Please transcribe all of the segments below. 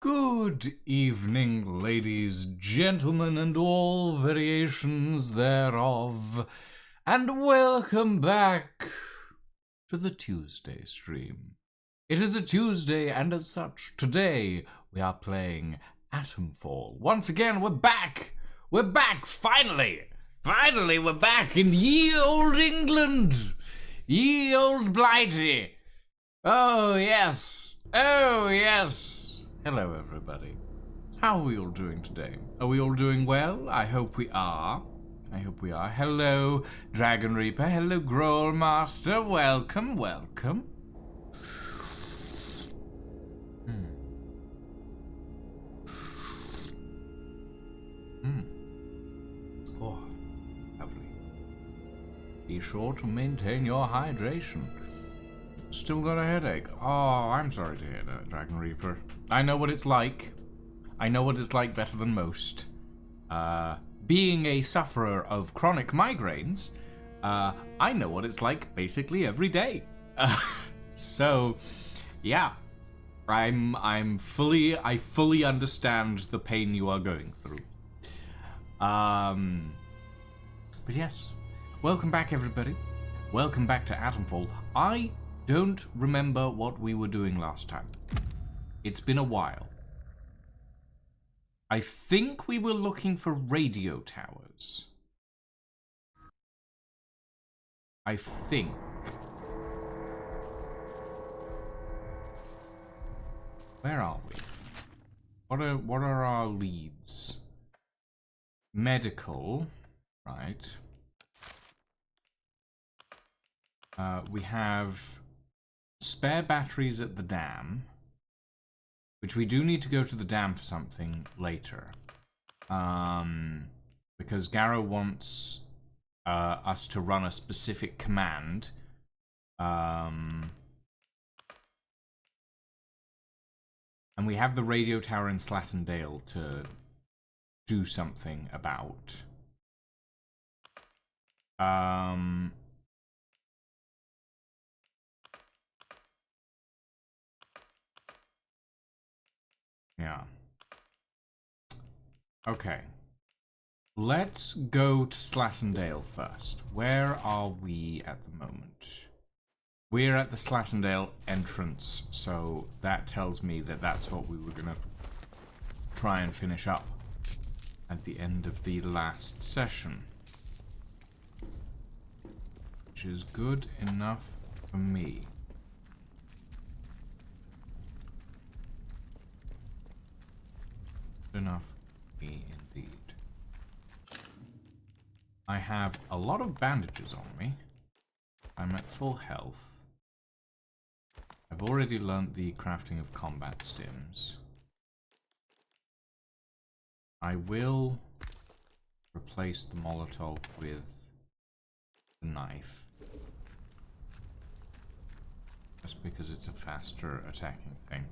Good evening, ladies, gentlemen, and all variations thereof, and welcome back to the Tuesday stream. It is a Tuesday, and as such, today we are playing Atomfall. Once again, we're back! We're back, finally! Finally, we're back in ye old England! Ye old Blighty! Oh, yes! Oh, yes! Hello, everybody. How are we all doing today? Are we all doing well? I hope we are. Hello, Dragon Reaper. Hello, Growl Master. Welcome, welcome. Oh, lovely. Be sure to maintain your hydration. Still got a headache. Oh, I'm sorry to hear that, Dragon Reaper. I know what it's like. I know what it's like better than most. Being a sufferer of chronic migraines, I know what it's like basically every day. So, yeah. I fully understand the pain you are going through. But yes. Welcome back, everybody. Welcome back to Atomfall. I don't remember what we were doing last time. It's been a while. I think we were looking for radio towers. I think. Where are we? What are our leads? Medical, right. We have spare batteries at the dam, which we do need to go to the dam for something later. Because Garrow wants us to run a specific command. And we have the radio tower in Slattendale to do something about. Yeah. Okay. Let's go to Slattendale first. Where are we at the moment? We're at the Slattendale entrance, so that tells me that that's what we were gonna try and finish up at the end of the last session. Which is good enough for me. Enough for me, indeed. I have a lot of bandages on me. I'm at full health. I've already learnt the crafting of combat stims. I will replace the Molotov with the knife. Just because it's a faster attacking thing.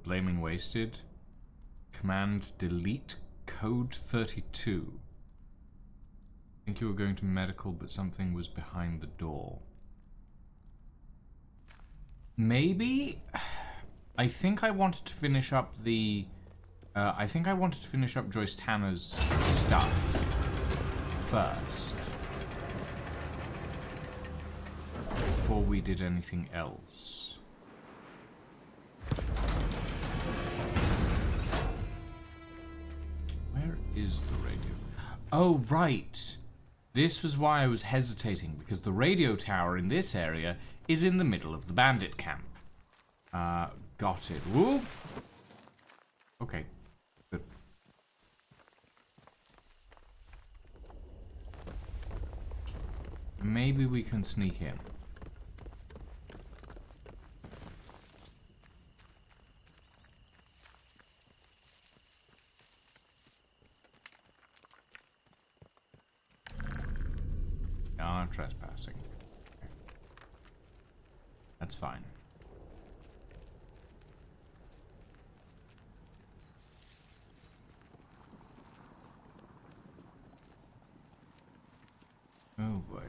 Blaming wasted. Command delete code 32. I think you were going to medical, but something was behind the door. Maybe? I think I wanted to finish up the... I think I wanted to finish up Joyce Tanner's stuff first. Before we did anything else. Where is the radio? Oh, right. This was why I was hesitating, because the radio tower in this area is in the middle of the bandit camp. Got it. Whoop. Okay. Good. Maybe we can sneak in. No, I'm trespassing. Okay. That's fine. Oh boy,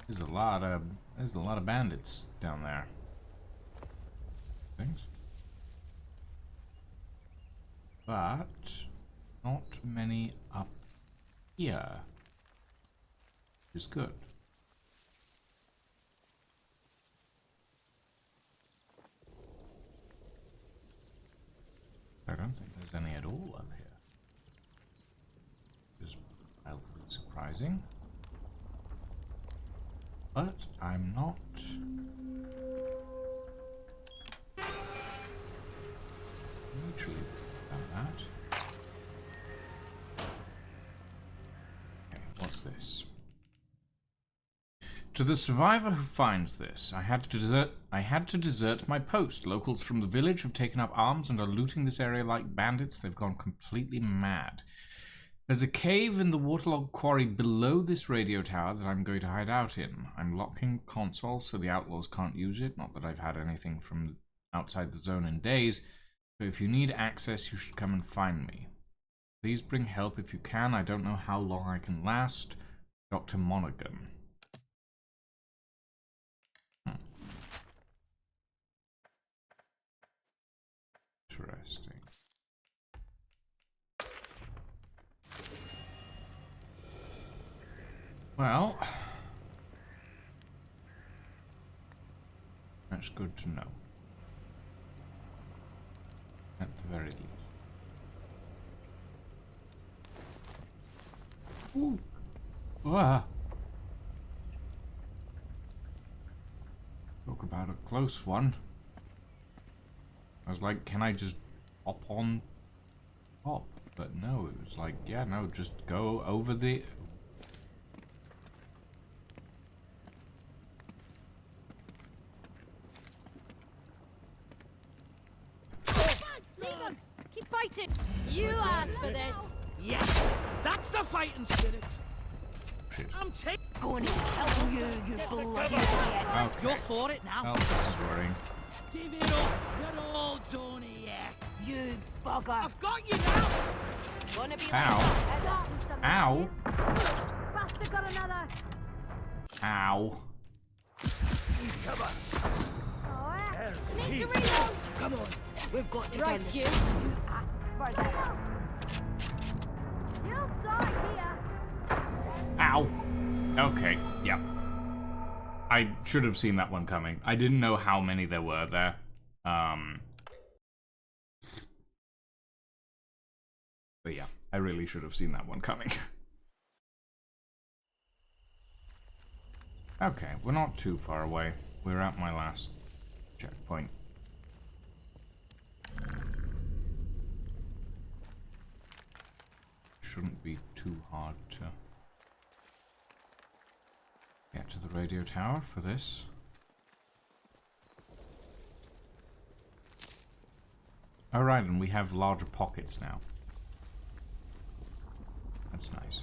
there's a lot of bandits down there. Things. but not many up here, which is good. I don't think there's any at all up here. Which is mildly surprising. But I'm not mutually about that. Okay, what's this? To the survivor who finds this, I had to desert my post. Locals from the village have taken up arms and are looting this area like bandits. They've gone completely mad. There's a cave in the waterlogged quarry below this radio tower that I'm going to hide out in. I'm locking the console so the outlaws can't use it. Not that I've had anything from outside the zone in days. But if you need access, you should come and find me. Please bring help if you can. I don't know how long I can last. Dr. Monaghan. Interesting. Well, that's good to know. At the very least. Ooh. Ah. Talk about a close one. I was like, can I just hop on top? But no, it was like, yeah, no, just go over the... Leave them! Keep fighting! You asked for this! Yes! That's the fighting spirit! Shit. I'm Going to kill you, you bloody idiot! Okay. You're for it now. Well, this is worrying. Give it up! You're all done here! You bugger! I've got you now! Gonna be Ow. Ow. Bastard got another! Ow. Need to reload! Come on, we've got to Right, get you. it. You asked for this. You'll die here! Ow. Okay, yeah. I should have seen that one coming. I didn't know how many there were there. But yeah, I really should have seen that one coming. Okay, we're not too far away. We're at my last checkpoint. Shouldn't be too hard to get to the radio tower for this. Alright, and we have larger pockets now. That's nice.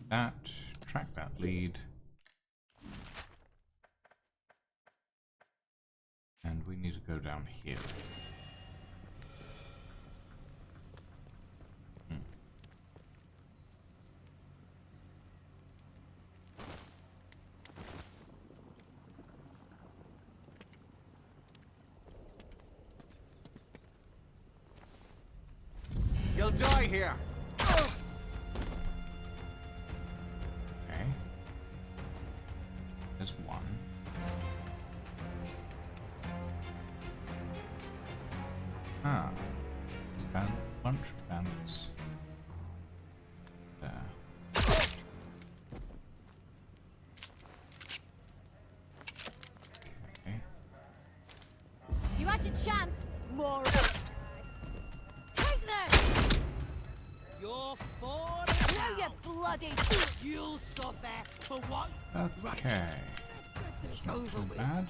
That, track that lead. And we need to go down here. You'll die here. Okay. There's one. Ah. A bunch of bandits. There. Okay. You had your chance, more. Take this! You're for it Now you now! bloody... You'll suffer for what? Okay. It's not Over too with. bad.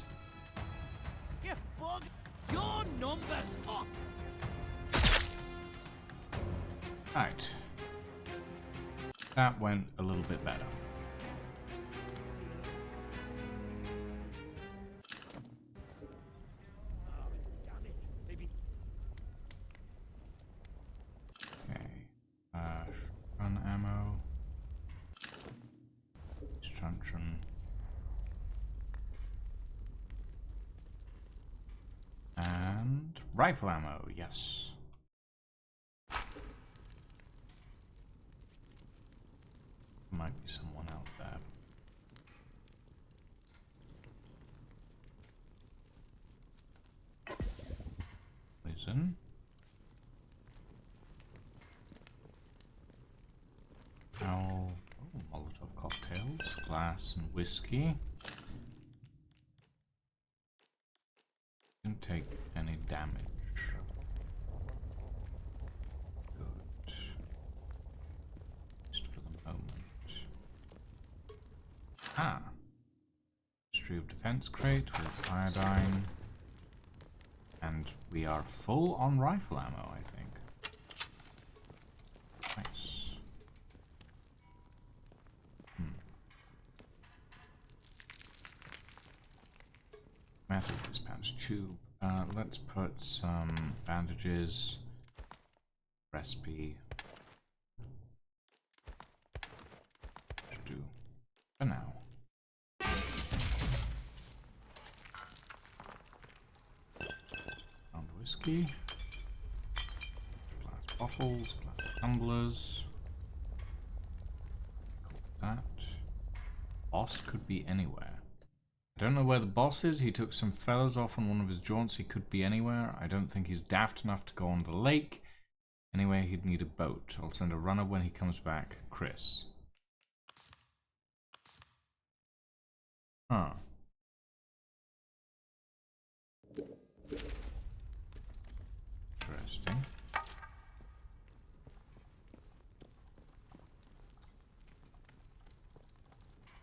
You bug. Your number's up! Right. That went a little bit better. Okay. Shotgun ammo. truncheon. And rifle ammo, yes. Might be someone out there. Poison. Oh, Molotov cocktails, glass and whiskey. Didn't take any damage. Good. Just for the moment. Ah. History of defense crate with iodine. And we are full on rifle ammo, I think. Nice. Metal dispense tube. Let's put some bandages. Recipe. Should do for now. Found whiskey. Glass bottles, glass tumblers. Cool with that. Boss could be anywhere. I don't know where the boss is. He took some feathers off on one of his jaunts. He could be anywhere. I don't think he's daft enough to go on the lake. Anyway, he'd need a boat. I'll send a runner when he comes back. Chris. Huh. Interesting.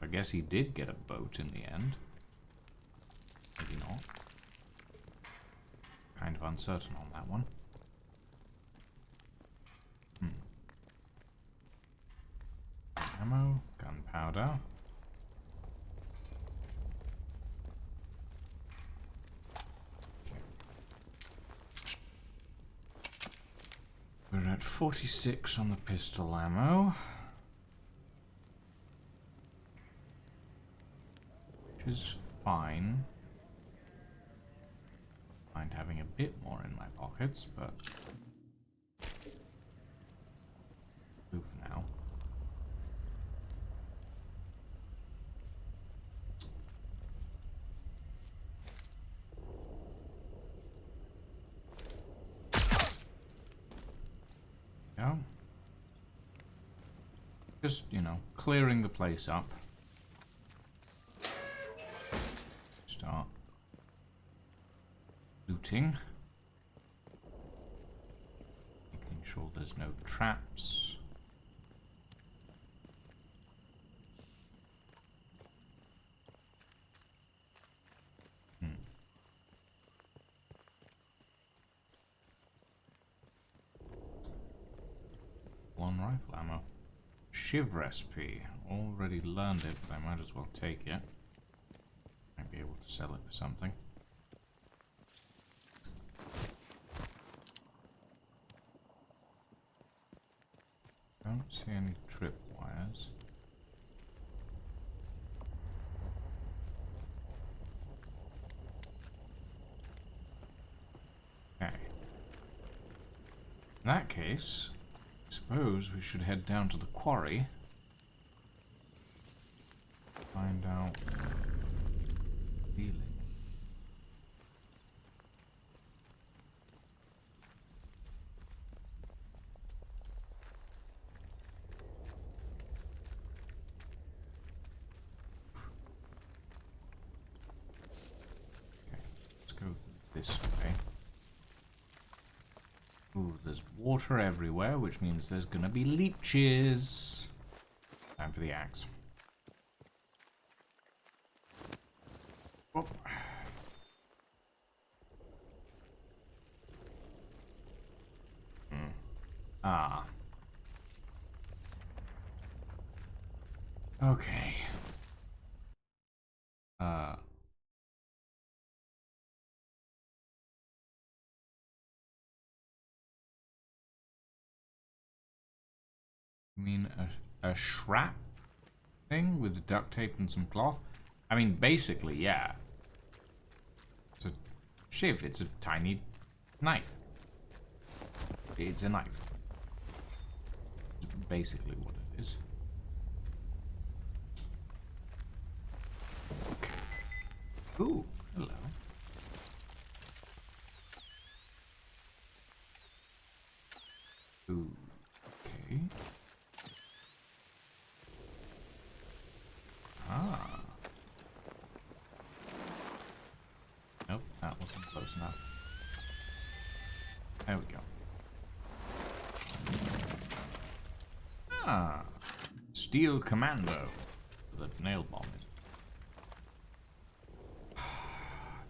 I guess he did get a boat in the end. Maybe not. Kind of uncertain on that one. Ammo, gunpowder. Okay. We're at 46 on the pistol ammo. Which is fine. Mind having a bit more in my pockets, but move now. Go. Just, you know, clearing the place up. Start looting. Making sure there's no traps. One rifle ammo. Shiv recipe. Already learned it, but I might as well take it. Might be able to sell it for something. Don't see any tripwires. Okay. In that case, I suppose we should head down to the quarry. Find out feeling. Okay, let's go this way. Ooh, there's water everywhere, which means there's gonna be leeches. Time for the axe. Oh. Ah. Okay. I mean a shrap? thing with the duct tape and some cloth. I mean, basically, yeah. It's a shiv. It's a tiny knife. It's a knife. Basically what it is. Okay. Ooh, hello. Ooh, okay. Ah. Nope, that wasn't close enough. There we go. Ah. Steel Commando. The nail bomb.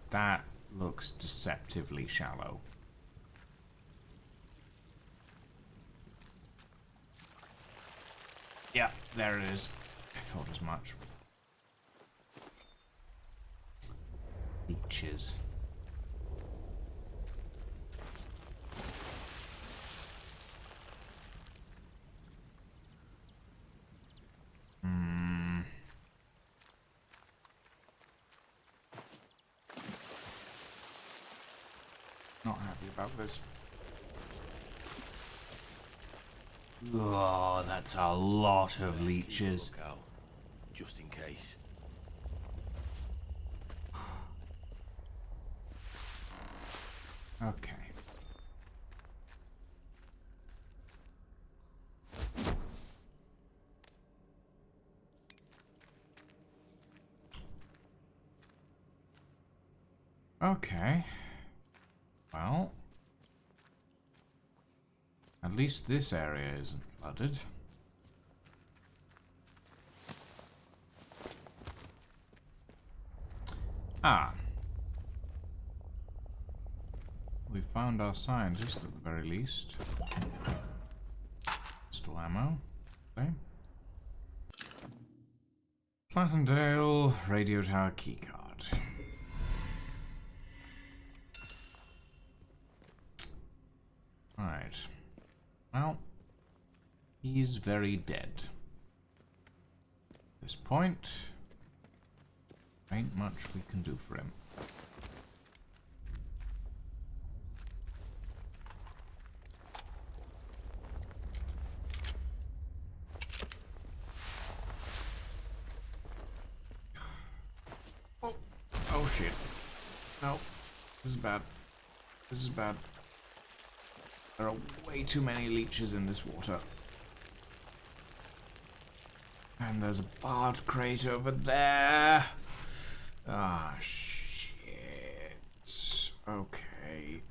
That looks deceptively shallow. Yeah, there it is. I thought as much. Leeches. Not happy about this. Oh, that's a lot of leeches. Look out, just in case. Okay. Okay. Well, at least this area isn't flooded. Ah. We found our scientist at the very least. Pistol ammo. Okay. Plattendale radio tower keycard. Right. Well, he's very dead. At this point, ain't much we can do for him. Oh shit. No. This is bad. This is bad. There are way too many leeches in this water. And there's a barred crate over there. Ah, shit. Okay.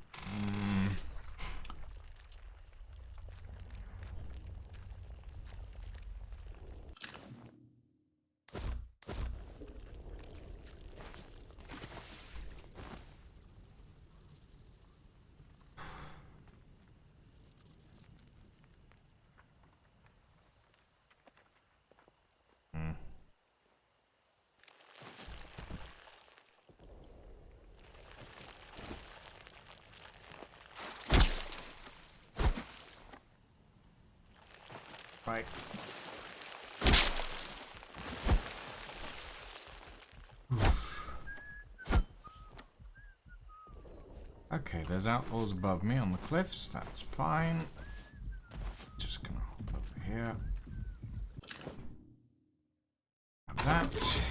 Right. Okay, there's outlaws above me on the cliffs. That's fine. Just gonna hop over here. Grab that.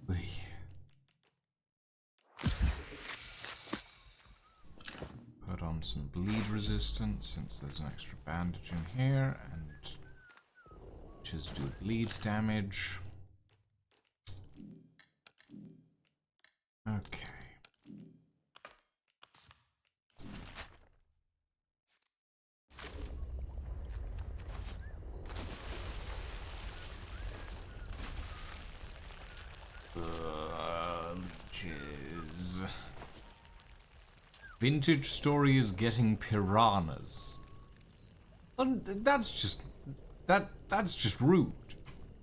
Whee. Put on some bleed resistance since there's an extra bandage in here, and just do bleed damage. Okay. Leeches. Vintage story is getting piranhas. That's just that's just rude,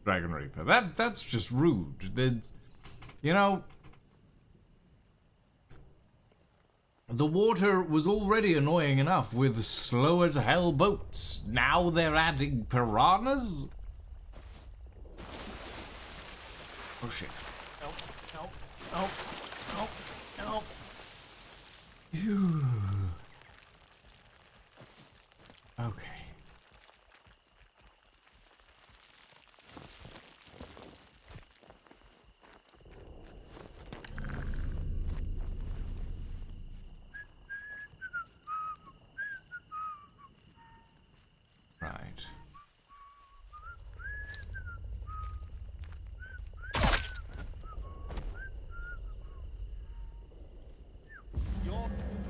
Dragon Reaper. That's just rude. You know. The water was already annoying enough with slow as hell boats. Now they're adding piranhas? Oh shit. Help, help, help, help, help. Phew. Okay. Right.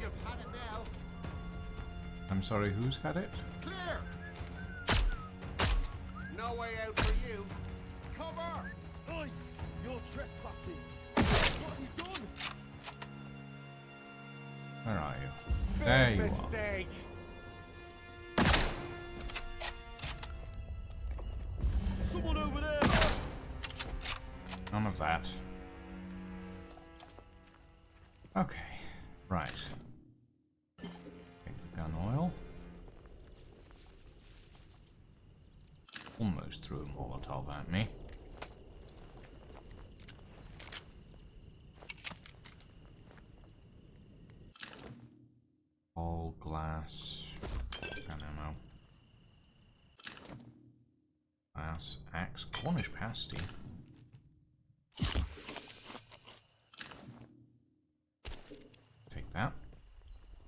You've had it now. I'm sorry, who's had it? Clear! No way out for you. Cover! Oi! You're trespassing! What have you done? Where are you? There you are. Mistake. Someone over there! None of that. Okay, right. Take the gun oil. Almost threw a Molotov at me. All glass. Gun ammo. Glass, axe, Cornish pasty. Take that.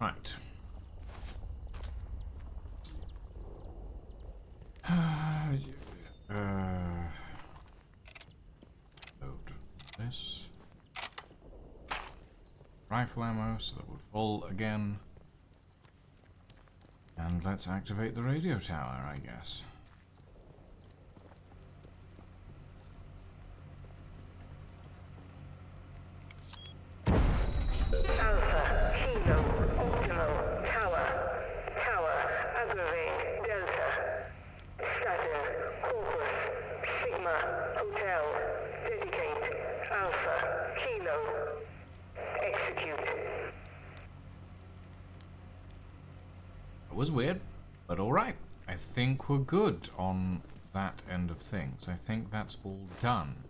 Right. Load this. Rifle ammo, so that we're full again. And let's activate the radio tower, I guess. Alpha, Kilo, Optimo, Tower, Tower, Aggravate, Delta, Status, Corpus, Sigma, Hotel, Dedicate, Alpha, Kilo, Execute. It was weird, but alright. I think we're good on that end of things. I think that's all done.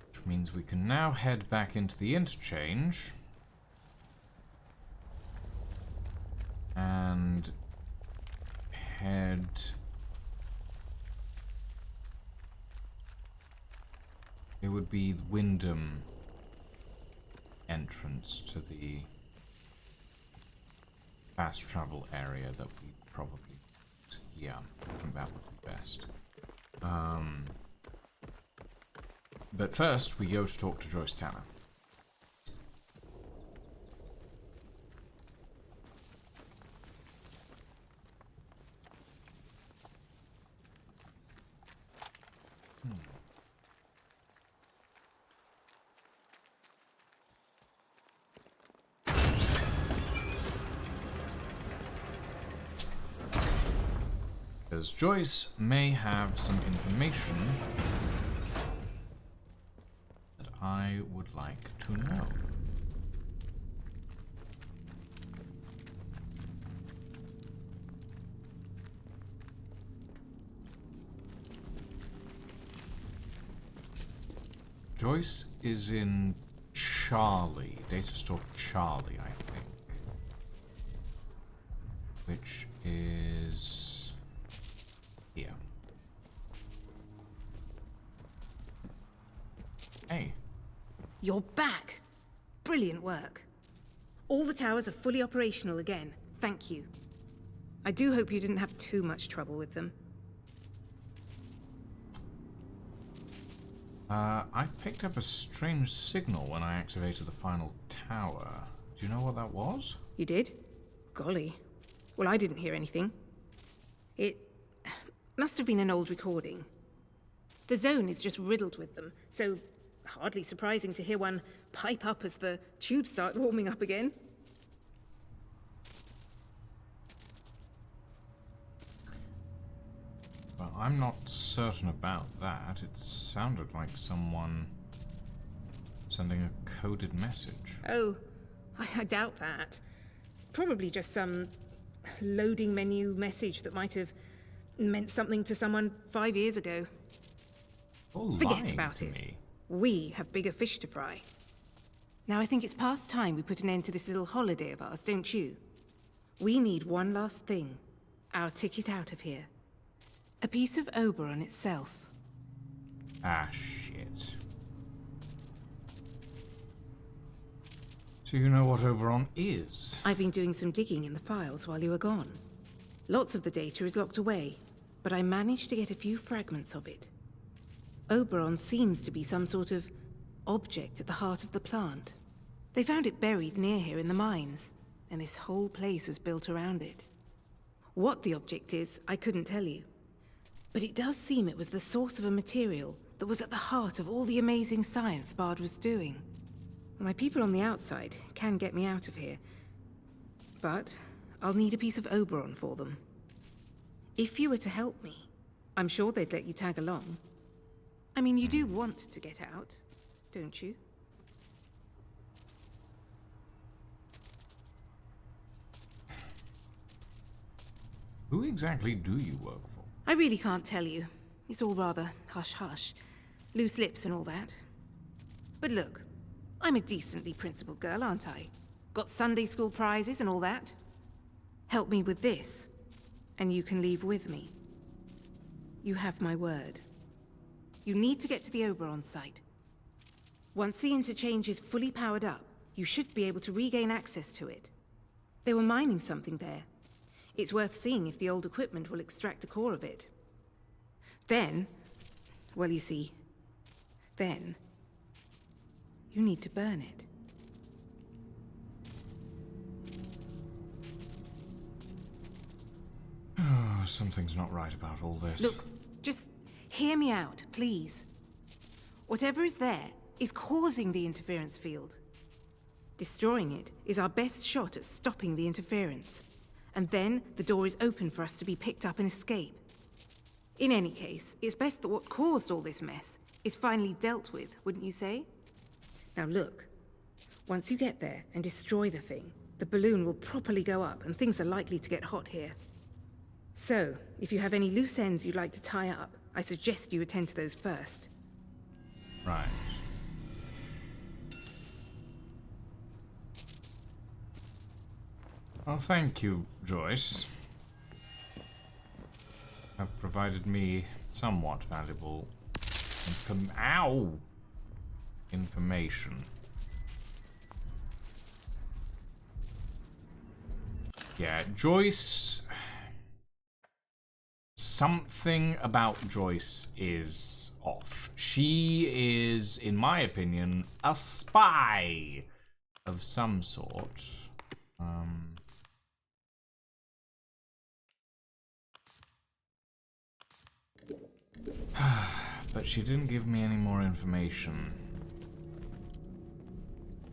Which means we can now head back into the interchange. And head... It would be the Wyndham entrance to the fast travel area that we probably... Yeah, I think that would be best. But first, we go to talk to Joyce Tanner. Because Joyce may have some information that I would like to know. Joyce is in Charlie, data store Charlie, I think. Which is... here. Hey. You're back! Brilliant work. All the towers are fully operational again. Thank you. I do hope you didn't have too much trouble with them. I picked up a strange signal when I activated the final tower. Do you know what that was? You did? Golly. Well, I didn't hear anything. It must have been an old recording. The zone is just riddled with them, so hardly surprising to hear one pipe up as the tubes start warming up again. Well, I'm not certain about that. It sounded like someone sending a coded message. Oh, I doubt that. Probably just some loading menu message that might have meant something to someone 5 years ago. Oh, Forget lying about to it. me. We have bigger fish to fry. Now I think it's past time we put an end to this little holiday of ours, don't you? We need one last thing. Our ticket out of here. A piece of Oberon itself. Ah, shit. So you know what Oberon is? I've been doing some digging in the files while you were gone. Lots of the data is locked away, but I managed to get a few fragments of it. Oberon seems to be some sort of object at the heart of the plant. They found it buried near here in the mines, and this whole place was built around it. What the object is, I couldn't tell you. But it does seem it was the source of a material that was at the heart of all the amazing science Bard was doing. My people on the outside can get me out of here, but I'll need a piece of Oberon for them. If you were to help me, I'm sure they'd let you tag along. I mean, you do want to get out, don't you? Who exactly do you work for? I really can't tell you. It's all rather hush-hush. Loose lips and all that. But look, I'm a decently principled girl, aren't I? Got Sunday school prizes and all that. Help me with this, and you can leave with me. You have my word. You need to get to the Oberon site. Once the interchange is fully powered up, you should be able to regain access to it. They were mining something there. It's worth seeing if the old equipment will extract a core of it. Then, well, you see, then you need to burn it. Oh, something's not right about all this. Look, just hear me out, please. Whatever is there is causing the interference field. Destroying it is our best shot at stopping the interference. And then the door is open for us to be picked up and escape. In any case, it's best that what caused all this mess is finally dealt with, wouldn't you say? Now look, once you get there and destroy the thing, the balloon will properly go up and things are likely to get hot here. So, if you have any loose ends you'd like to tie up, I suggest you attend to those first. Right. Well, thank you, Joyce. Have provided me somewhat valuable information. Yeah, Joyce... Something about Joyce is off. She is, in my opinion, a spy of some sort. But she didn't give me any more information.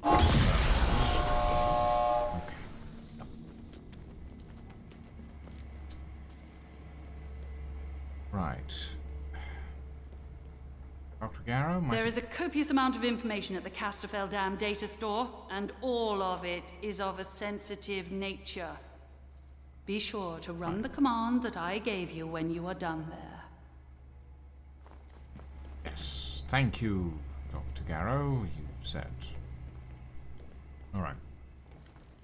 Okay. Right. Dr. Garrow, There is a copious amount of information at the Casterfell Dam data store, and all of it is of a sensitive nature. Be sure to run the command that I gave you when you are done there. Yes. Thank you, Dr. Garrow, you said. Alright.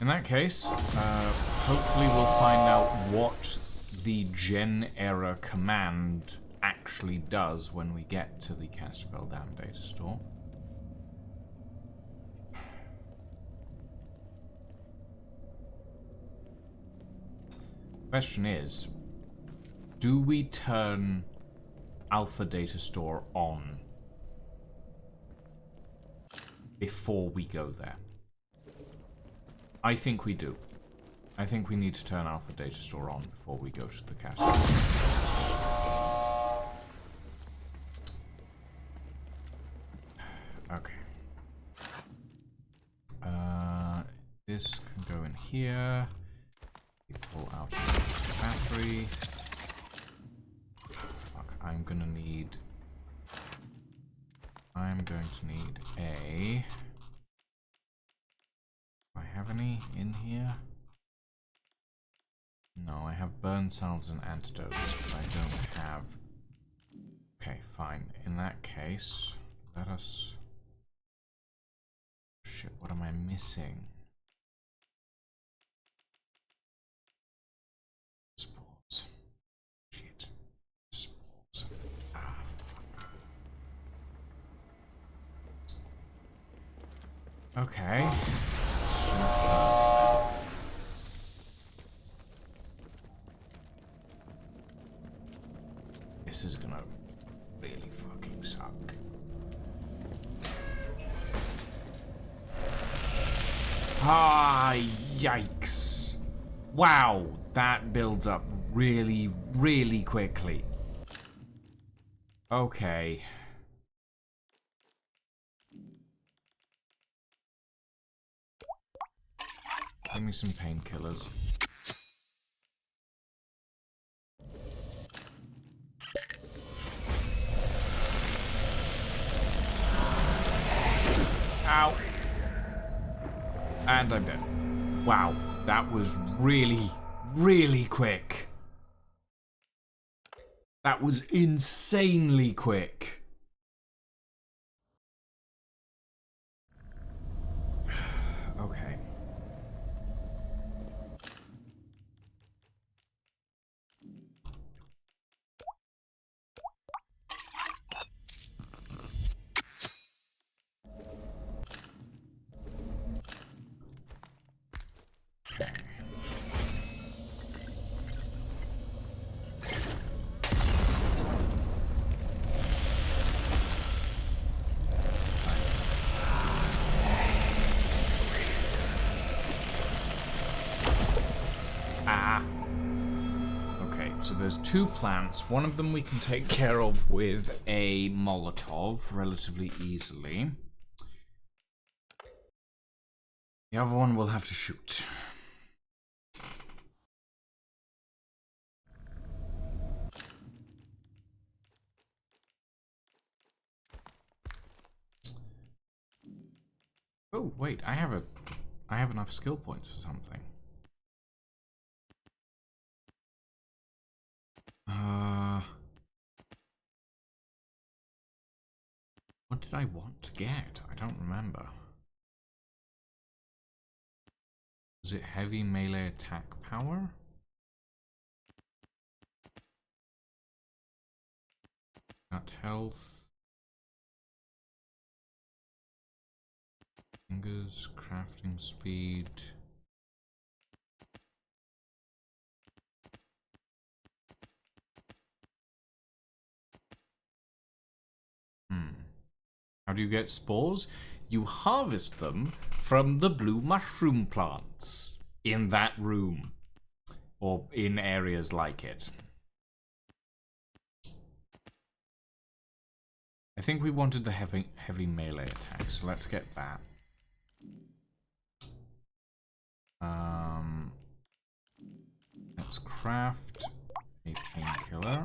In that case, hopefully we'll find out what the Gen Error command actually does when we get to the Casterfell Dam data store. Question is, do we turn Alpha Data Store on before we go there? I think we do. I think we need to turn Alpha Data Store on before we go to the castle. Okay. This can go in here. We pull out the battery. Fuck, I'm going to need a... I any in here? No, I have burn salves and antidotes, but I don't have... Okay, fine. In that case, let us... Shit, what am I missing? Spores. Shit. Spores. Ah, fuck. Okay. This is gonna really fucking suck. Ah, yikes. Wow, that builds up really, really quickly. Okay. Give me some painkillers. Ow. And I'm dead. Wow, that was really, really quick. That was insanely quick. Okay. So there's two plants. One of them we can take care of with a Molotov relatively easily. The other one we'll have to shoot. Oh, wait, I have enough skill points for something. What did I want to get? I don't remember. Was it heavy melee attack power? Gut health. Fingers, crafting speed. How do you get spores? You harvest them from the blue mushroom plants in that room. Or in areas like it. I think we wanted the heavy melee attack, so let's get that. Let's craft a painkiller.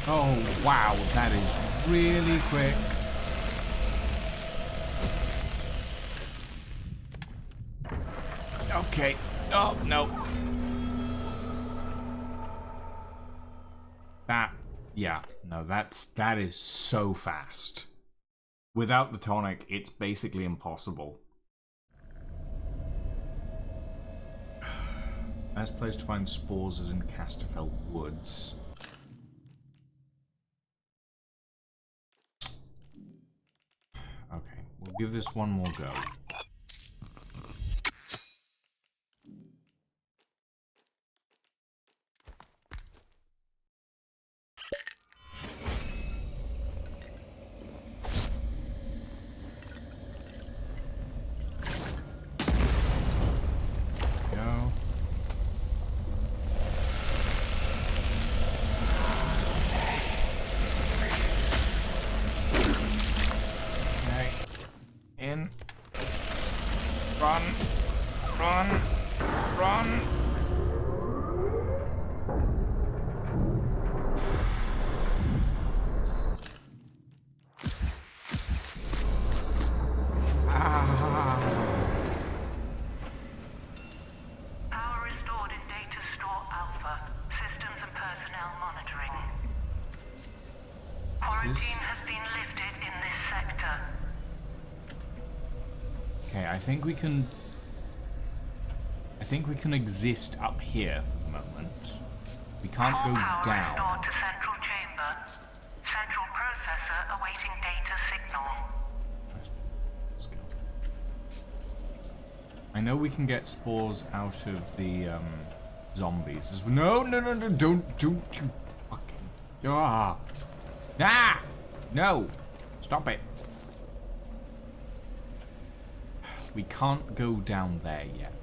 Oh, wow, that is really quick. Okay. Oh, no. That is so fast. Without the tonic, it's basically impossible. Best place to find spores is in Casterfell Woods. Okay, we'll give this one more go. monitoring. Is Quarantine this... has been lifted in this sector. Okay, I think we can exist up here for the moment. We can't go Power down. restored to central chamber. Central processor awaiting data signal. Let's go. I know we can get spores out of the zombies. No, don't you fucking... Ah! No! Stop it. We can't go down there yet.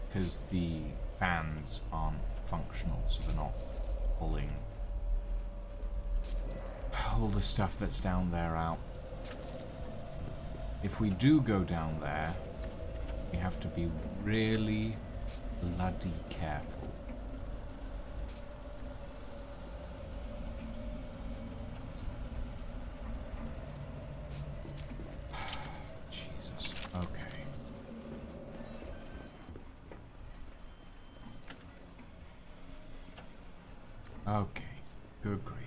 Because the fans aren't functional, so they're not pulling all the stuff that's down there out. If we do go down there, we have to be really bloody careful. Jesus. Okay. Okay. Good grief.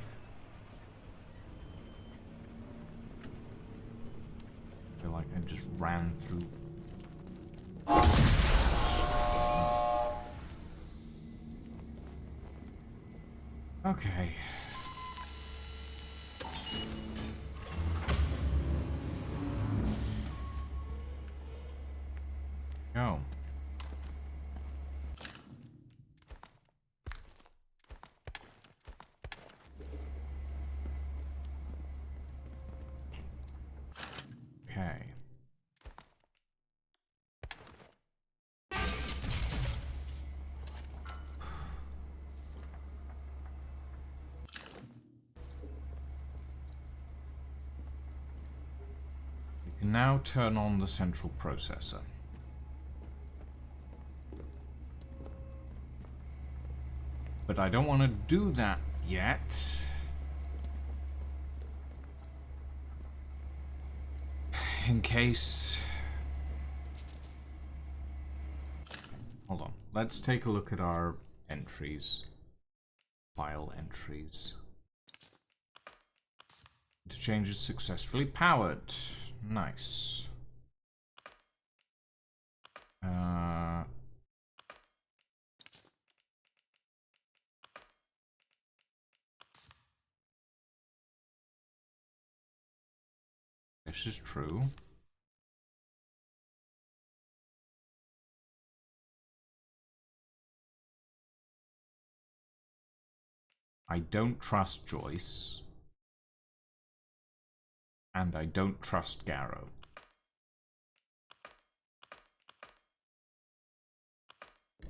I feel like I just ran through. Okay. Go. Okay. We can now turn on the central processor. But I don't want to do that yet. In case... Hold on. Let's take a look at our entries. File entries. Interchange is successfully powered. Nice. This is true. I don't trust Joyce. And I don't trust Garrow.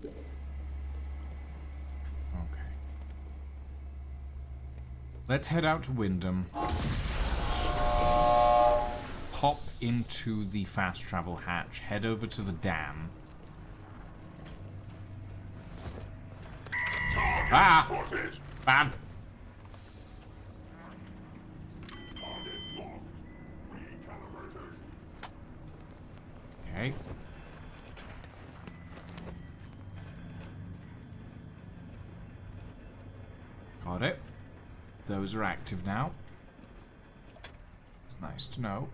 Okay. Let's head out to Wyndham. Pop into the fast travel hatch. Head over to the dam. Ah! Bad! Okay. Got it. Those are active now. It's nice to know.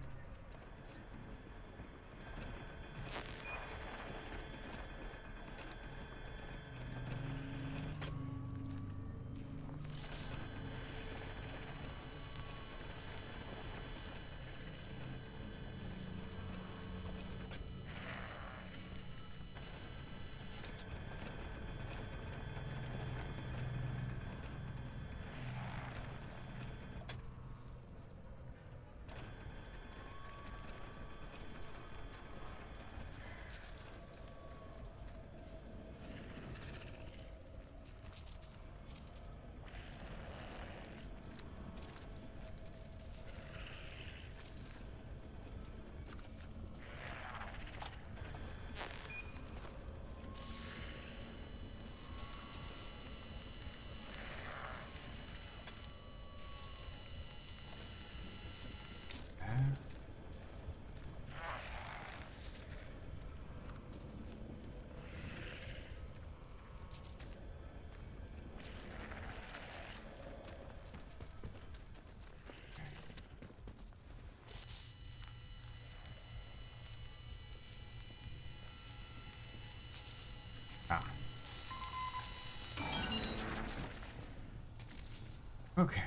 Okay.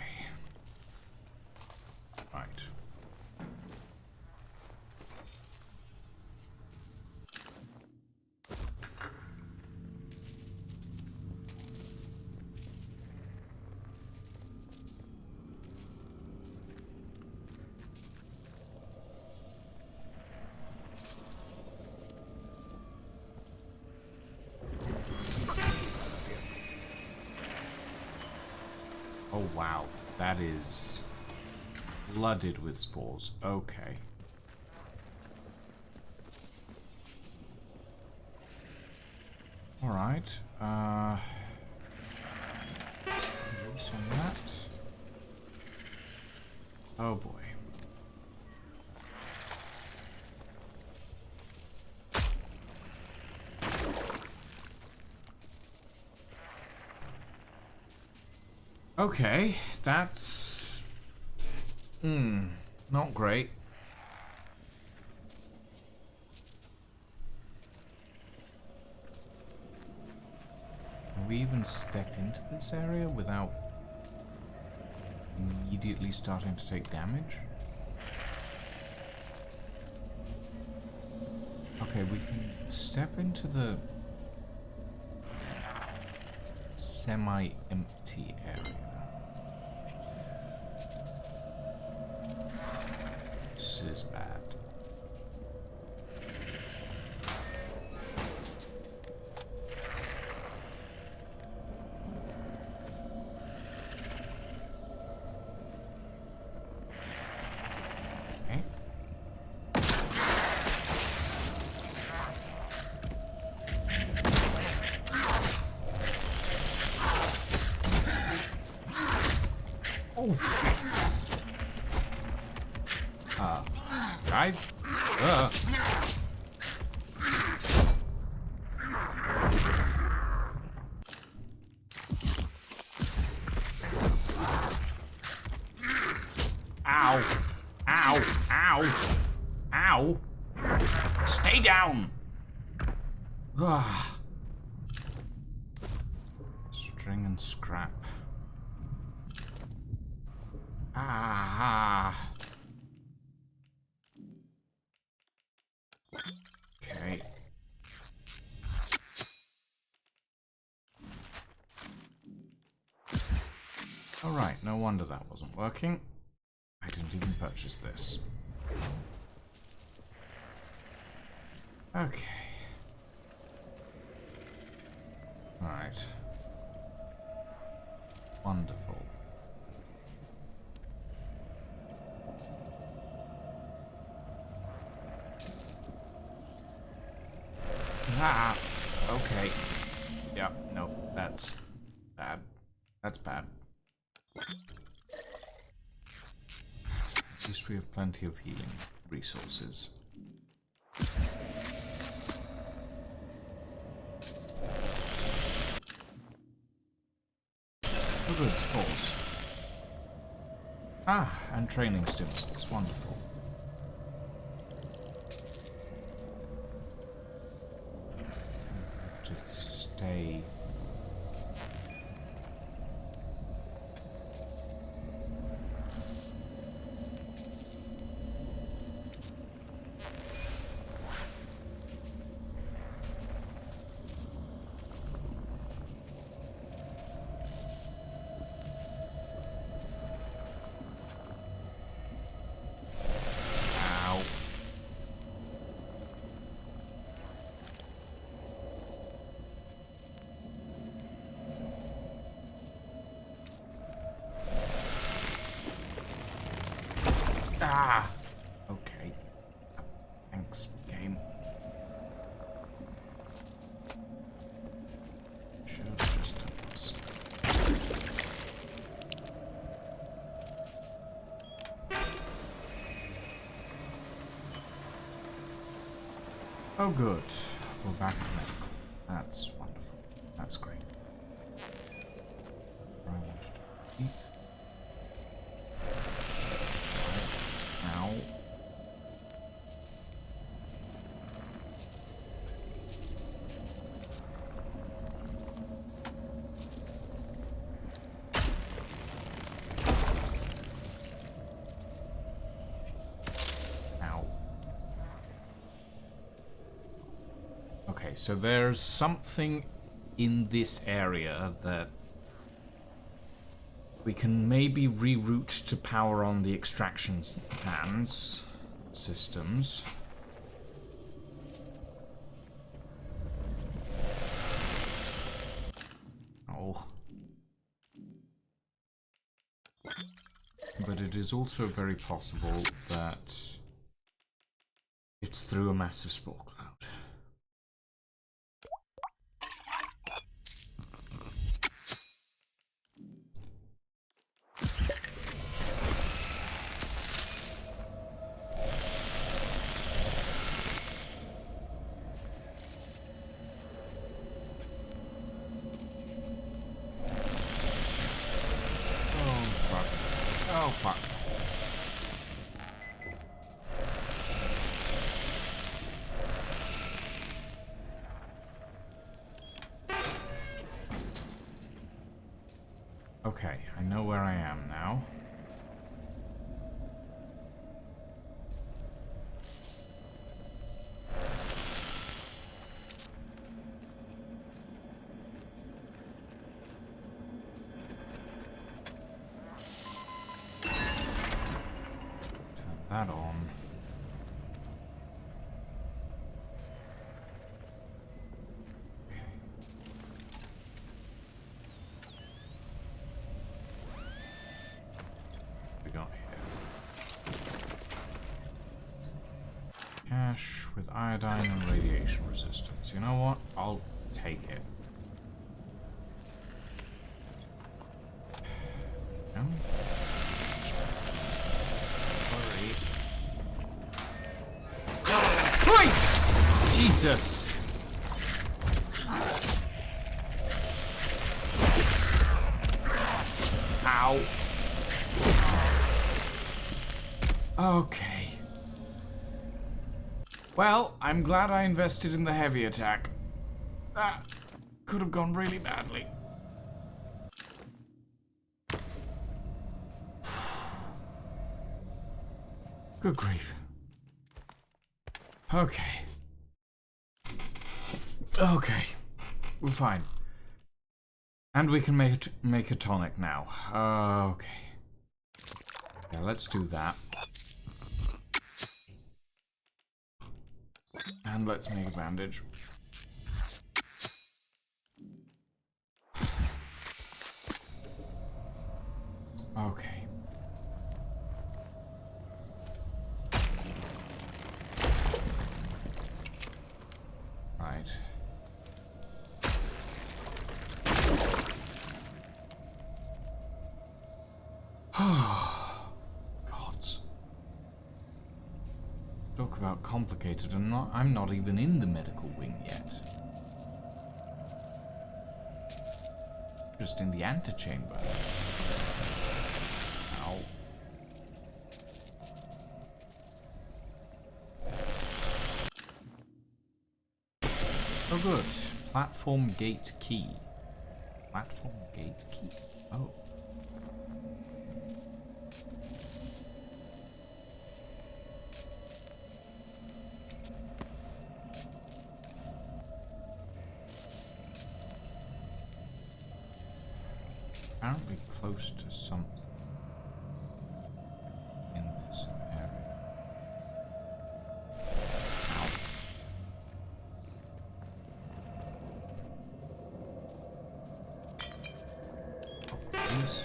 Right. Oh wow, that is flooded with spores. Okay. Alright, release on that. Oh boy. Okay, that's... not great. Can we even step into this area without immediately starting to take damage? Okay, we can step into the semi-empty area. This is bad. Okay. Oh shit. Guys? Ow. Ow. Ow. Ow. Stay down. String and scrap. Ah. Okay. Alright, no wonder that wasn't working. I didn't even purchase this. Okay. Alright. Wonderful. Ah! Okay. Yeah, no, that's bad. That's bad. At least we have plenty of healing resources. Oh good, spores. Ah, and training stimulants. Wonderful. To stay... Ow. Ah! Okay. Thanks, game. Should have just done this. Oh good. We're back at medical. That's wonderful. That's great. Where I wanted to keep. Ow. so there's something in this area that we can maybe reroute to power on the extraction fans systems. Oh. But it is also very possible that it's through a massive spore cloud. Oh, fuck. Okay, I know where I am now. That on. Okay. We got here. Cash with iodine and radiation resistance. You know what? I'll take it. No? Jesus! Ow. Okay. Well, I'm glad I invested in the heavy attack. That could have gone really badly. Good grief. Okay. Okay. We're fine. And we can make a tonic now. Okay. Yeah, let's do that. And let's make a bandage. Okay. Right. Gods. Talk about complicated, and I'm not even in the medical wing yet. Just in the antechamber. Ow. Oh good. Platform gate key. Platform gate key. Oh. Apparently close to something in this area. Ow. Oh, this.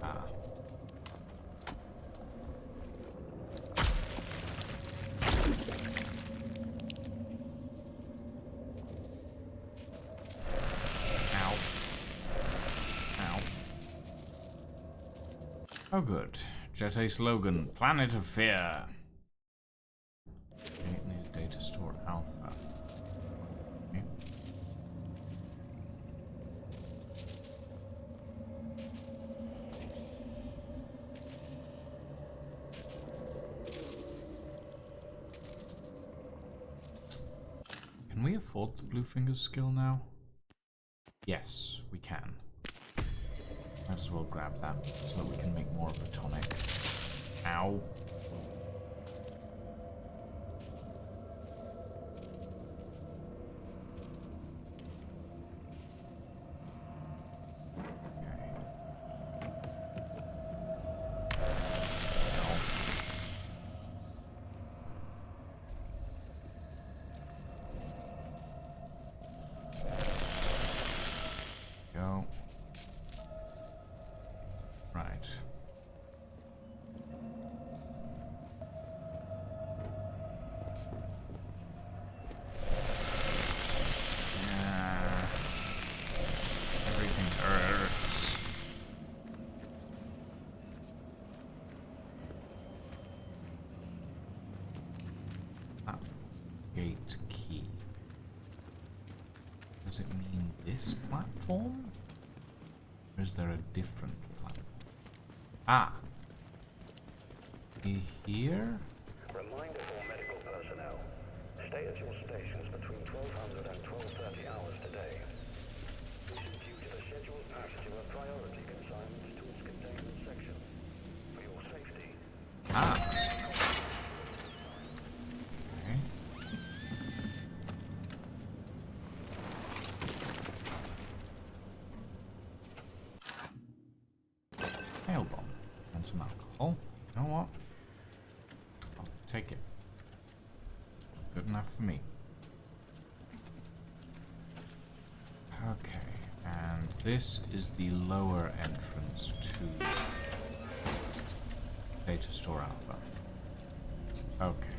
Ah. Oh good. Jet A slogan, Planet of Fear. Need data store alpha. Okay. Can we afford the Blue Fingers skill now? Yes, we can. Might as well grab that so that we can make more of a tonic. Ow. Go. Right. Yeah. Everything hurts. Ah, gate key. Does it mean this platform? Or is there a different platform? Ah! Here? Reminder for medical personnel. Stay at your stations between 1200 and 1230 hours today. This is due to the scheduled passage of a priority consignment to its containment section. For your safety. Ah! Okay. Nail bomb and some alcohol. You know what? I'll take it. Good enough for me. Okay, and this is the lower entrance to Data Store Alpha. Okay.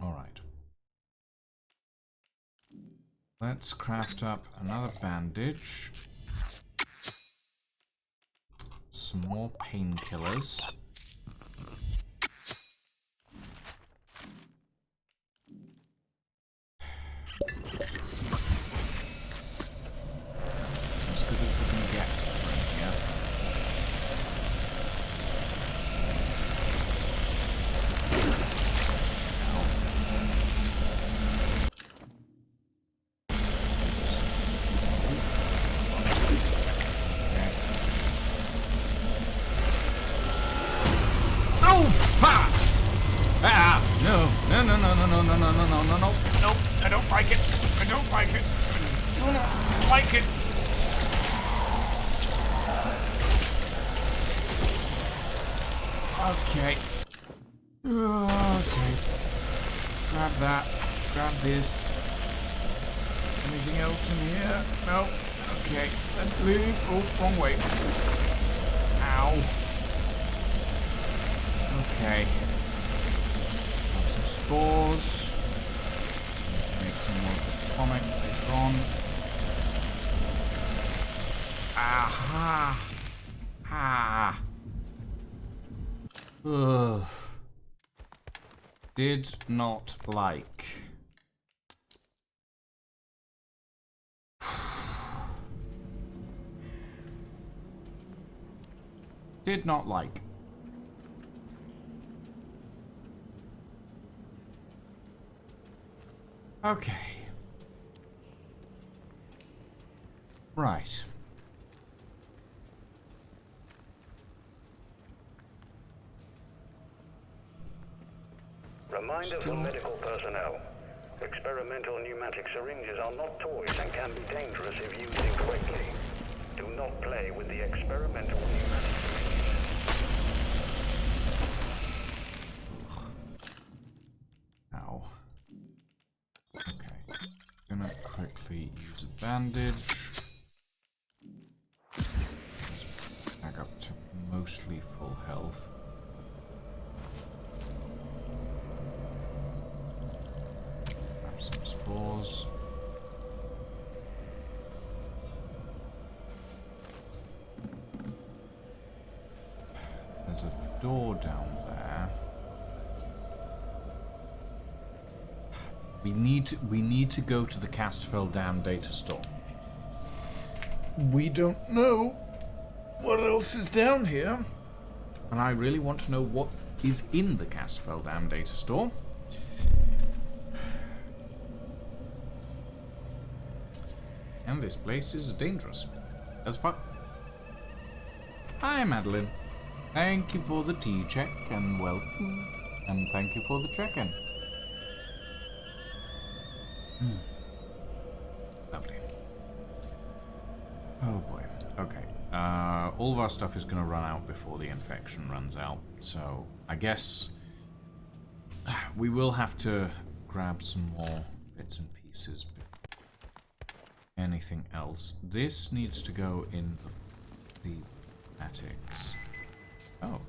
Alright. Let's craft up another bandage. Some more painkillers. As good as we can get right here. No. Nope, I don't like it. I don't like it. I don't like it. Okay. Okay. Grab that. Grab this. Anything else in here? No. Okay. Let's leave. Oh, wrong way. Ow. Okay. Got some spores. Make some more tonic later on. Aha! Ah! Ugh. Did not like. Did not like. Okay. Right. Reminder for medical personnel. Experimental pneumatic syringes are not toys and can be dangerous if used incorrectly. Do not play with the experimental pneumatic syringes. Ow. Okay. Gonna quickly use a bandage. Back up to mostly full health. Grab some spores. There's a door down there. We need to go to the Castfell Dam data store. We don't know what else is down here. And I really want to know what is in the Castfell Dam data store. And this place is dangerous as fuck. Hi, Madeline. Thank you for the tea check and welcome. And thank you for the check-in. Lovely. Oh boy. Okay. All of our stuff is going to run out before the infection runs out. So I guess we will have to grab some more bits and pieces. Anything else? This needs to go in the attics. Oh.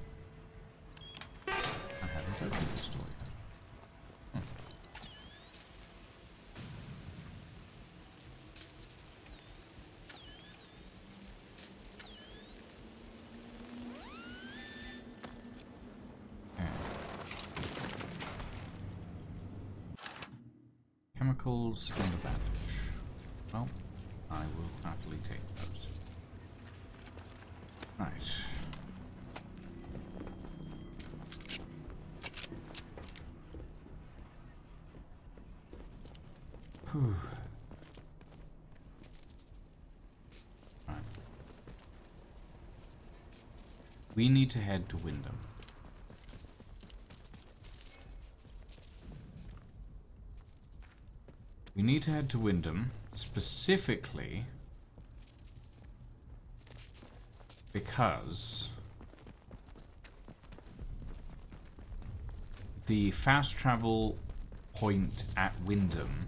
I haven't opened this door yet. Okay. Chemicals and a bandage. Well, I will happily take those. Right. Whew. Right. We need to head to Wyndham. We need to head to Wyndham, specifically because the fast travel point at Wyndham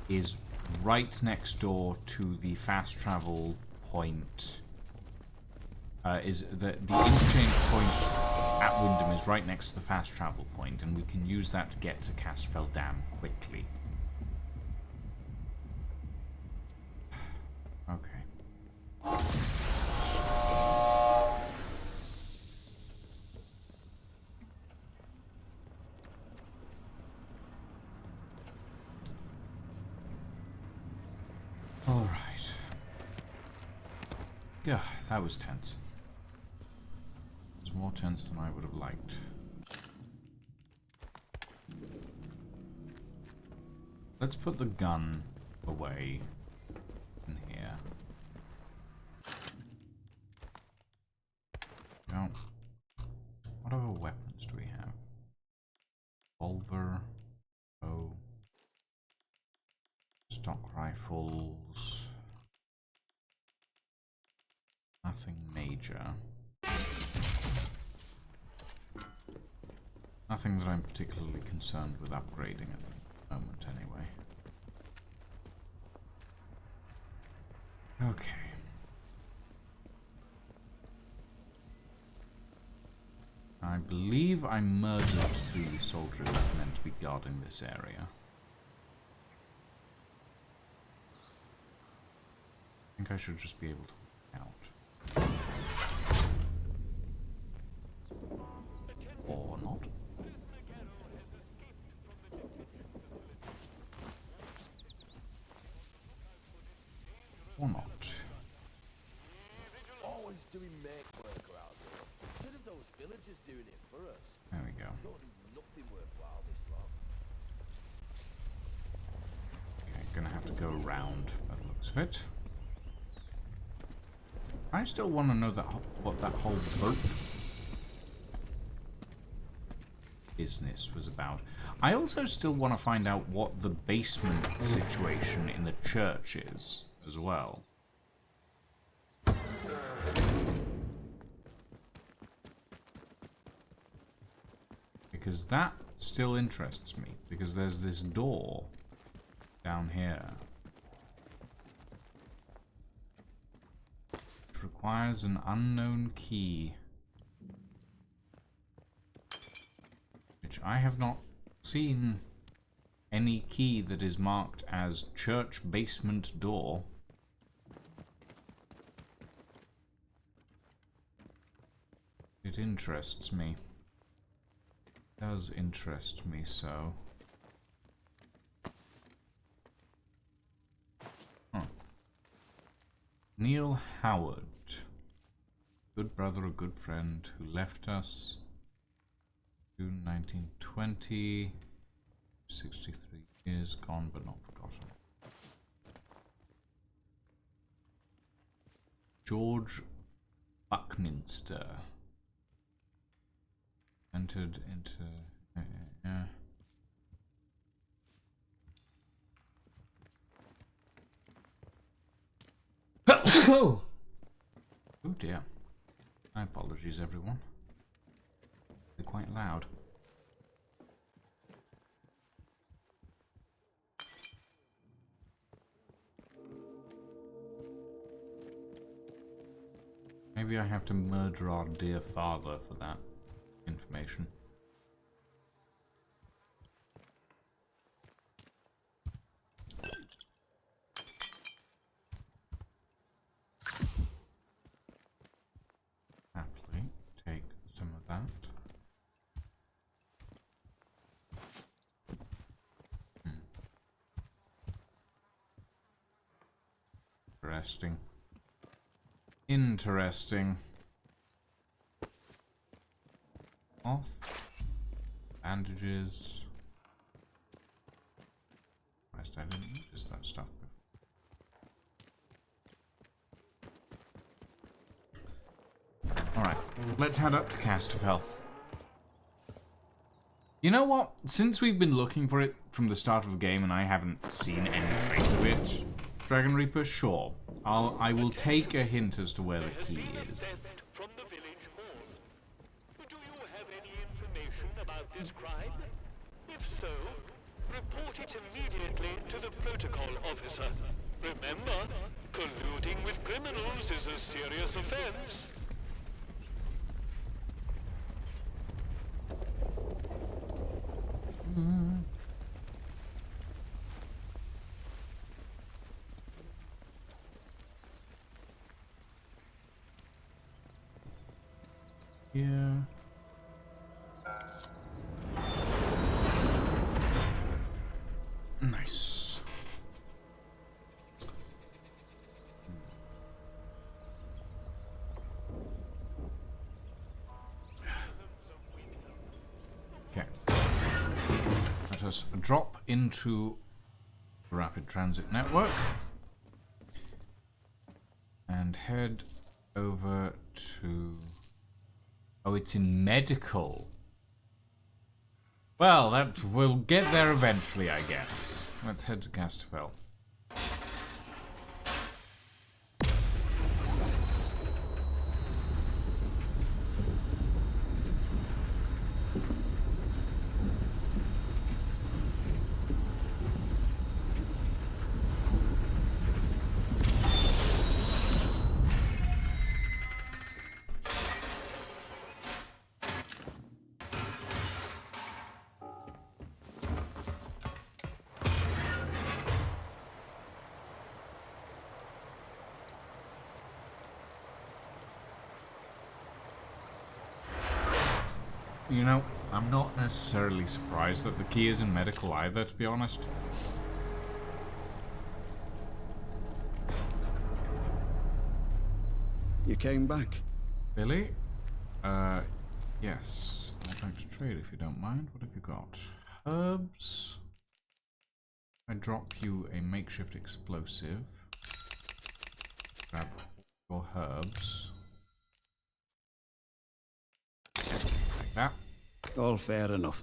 is right next door to the fast travel point. Is the interchange point at Wyndham is right next to the fast travel point, and we can use that to get to Castfell Dam quickly. Okay. All right. Yeah, that was tense. It was more tense than I would have liked. Let's put the gun away in here. Now, what other weapons do we have? Revolver, bow, stock rifles. Nothing major. Nothing that I'm particularly concerned with upgrading at the moment, anyway. Okay. I believe I murdered the soldier that meant to be guarding this area. I think I should just be able to walk out. Or not. Or not. Always doing make work around here. Instead of those villagers doing it for us. There we go. Don't do nothing worthwhile this long. Okay, gonna have to go around by the looks of it. I still want to know that what that whole boat business was about. I also still want to find out what the basement situation in the church is as well. Because that still interests me, because there's this door down here. It requires an unknown key, which I have not seen any key that is marked as church basement door. It interests me. It does interest me so. Huh. Neil Howard. Good brother, a good friend who left us. June 1920. 63 years gone but not forgotten. George Buckminster. Entered into... yeah. Oh dear. My apologies, everyone. They're quite loud. Maybe I have to murder our dear father for that information. Happily take some of that. Interesting. Interesting. Cloth. Bandages. Christ, I didn't notice that stuff before. Alright, let's head up to Casterfell. You know what? Since we've been looking for it from the start of the game and I haven't seen any trace of it, Dragon Reaper, sure. I will take a hint as to where the key is. From the village hall. Do you have any information about this crime? If so, report it immediately to the protocol officer. Remember, colluding with criminals is a serious offense. Yeah. Nice. Okay. Let us drop into the rapid transit network and head over to... Oh, it's in medical. Well, that we'll get there eventually, I guess. Let's head to Casterfell. You know, I'm not necessarily surprised that the key is in medical either, to be honest. You came back? Billy? Yes. I'd like to trade if you don't mind. What have you got? Herbs. I drop you a makeshift explosive. Grab your herbs. Like that. All fair enough.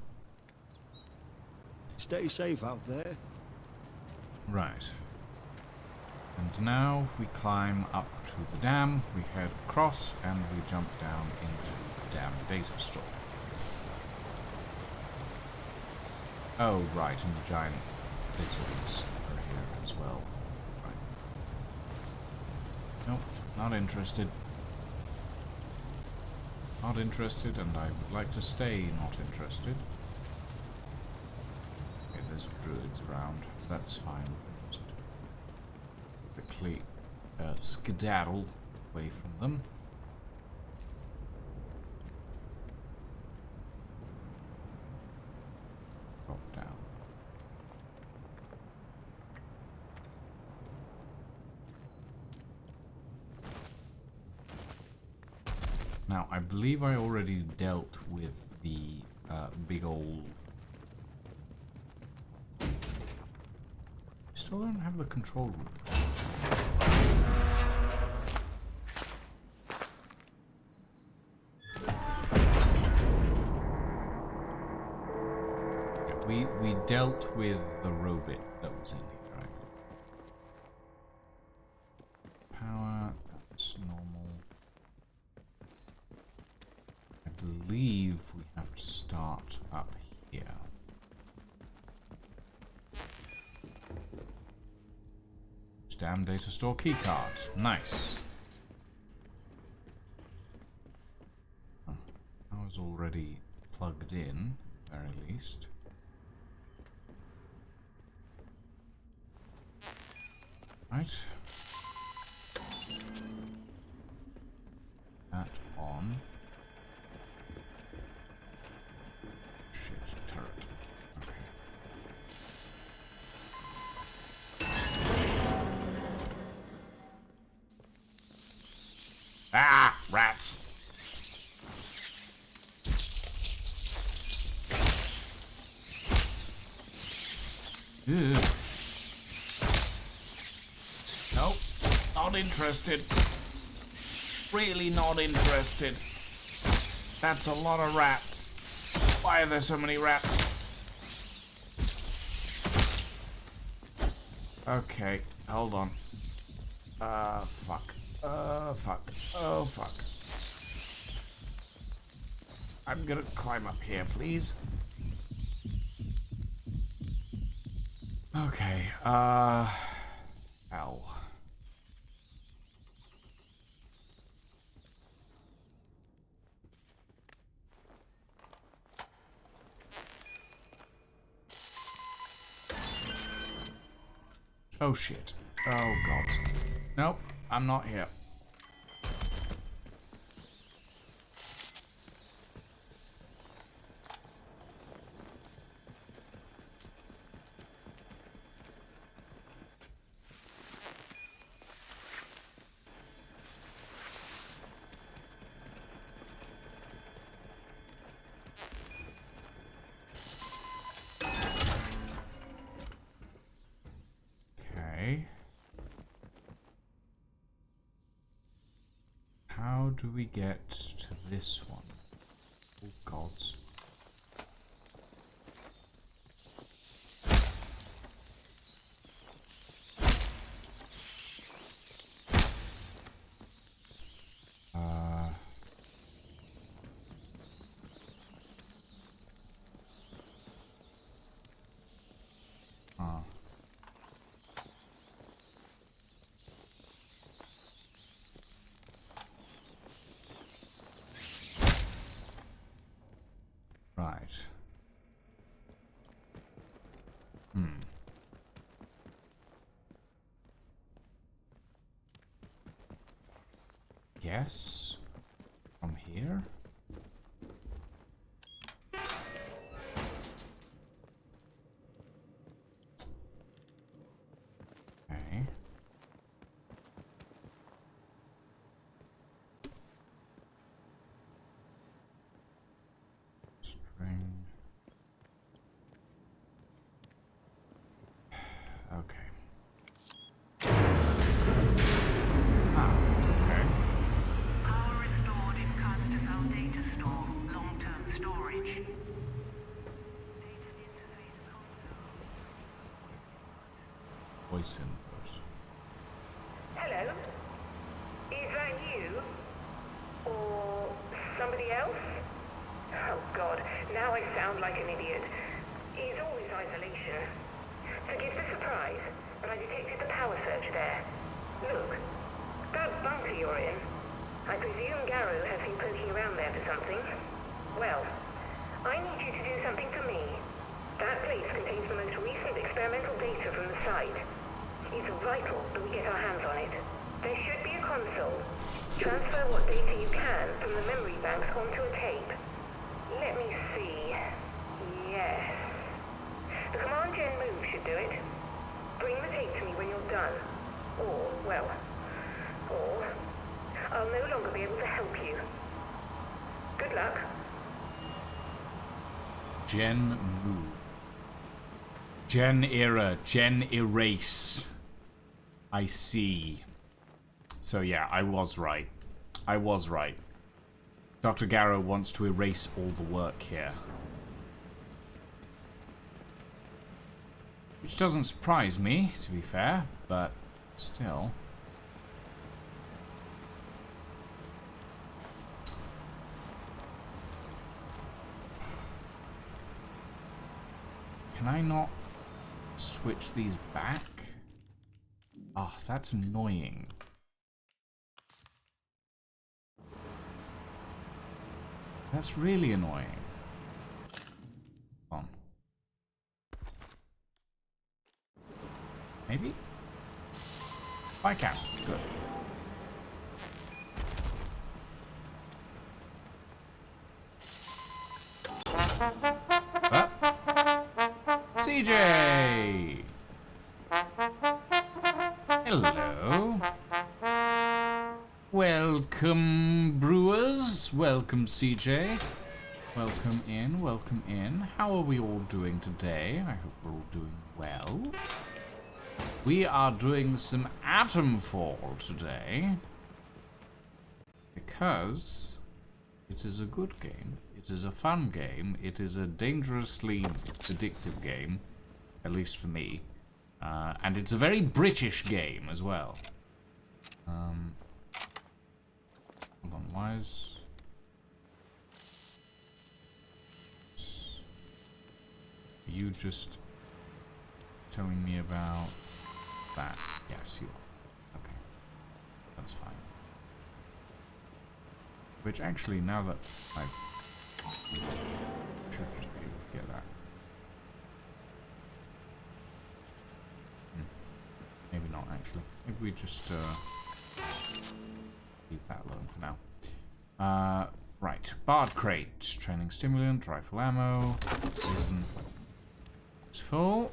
Stay safe out there. Right. And now we climb up to the dam, we head across, and we jump down into the dam data store. Oh, right, and the giant lizards are here as well. Right. Nope, not interested. Not interested, and I would like to stay not interested. Okay, there's druids around. That's fine. Just quickly skedaddle away from them. Drop down. Now, I believe I already dealt with the big old... Still don't have the control room. We dealt with the robot that was in here, right? Power, that's normal. I believe we have to start up here. Damn data store keycard. Nice. Oh, I was already plugged in, at the very least. Right. That on. Shit, turret. Okay. Ah! Rats! Ew. Nope. Not interested. Really not interested. That's a lot of rats. Why are there so many rats? Okay, hold on. Fuck. Fuck. Oh, fuck. I'm gonna climb up here, please. Okay, Ow. Oh, shit. Oh, God. Nope, I'm not here. Okay. How do we get to this one? Oh, gods. Right. Yes. From here? Okay. String. Okay. Okay. Power restored in Atomfall data store, long-term storage. Data interface console. Voice input. Hello? Is that you? Or somebody else? Oh God, now I sound like an idiot. It's always isolation. Forgive the surprise, but I detected the power surge there. Look, that bunker you're in, I presume Garrow has been poking around there for something. Well, I need you to do something for me. That place contains the most recent experimental data from the site. It's vital that we get our hands on it. There should be a console. Transfer what data you can from the memory banks onto a tape. Let me see. Yes. The Command Gen move should do it. Bring the tape to me when you're done. Or I'll no longer be able to help you. Good luck. Gen move. Gen era. Gen erase. I see. So yeah, I was right. I was right. Dr. Garrow wants to erase all the work here. Which doesn't surprise me, to be fair, but still. Can I not switch these back? Oh, that's annoying. That's really annoying. Hold on. Maybe? I can. Good. CJ! Hello. Welcome, brewers. Welcome, CJ. Welcome in, welcome in. How are we all doing today? I hope we're all doing well. We are doing some Atomfall today. Because it is a good game. It is a fun game. It is a dangerously addictive game. At least for me. And it's a very British game as well. Hold on, why is... you just telling me about that? Yes, you are. Okay. That's fine. Which actually, now that I should just be able to get that. Maybe not, actually. Maybe we just leave that alone for now. Right. Bard crate. Training stimulant. Rifle ammo. Poison. It's full.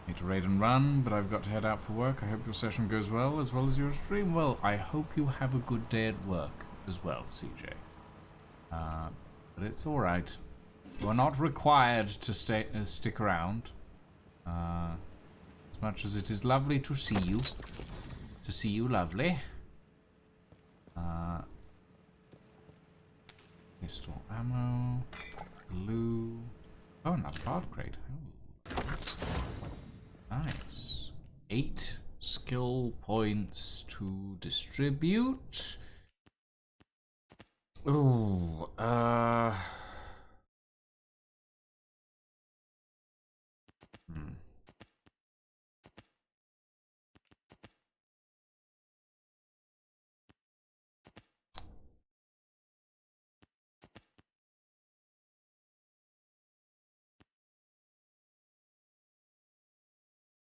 Need to raid and run, but I've got to head out for work. I hope your session goes well as your stream. Well, I hope you have a good day at work as well, CJ. But it's alright. You are not required to stick around. As much as it is lovely to see you. To see you lovely. Pistol ammo. Glue. Oh, another bard crate. Oh. Nice. 8 skill points to distribute. Ooh,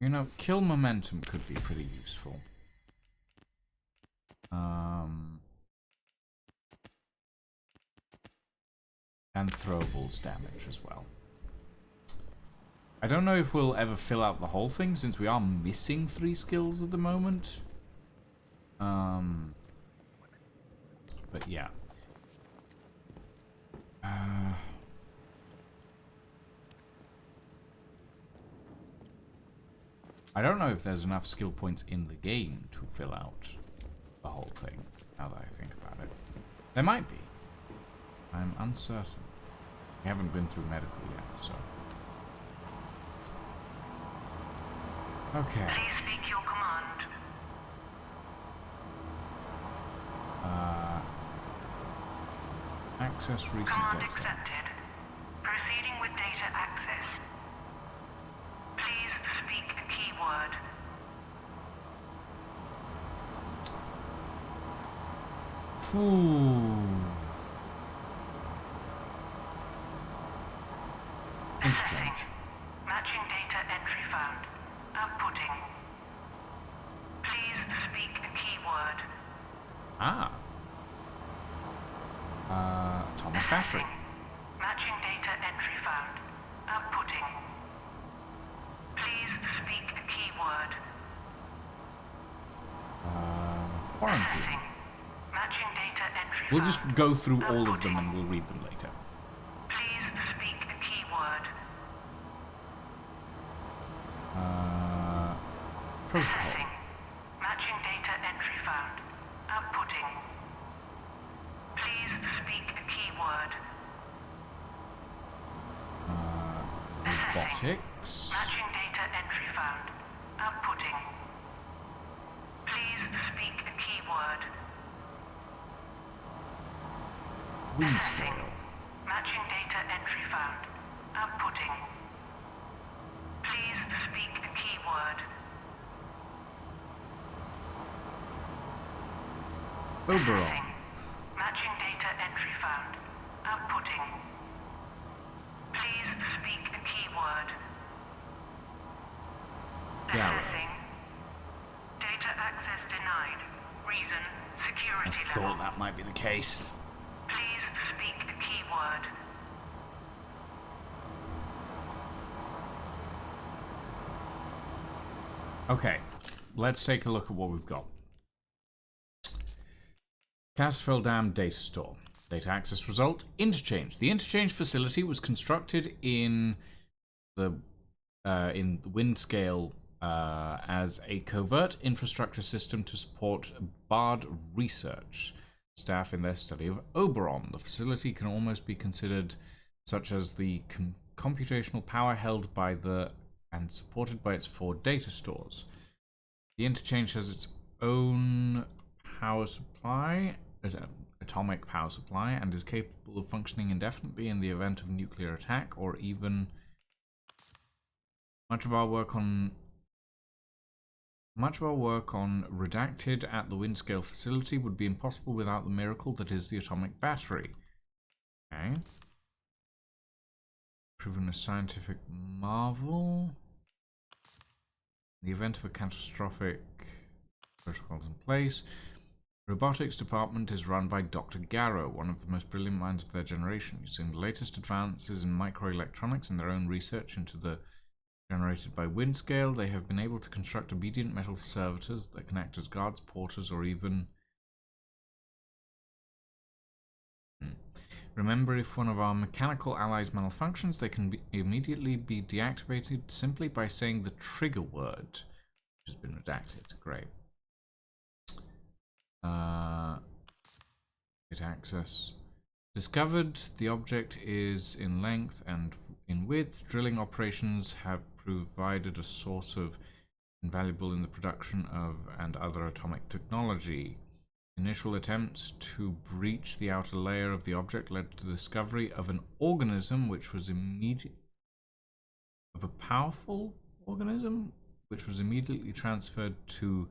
You know, kill momentum could be pretty useful. And throwables damage as well. I don't know if we'll ever fill out the whole thing since we are missing 3 skills at the moment. But yeah. I don't know if there's enough skill points in the game to fill out the whole thing, now that I think about it. There might be. I'm uncertain. We haven't been through medical yet, so... Okay. Please speak your command. Access recent Command data. accepted. Proceeding with data access. Please speak the keyword. Exchange. Matching data entry found. Outputting. Please speak the keyword. Atomic battery. Matching data entry found. Outputting. Please speak the keyword. Quarantine. Matching data entry We'll found. just go through all of them and we'll read them later. Please speak the keyword. Protocol. Matching data entry found. Outputting. Please speak the keyword. robotics. Matching data entry found. Outputting. Please speak a keyword. Wind scale. Matching data entry found. Outputting. Please speak a keyword. Oberon. Matching data entry found. Outputting. Please speak a keyword. Garrow. Assessing. Data access denied. Reason, I security thought level. that might be the case. Please speak a keyword. Okay, let's take a look at what we've got. Casterfell Dam data store. Data access result, interchange. The interchange facility was constructed in the wind scale as a covert infrastructure system to support BARD research staff in their study of Oberon. The facility can almost be considered such as the computational power held by and supported by its 4 data stores. The interchange has its own power supply, atomic power supply, and is capable of functioning indefinitely in the event of nuclear attack, or even much of our work on redacted at the Windscale facility would be impossible without the miracle that is the atomic battery. Okay. Proven a scientific marvel. In the event of a catastrophic, protocols in place. Robotics department is run by Dr. Garrow, one of the most brilliant minds of their generation, using the latest advances in microelectronics and their own research into the generated by Windscale. They have been able to construct obedient metal servitors that can act as guards, porters, or even... Remember, if one of our mechanical allies malfunctions, they can immediately be deactivated simply by saying the trigger word, which has been redacted. Great. Get access. Discovered. The object is in length and in width. Drilling operations have provided a source of invaluable in the production of and other atomic technology. Initial attempts to breach the outer layer of the object led to the discovery of an organism which was powerful organism which was immediately transferred to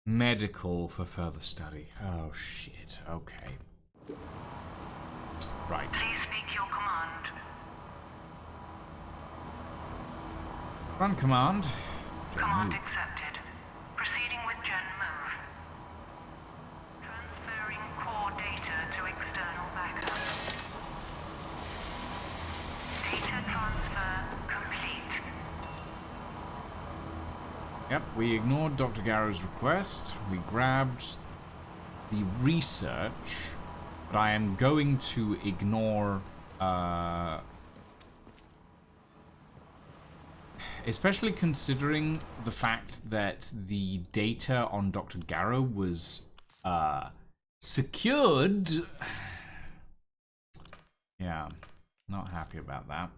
medical for further study. Oh shit. Okay. Right. Please speak your command. Run command. Gen Command move. accepted. Proceeding with Gen move. Transferring core data to external backup. Data transfer complete. Yep, we ignored Dr. Garrow's request. We grabbed the research, but I am going to ignore, especially considering the fact that the data on Dr. Garrow was secured. Yeah, not happy about that.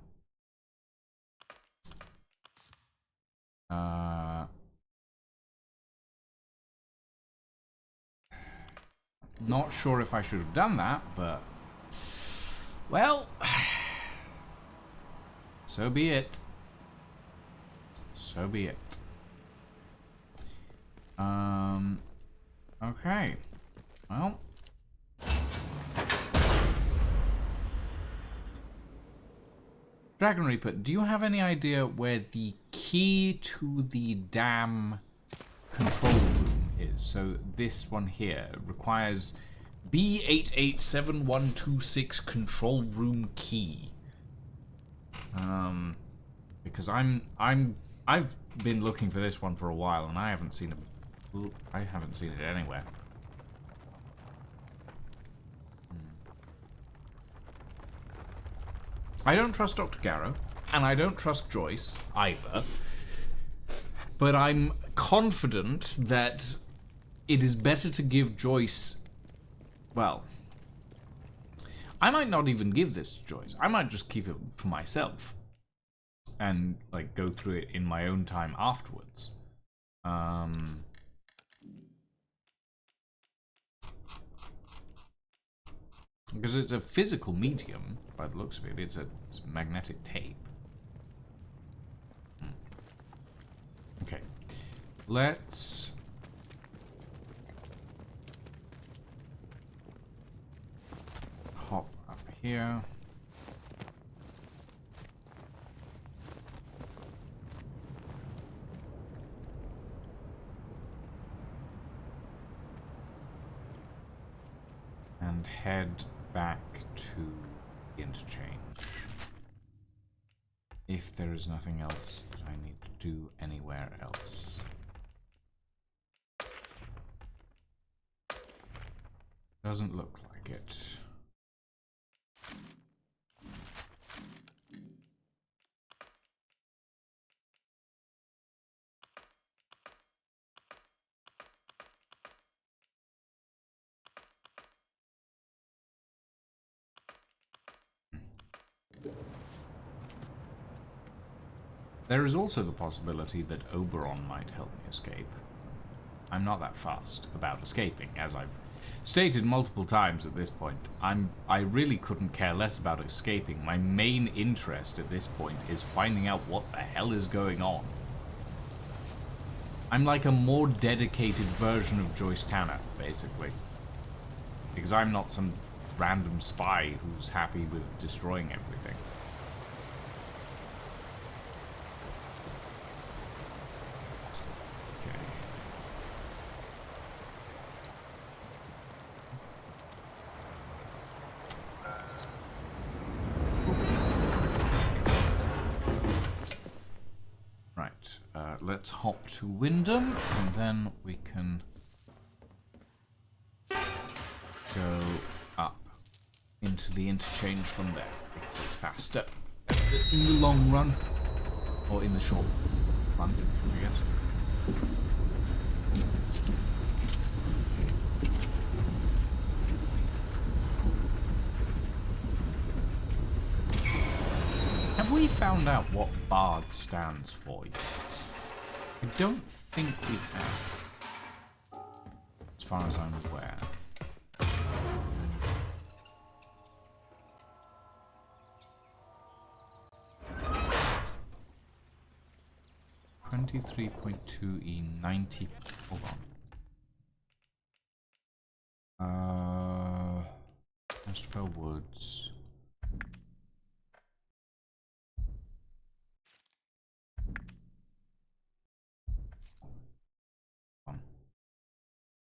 Not sure if I should have done that, but well, so be it. So be it. Okay. Well. Dragon Reaper, do you have any idea where the key to the dam control room is? So this one here requires B887126 control room key. Because I've been looking for this one for a while and I haven't seen it. I haven't seen it anywhere. I don't trust Dr. Garrow, and I don't trust Joyce either. But I'm confident that it is better to give Joyce... Well, I might not even give this to Joyce. I might just keep it for myself. and like go through it in my own time afterwards. Because it's a physical medium, by the looks of it. It's a magnetic tape. Okay. Let's... hop up here. And head back to the interchange. If there is nothing else that I need to do anywhere else. Doesn't look like it. There is also the possibility that Oberon might help me escape. I'm not that fast about escaping, as I've stated multiple times at this point. I really couldn't care less about escaping. My main interest at this point is finding out what the hell is going on. I'm like a more dedicated version of Joyce Tanner, basically. Because I'm not some random spy who's happy with destroying everything. Let's hop to Wyndham, and then we can go up into the interchange from there, because it's faster in the long run, or in the short run, I guess. Have we found out what BARD stands for yet? I don't think we have, as far as I'm aware. (23.2E90). Hold on. Atomfall Woods.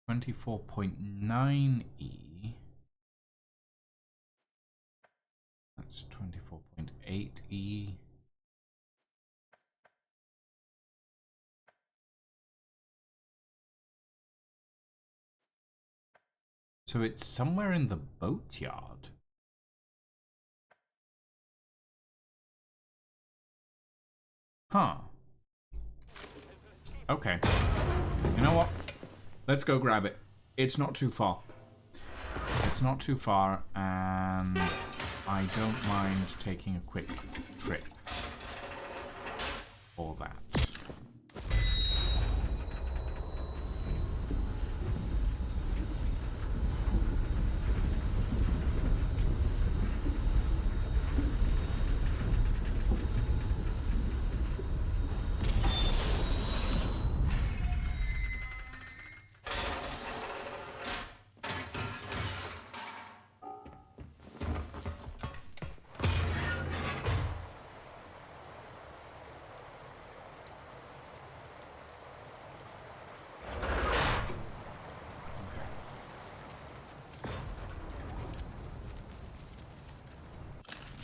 On 24.9E. That's 24.8E. So it's somewhere in the boatyard. Huh. Okay. You know what? Let's go grab it. It's not too far. It's not too far, and I don't mind taking a quick trip for that.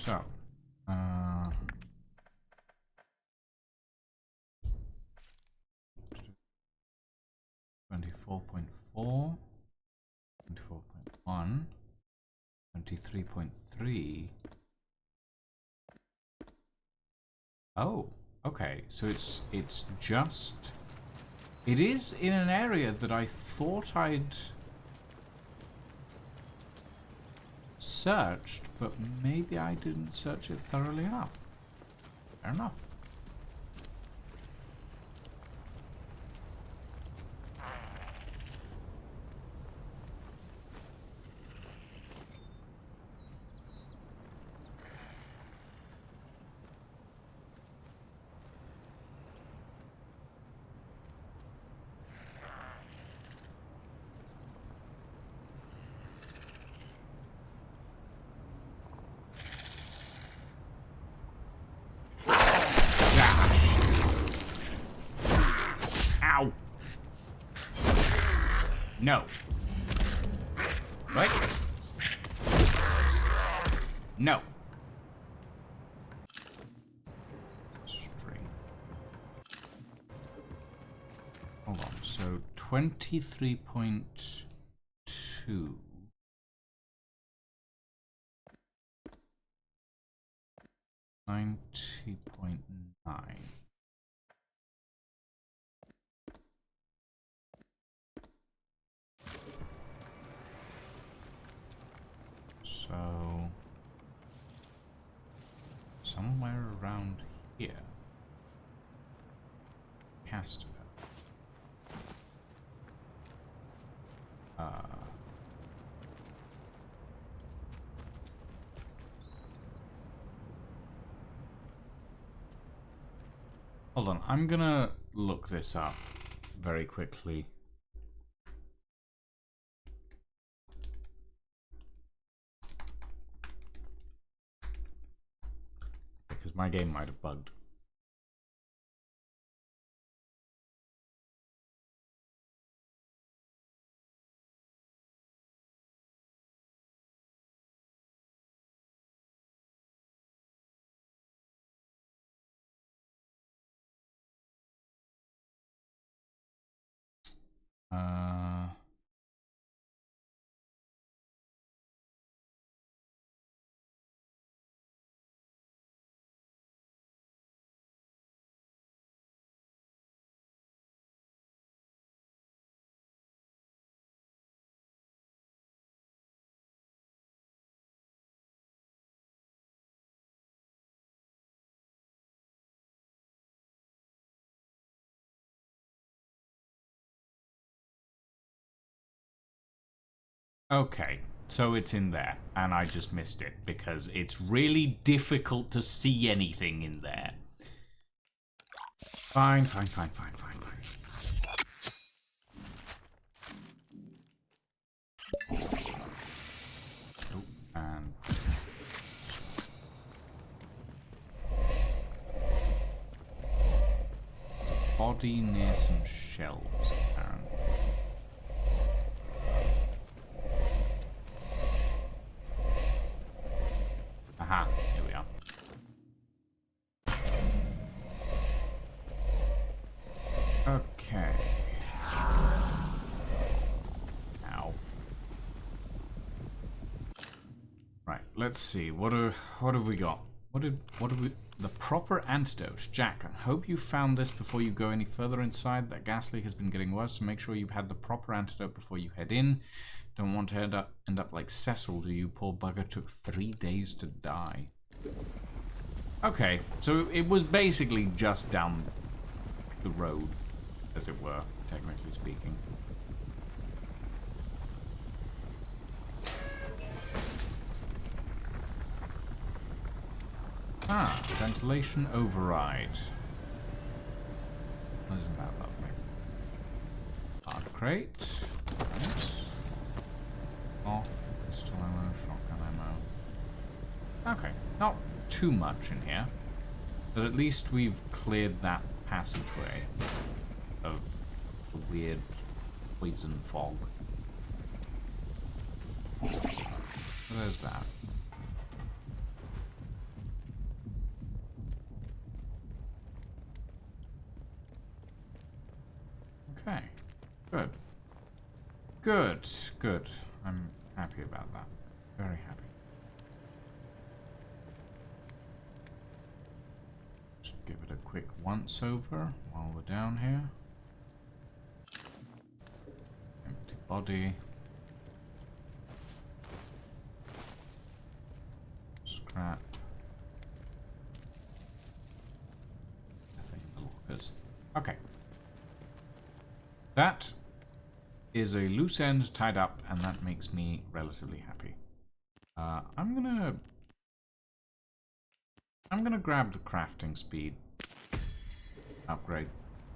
So, 24.4, 24.1, 23.3. Oh, okay. So it's just, it is in an area that I thought I'd searched, but maybe I didn't search it thoroughly enough. Fair enough. No. Right? No. String. Hold on. So 23.2. 90.9. So somewhere around here. Casterville. Hold on, I'm gonna look this up very quickly. Because my game might have bugged. Okay, so it's in there, and I just missed it because it's really difficult to see anything in there. Fine. Oh, and body near some shelves, apparently. Aha, here we are. Okay. Ow. Right, let's see. What have we got? What have we? The proper antidote. Jack, I hope you found this before you go any further inside. That gas leak has been getting worse, so make sure you've had the proper antidote before you head in. Don't want to end up like Cecil, do you? Poor bugger took 3 days to die. Okay, so it was basically just down the road, as it were, technically speaking. Ah, ventilation override. Isn't that lovely? Hard crate. Right. Cloth, pistol ammo, shotgun ammo. Okay, not too much in here. But at least we've cleared that passageway of the weird poison fog. So there's that. Okay, good. Good. I'm happy about that. Very happy. Just give it a quick once over while we're down here. Empty body. Scrap. Nothing in the lockers. Okay. That is a loose end tied up, and that makes me relatively happy. I'm gonna grab the crafting speed upgrade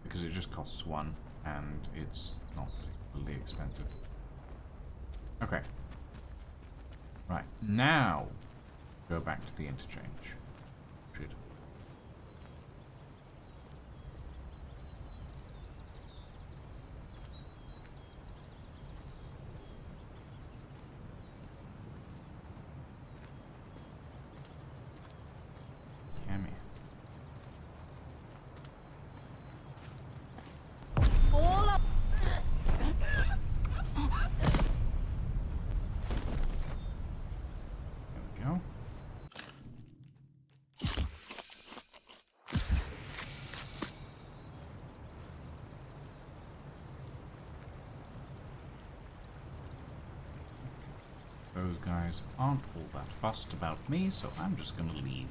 because it just costs 1 and it's not particularly expensive. Okay. Right, now go back to the interchange. Should. Those guys aren't all that fussed about me, so I'm just gonna leave.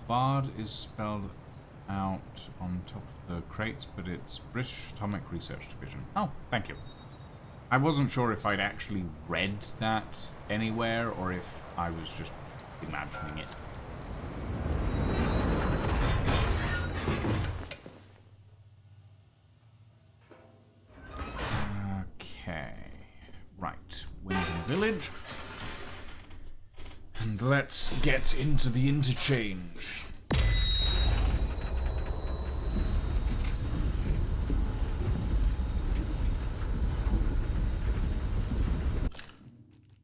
Bard is spelled out on top of the crates, but it's British Atomic Research Division. Oh, thank you. I wasn't sure if I'd actually read that anywhere or if I was just imagining it. Okay. Right. Winton Village. And let's get into the interchange.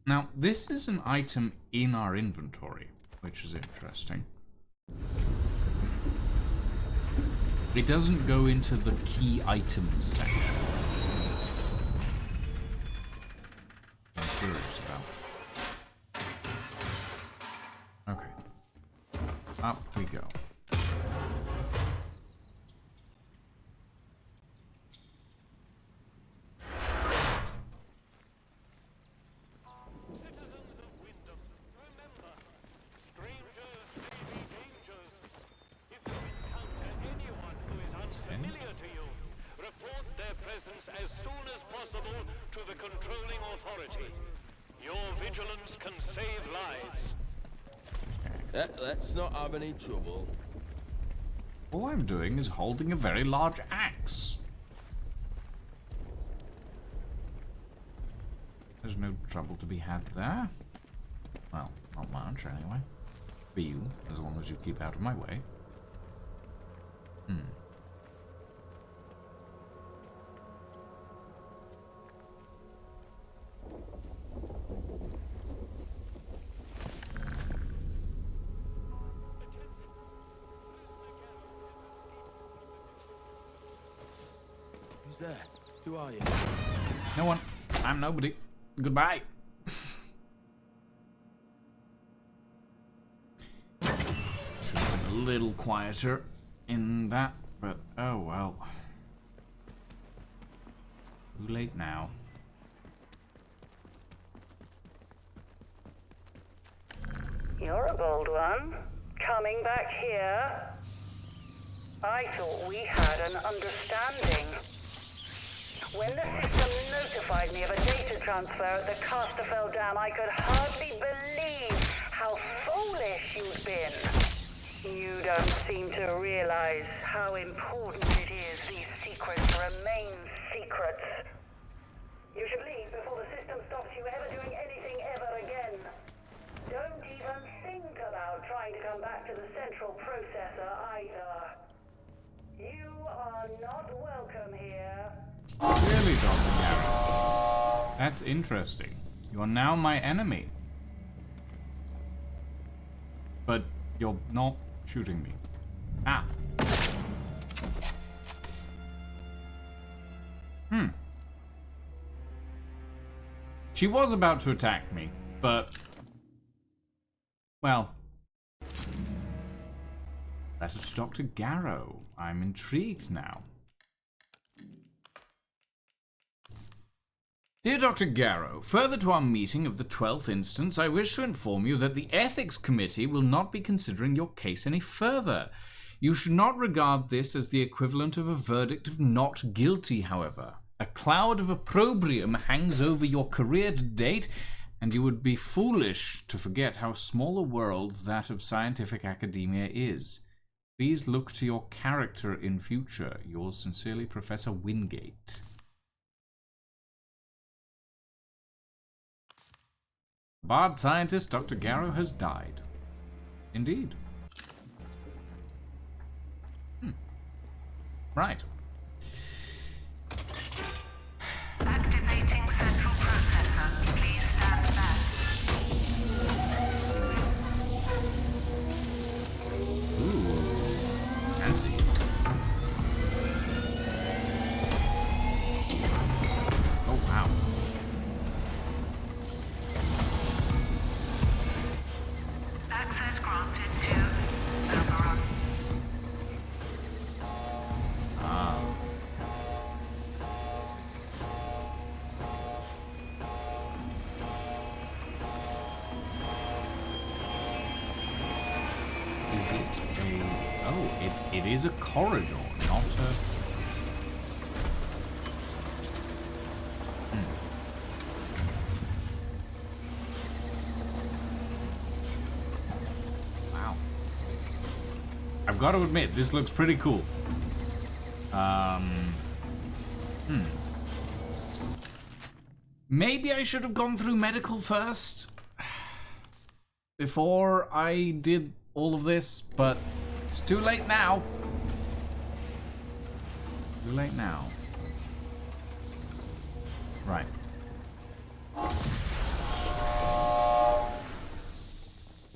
Now, this is an item in our inventory, which is interesting. It doesn't go into the key items section. I'm curious about. Okay. Up we go. Let's not have any trouble. All I'm doing is holding a very large axe. There's no trouble to be had there. Well, not much anyway. For you, as long as you keep out of my way. Who's there? Who are you? No one. I'm nobody. Goodbye. Should have been a little quieter in that, but oh well. Too late now. You're a bold one. Coming back here. I thought we had an understanding. When the system notified me of a data transfer at the Casterfell Dam, I could hardly believe how foolish you'd been. You don't seem to realize how important it is these secrets remain secrets. You should leave before the system stops you ever doing anything ever again. Don't even think about trying to come back to the central processor either. You are not welcome here. Really, Dr. Garrett? That's interesting. You are now my enemy. But you're not shooting me. Ah. She was about to attack me, but... well... letter to Dr. Garrow. I'm intrigued now. Dear Dr. Garrow, further to our meeting of the 12th instance, I wish to inform you that the Ethics Committee will not be considering your case any further. You should not regard this as the equivalent of a verdict of not guilty, however. A cloud of opprobrium hangs over your career to date, and you would be foolish to forget how small a world that of scientific academia is. Please look to your character in future. Yours sincerely, Professor Wingate. Bard scientist Dr. Garrow has died. Indeed. Right. Activating central processor. Please stand back. Ooh. Fancy. Oh, wow. Access granted to Oberon. Ah. Is it a... Oh, it is a corridor, not a... Wow. I've got to admit, this looks pretty cool. Maybe I should have gone through medical first before I did all of this, but it's too late now. Too late now. Right.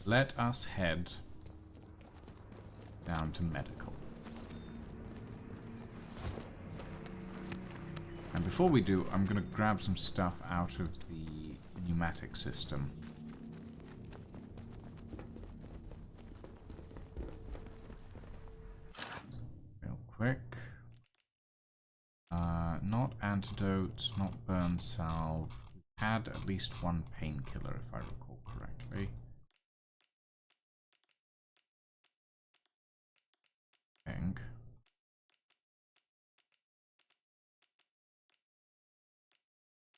Let us head down to medical. And before we do, I'm gonna grab some stuff out of the pneumatic system. Real quick. Not antidotes, not burn salve. We had at least one painkiller, if I recall correctly. Think.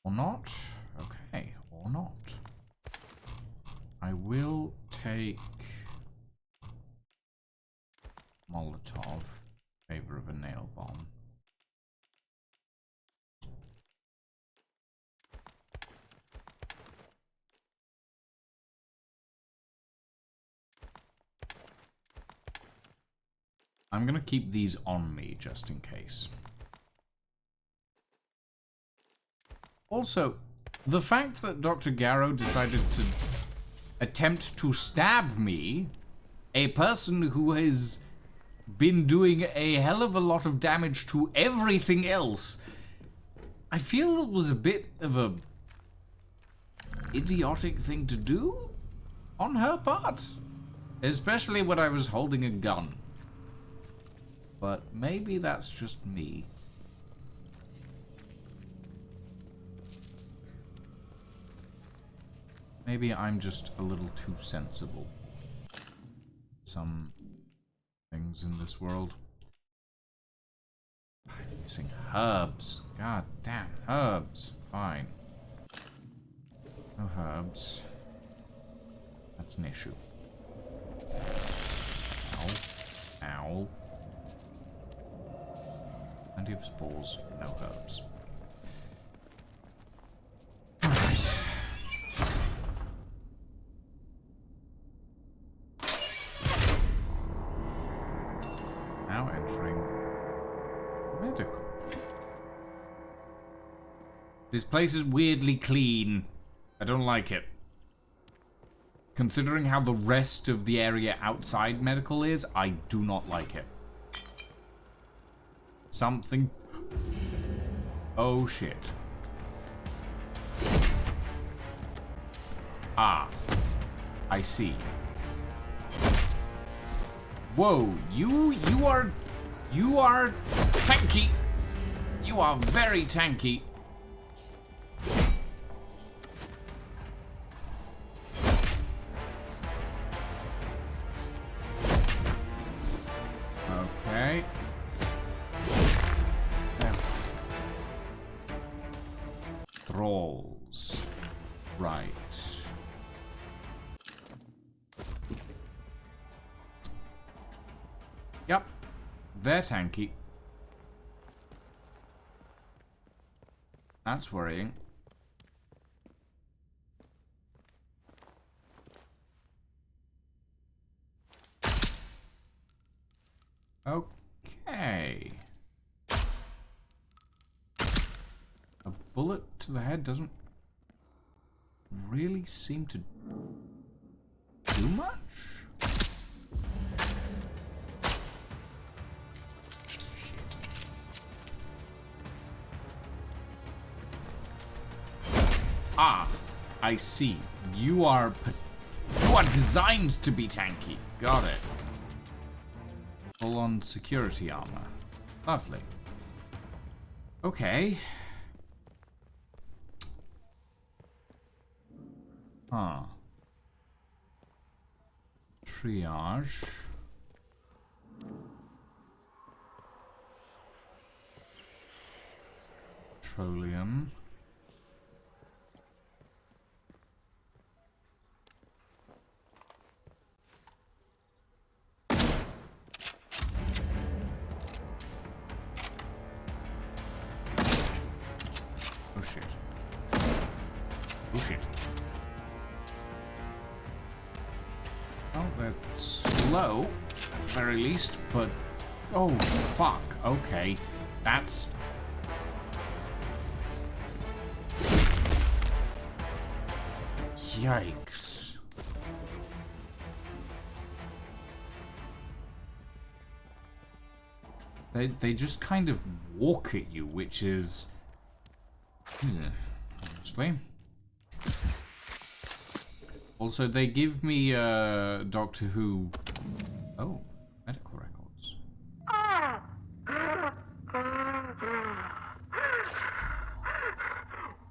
Or not? Okay, or not. I will take Molotov in favor of a nail bomb. I'm gonna keep these on me just in case. Also, the fact that Dr. Garrow decided to attempt to stab me, a person who has been doing a hell of a lot of damage to everything else, I feel it was a bit of a idiotic thing to do on her part. Especially when I was holding a gun. But maybe that's just me. Maybe I'm just a little too sensible. Some things in this world. I'm missing herbs. God damn, herbs. Fine. No herbs. That's an issue. Ow. Ow. Plenty of spores, no herbs. Alright. Now entering medical. This place is weirdly clean. I don't like it. Considering how the rest of the area outside medical is, I do not like it. Something. Oh shit. Ah. I see. Whoa, you are tanky. You are very tanky. Okay. There. Thralls. Right. Yep. They're tanky. That's worrying. Okay. A bullet to the head doesn't really seem to do much. Shit. Ah, I see. You are designed to be tanky. Got it. Full-on security armor. Lovely. Okay. Huh. Triage. petroleum. Oh shit. Oh shit. Well, that's slow, at the very least, but... Oh, fuck. Okay. That's... Yikes. They just kind of walk at you, which is... honestly. Also, they give me Doctor Who... Oh, medical records.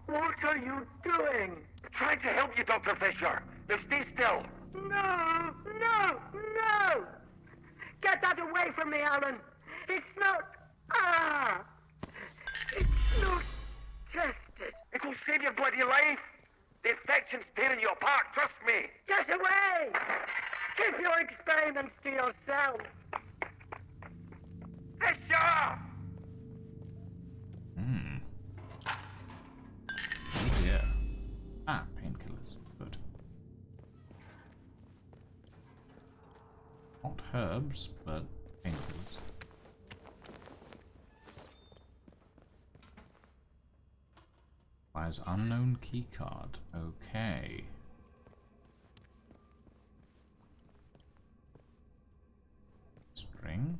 What are you doing? Trying to help you, Dr. Fisher. Now stay still. No, no, no! Get that away from me, Alan. It's not... It's not tested. It will save your bloody life. The infection's tearing you apart, trust me. Get away! Keep your experiments to yourself. Fisher! Oh dear. Ah, painkillers. Good. Not herbs, but painkillers. Buys unknown keycard. Okay. String.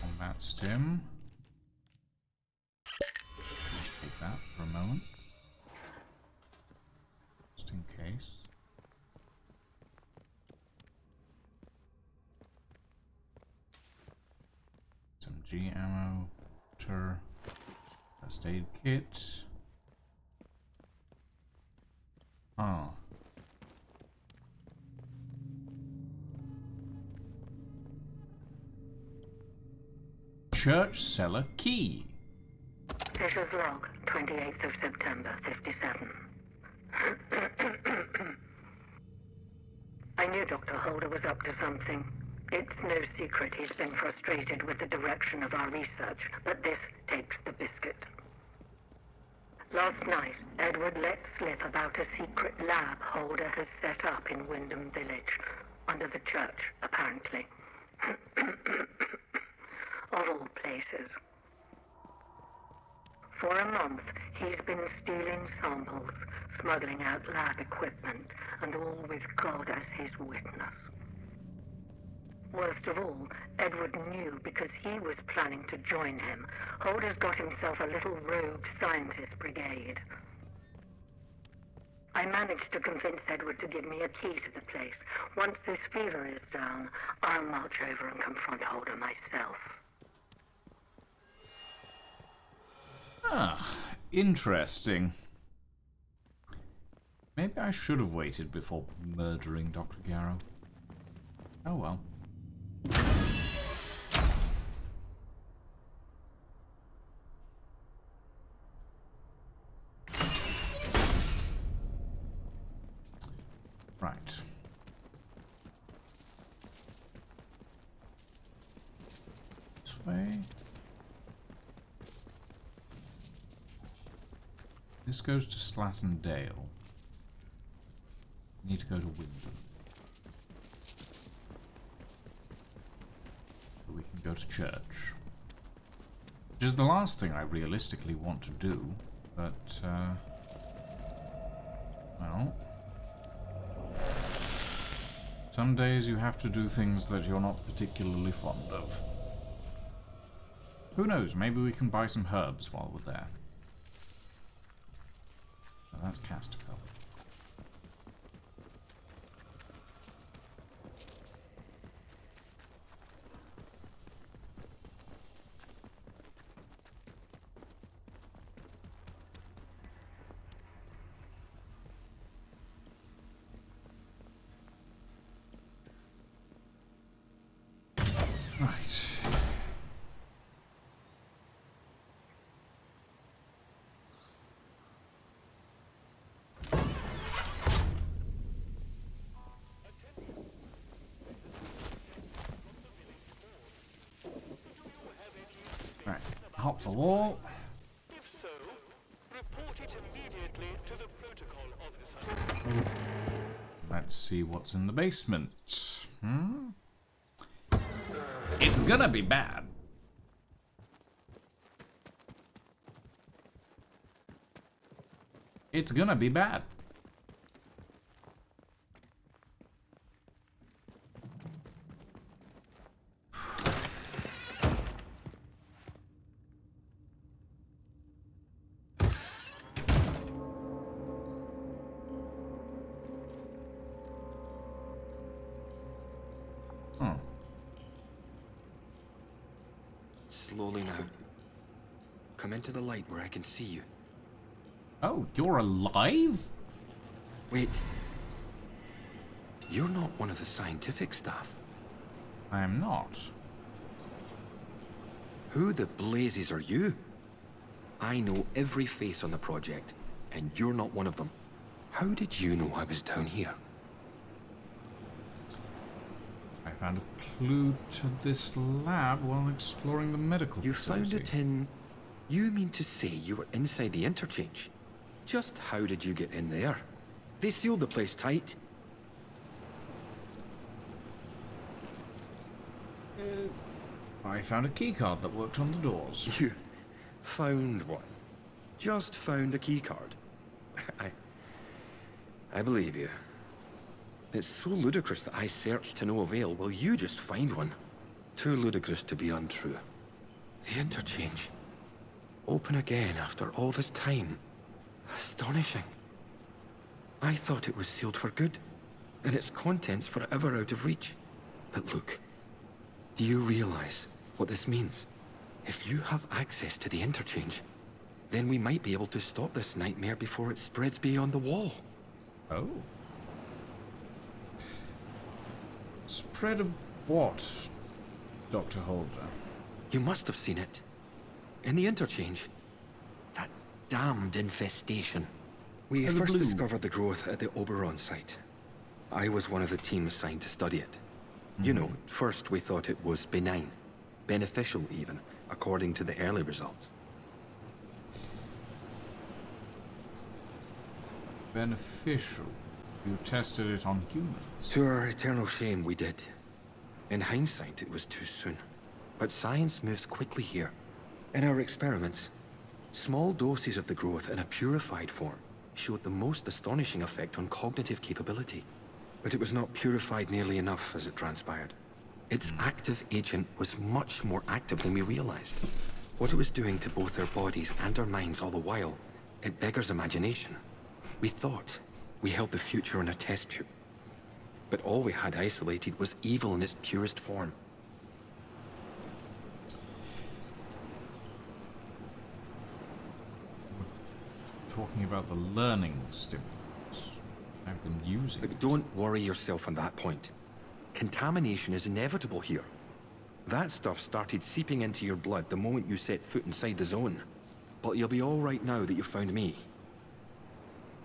Combat stim. Take that for a moment. Just in case. Some G ammo. First aid kit. Oh. Church cellar key. Fisher's log, 28th of September, 57. I knew Dr. Holder was up to something. It's no secret he's been frustrated with the direction of our research, but this takes the biscuit. Last night, Edward let slip about a secret lab Holder has set up in Wyndham Village, under the church, apparently. Of all places. For a month, he's been stealing samples, smuggling out lab equipment, and all with God as his witness. Worst of all, Edward knew because he was planning to join him. Holder's got himself a little rogue scientist brigade. I managed to convince Edward to give me a key to the place. Once this fever is down, I'll march over and confront Holder myself. Ah, interesting. Maybe I should have waited before murdering Dr. Garrow. Oh well. Right. This way. This goes to Slattendale. Need to go to Wyndham. So we can go to church. Which is the last thing I realistically want to do, but, well... Some days you have to do things that you're not particularly fond of. Who knows, maybe we can buy some herbs while we're there. Oh, that's Casterfell. Right. hop the wall. If so, report it immediately to the protocol officer. Let's see what's in the basement. It's gonna be bad. It's gonna be bad. Slowly now. Come into the light where I can see you. Oh, you're alive? Wait. You're not one of the scientific staff. I am not. Who the blazes are you? I know every face on the project, and you're not one of them. How did you know I was down here? I found a clue to this lab while exploring the medical facility. You found it in... You mean to say you were inside the interchange? Just how did you get in there? They sealed the place tight. I found a keycard that worked on the doors. You found one? Just found a keycard? I believe you. It's so ludicrous that I searched to no avail, while you just find one. Too ludicrous to be untrue. The interchange. Open again after all this time. Astonishing. I thought it was sealed for good, and its contents forever out of reach. But look, do you realize what this means? If you have access to the interchange, then we might be able to stop this nightmare before it spreads beyond the wall. Oh. Spread of what, Dr. Holder? You must have seen it. In the interchange. That damned infestation. We first discovered the growth at the Oberon site. I was one of the team assigned to study it. You know, first we thought it was benign. Beneficial even, according to the early results. Beneficial? You tested it on humans? To our eternal shame, we did. In hindsight, it was too soon. But science moves quickly here. In our experiments, small doses of the growth in a purified form showed the most astonishing effect on cognitive capability. But it was not purified nearly enough, as it transpired. Its active agent was much more active than we realized. What it was doing to both our bodies and our minds all the while, it beggars imagination. We thought we held the future in a test tube. But all we had isolated was evil in its purest form. Talking about the learning stimulants I've been using. But don't worry yourself on that point. Contamination is inevitable here. That stuff started seeping into your blood the moment you set foot inside the zone. But you'll be all right now that you've found me.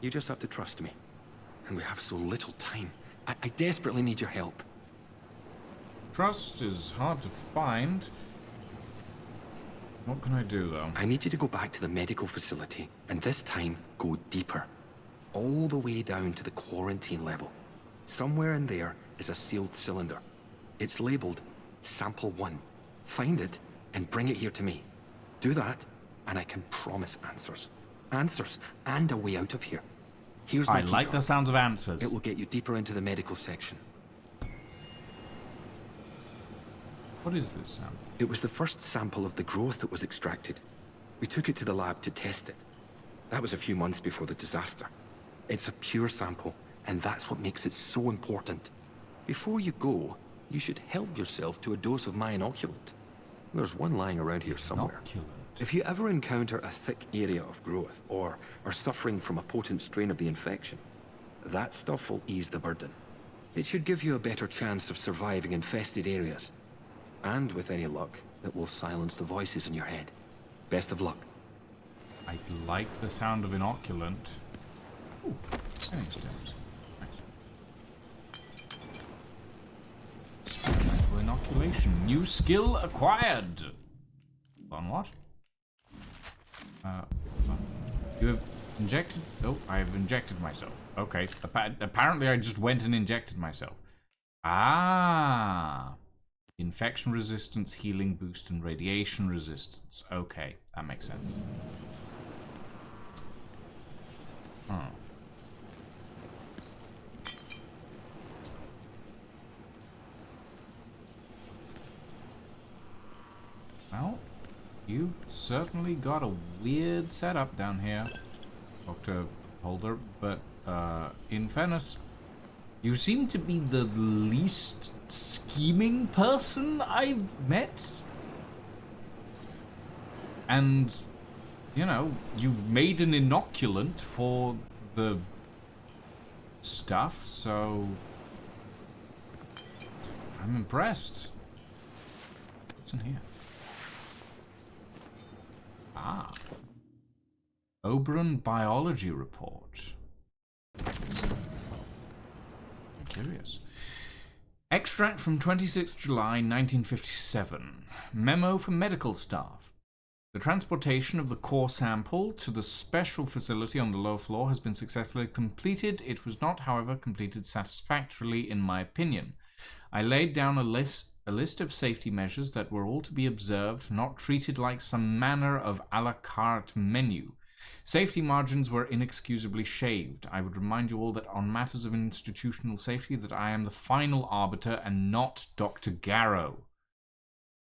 You just have to trust me. And we have so little time. I desperately need your help. Trust is hard to find. What can I do, though? I need you to go back to the medical facility, and this time, go deeper. All the way down to the quarantine level. Somewhere in there is a sealed cylinder. It's labeled Sample 1. Find it, and bring it here to me. Do that, and I can promise answers. Answers, and a way out of here. Here's my I like the sounds of answers. It will get you deeper into the medical section. What is this sample? It was the first sample of the growth that was extracted. We took it to the lab to test it. That was a few months before the disaster. It's a pure sample, and that's what makes it so important. Before you go, you should help yourself to a dose of my inoculant. There's one lying around here somewhere. Inoculant? If you ever encounter a thick area of growth, or are suffering from a potent strain of the infection, that stuff will ease the burden. It should give you a better chance of surviving infested areas. And with any luck, it will silence the voices in your head. Best of luck. I like the sound of inoculant. Ooh, sending stems. Nice. Experimental inoculation. New skill acquired. On what? You have injected... Oh, I have injected myself. Okay. Apparently I just went and injected myself. Ah. Infection resistance, healing boost, and radiation resistance. Okay, that makes sense. Huh. Well, you've certainly got a weird setup down here, Dr. Holder, but in fairness, you seem to be the least scheming person I've met. And, you know, you've made an inoculant for the stuff, so I'm impressed. What's in here? Ah. Oberon biology report. I'm curious. Extract from 26th July 1957. Memo for medical staff. The transportation of the core sample to the special facility on the lower floor has been successfully completed. It was not, however, completed satisfactorily in my opinion. I laid down a list of safety measures that were all to be observed, not treated like some manner of a la carte menu. Safety margins were inexcusably shaved. I would remind you all that on matters of institutional safety that I am the final arbiter and not Dr. Garrow.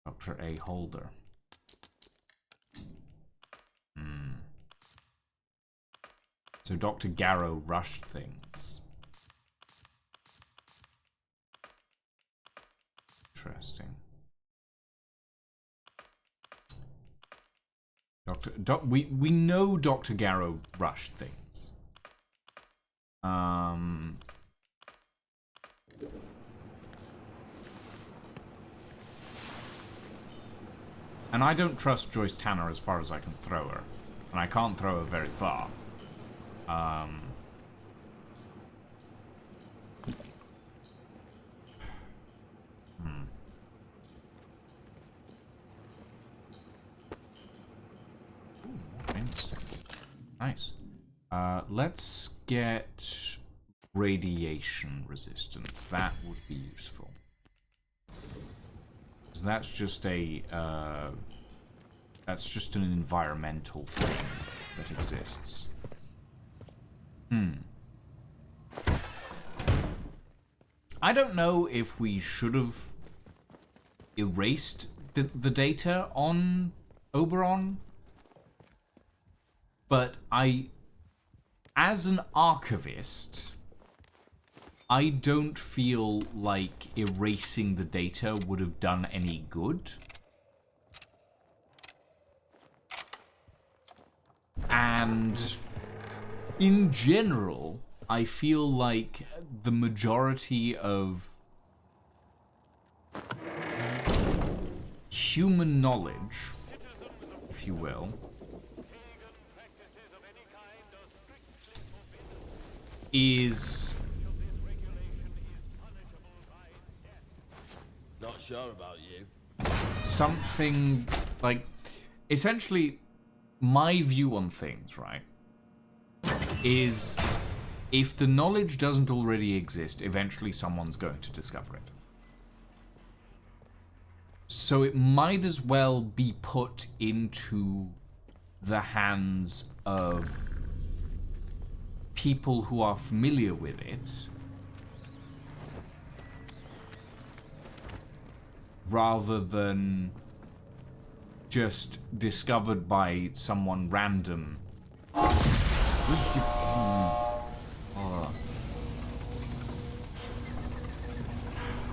Dr. A. Holder. So Dr. Garrow rushed things. Interesting. We know Dr. Garrow rushed things. And I don't trust Joyce Tanner as far as I can throw her. And I can't throw her very far. Nice. Let's get radiation resistance. That would be useful. So that's just a that's just an environmental thing that exists. I don't know if we should have erased the data on Oberon, but as an archivist, I don't feel like erasing the data would have done any good. And in general, I feel like the majority of human knowledge, if you will, is not sure about you. Something like, essentially, my view on things, right, is if the knowledge doesn't already exist, eventually someone's going to discover it. So it might as well be put into the hands of people who are familiar with it, rather than just discovered by someone random.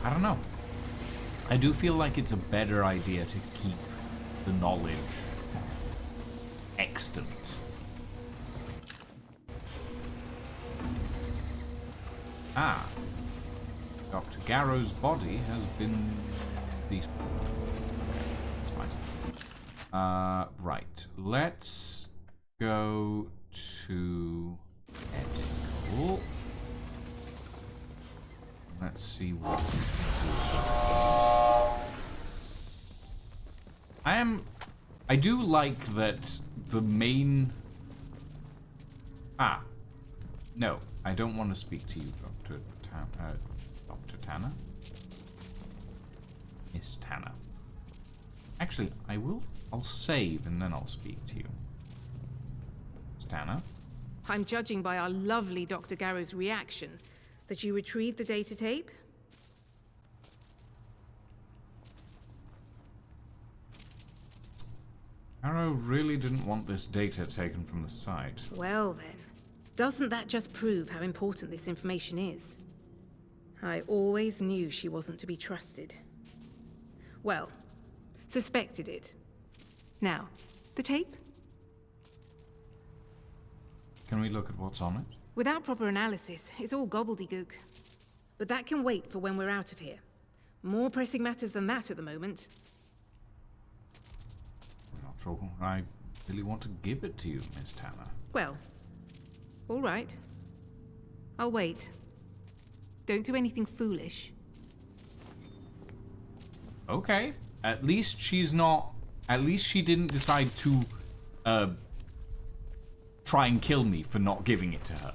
I don't know. I do feel like it's a better idea to keep the knowledge extant. Ah. Dr. Garrow's body has been... That's fine. Right. Let's go to medical. Let's see what we can do about this. I do like that the main... Ah. No, I don't want to speak to you, Dr. Tanner? Miss Tanner. Actually, I'll save and then I'll speak to you. Miss Tanner? I'm judging by our lovely Dr. Garrow's reaction that you retrieved the data tape? Garrow really didn't want this data taken from the site. Well then, doesn't that just prove how important this information is? I always knew she wasn't to be trusted. Well, suspected it. Now, the tape? Can we look at what's on it? Without proper analysis, it's all gobbledygook. But that can wait for when we're out of here. More pressing matters than that at the moment. I'm not sure I really want to give it to you, Miss Tanner. Well, all right. I'll wait. Don't do anything foolish. Okay. At least she's not... At least she didn't decide to try and kill me for not giving it to her.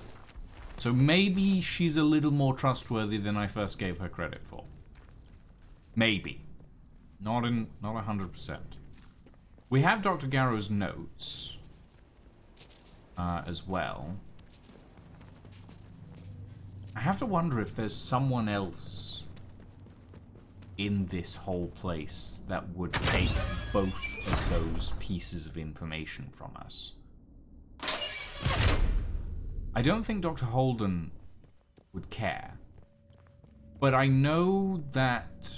So maybe she's a little more trustworthy than I first gave her credit for. Maybe. Not 100%. We have Dr. Garrow's notes as well. I have to wonder if there's someone else in this whole place that would take both of those pieces of information from us. I don't think Dr. Holden would care. But I know that,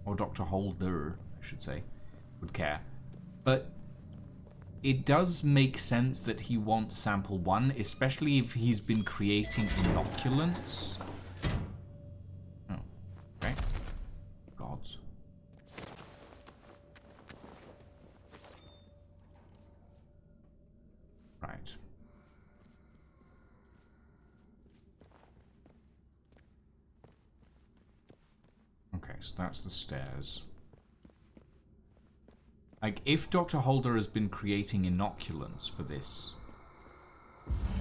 or Dr. Holder, I should say, would care. But it does make sense that he wants sample 1, especially if he's been creating inoculants. Oh, okay. Gods. Right. Okay, so that's the stairs. Like, if Dr. Holder has been creating inoculants for this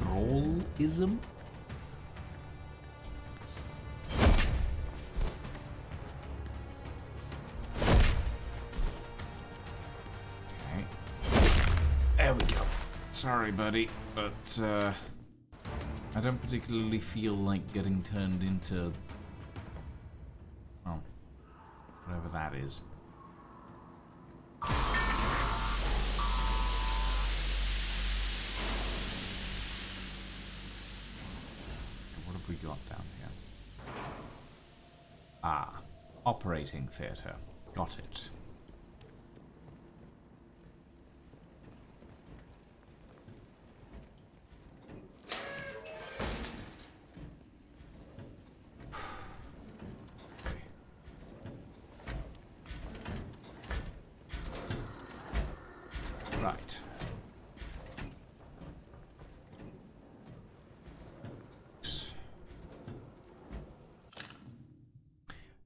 thrallism? Okay. There we go. Sorry, buddy, but I don't particularly feel like getting turned into... oh, whatever that is. What have we got down here? Ah, operating theatre. Got it. Right.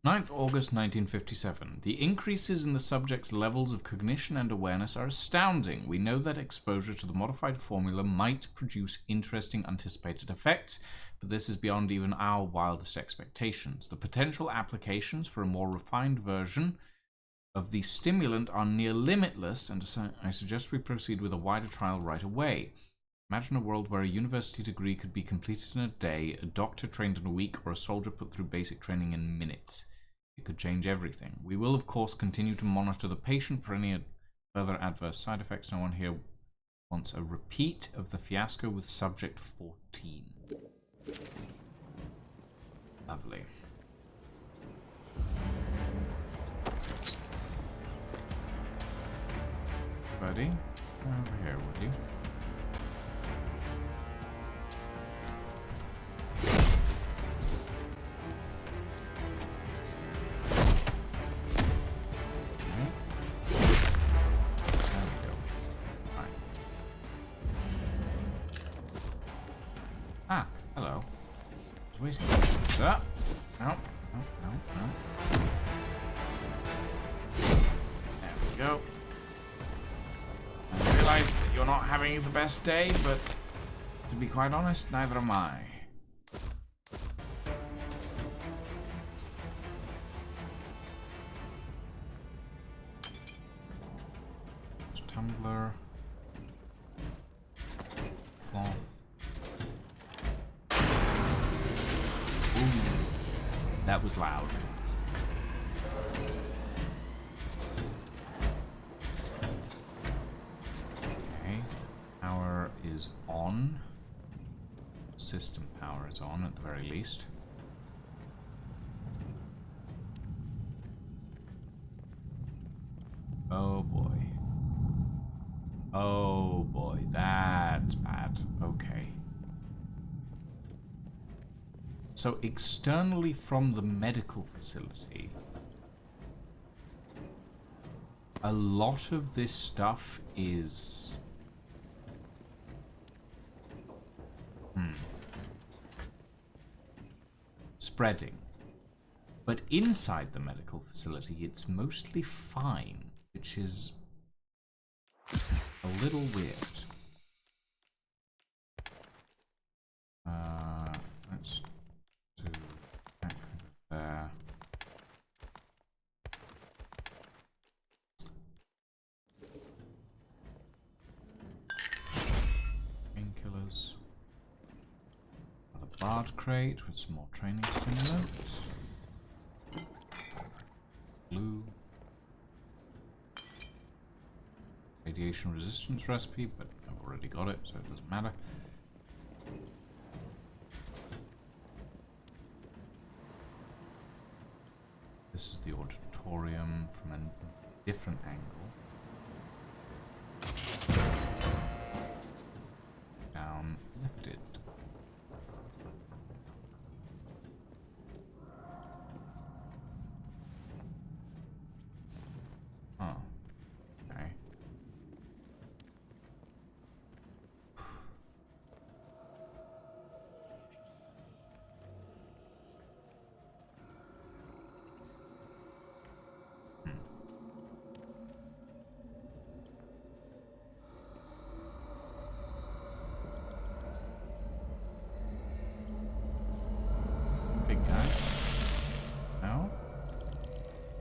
9th August 1957. The increases in the subject's levels of cognition and awareness are astounding. We know that exposure to the modified formula might produce interesting anticipated effects, but this is beyond even our wildest expectations. The potential applications for a more refined version of the stimulant are near limitless, and I suggest we proceed with a wider trial right away. Imagine a world where a university degree could be completed in a day, a doctor trained in a week, or a soldier put through basic training in minutes. It could change everything. We will, of course, continue to monitor the patient for any further adverse side effects. No one here wants a repeat of the fiasco with subject 14. Lovely. Buddy, over here, would you? Ah, hello. I was waiting for this. No, no, no. There we go. realize that you're not having the best day, but to be quite honest, neither am I. Tumbler. Cloth. Ooh, that was loud. Okay, power is on. System power is on at the very least. Oh boy. Oh boy, that's bad. Okay. So externally from the medical facility, a lot of this stuff is... spreading. But inside the medical facility, it's mostly fine, which is a little weird. Let's do that there. Painkillers. Another bard crate with some more training stimulants. Blue. Radiation resistance recipe, but I've already got it, so it doesn't matter. This is the auditorium from a different angle. Down, lifted. Oh, okay. Big guy. No?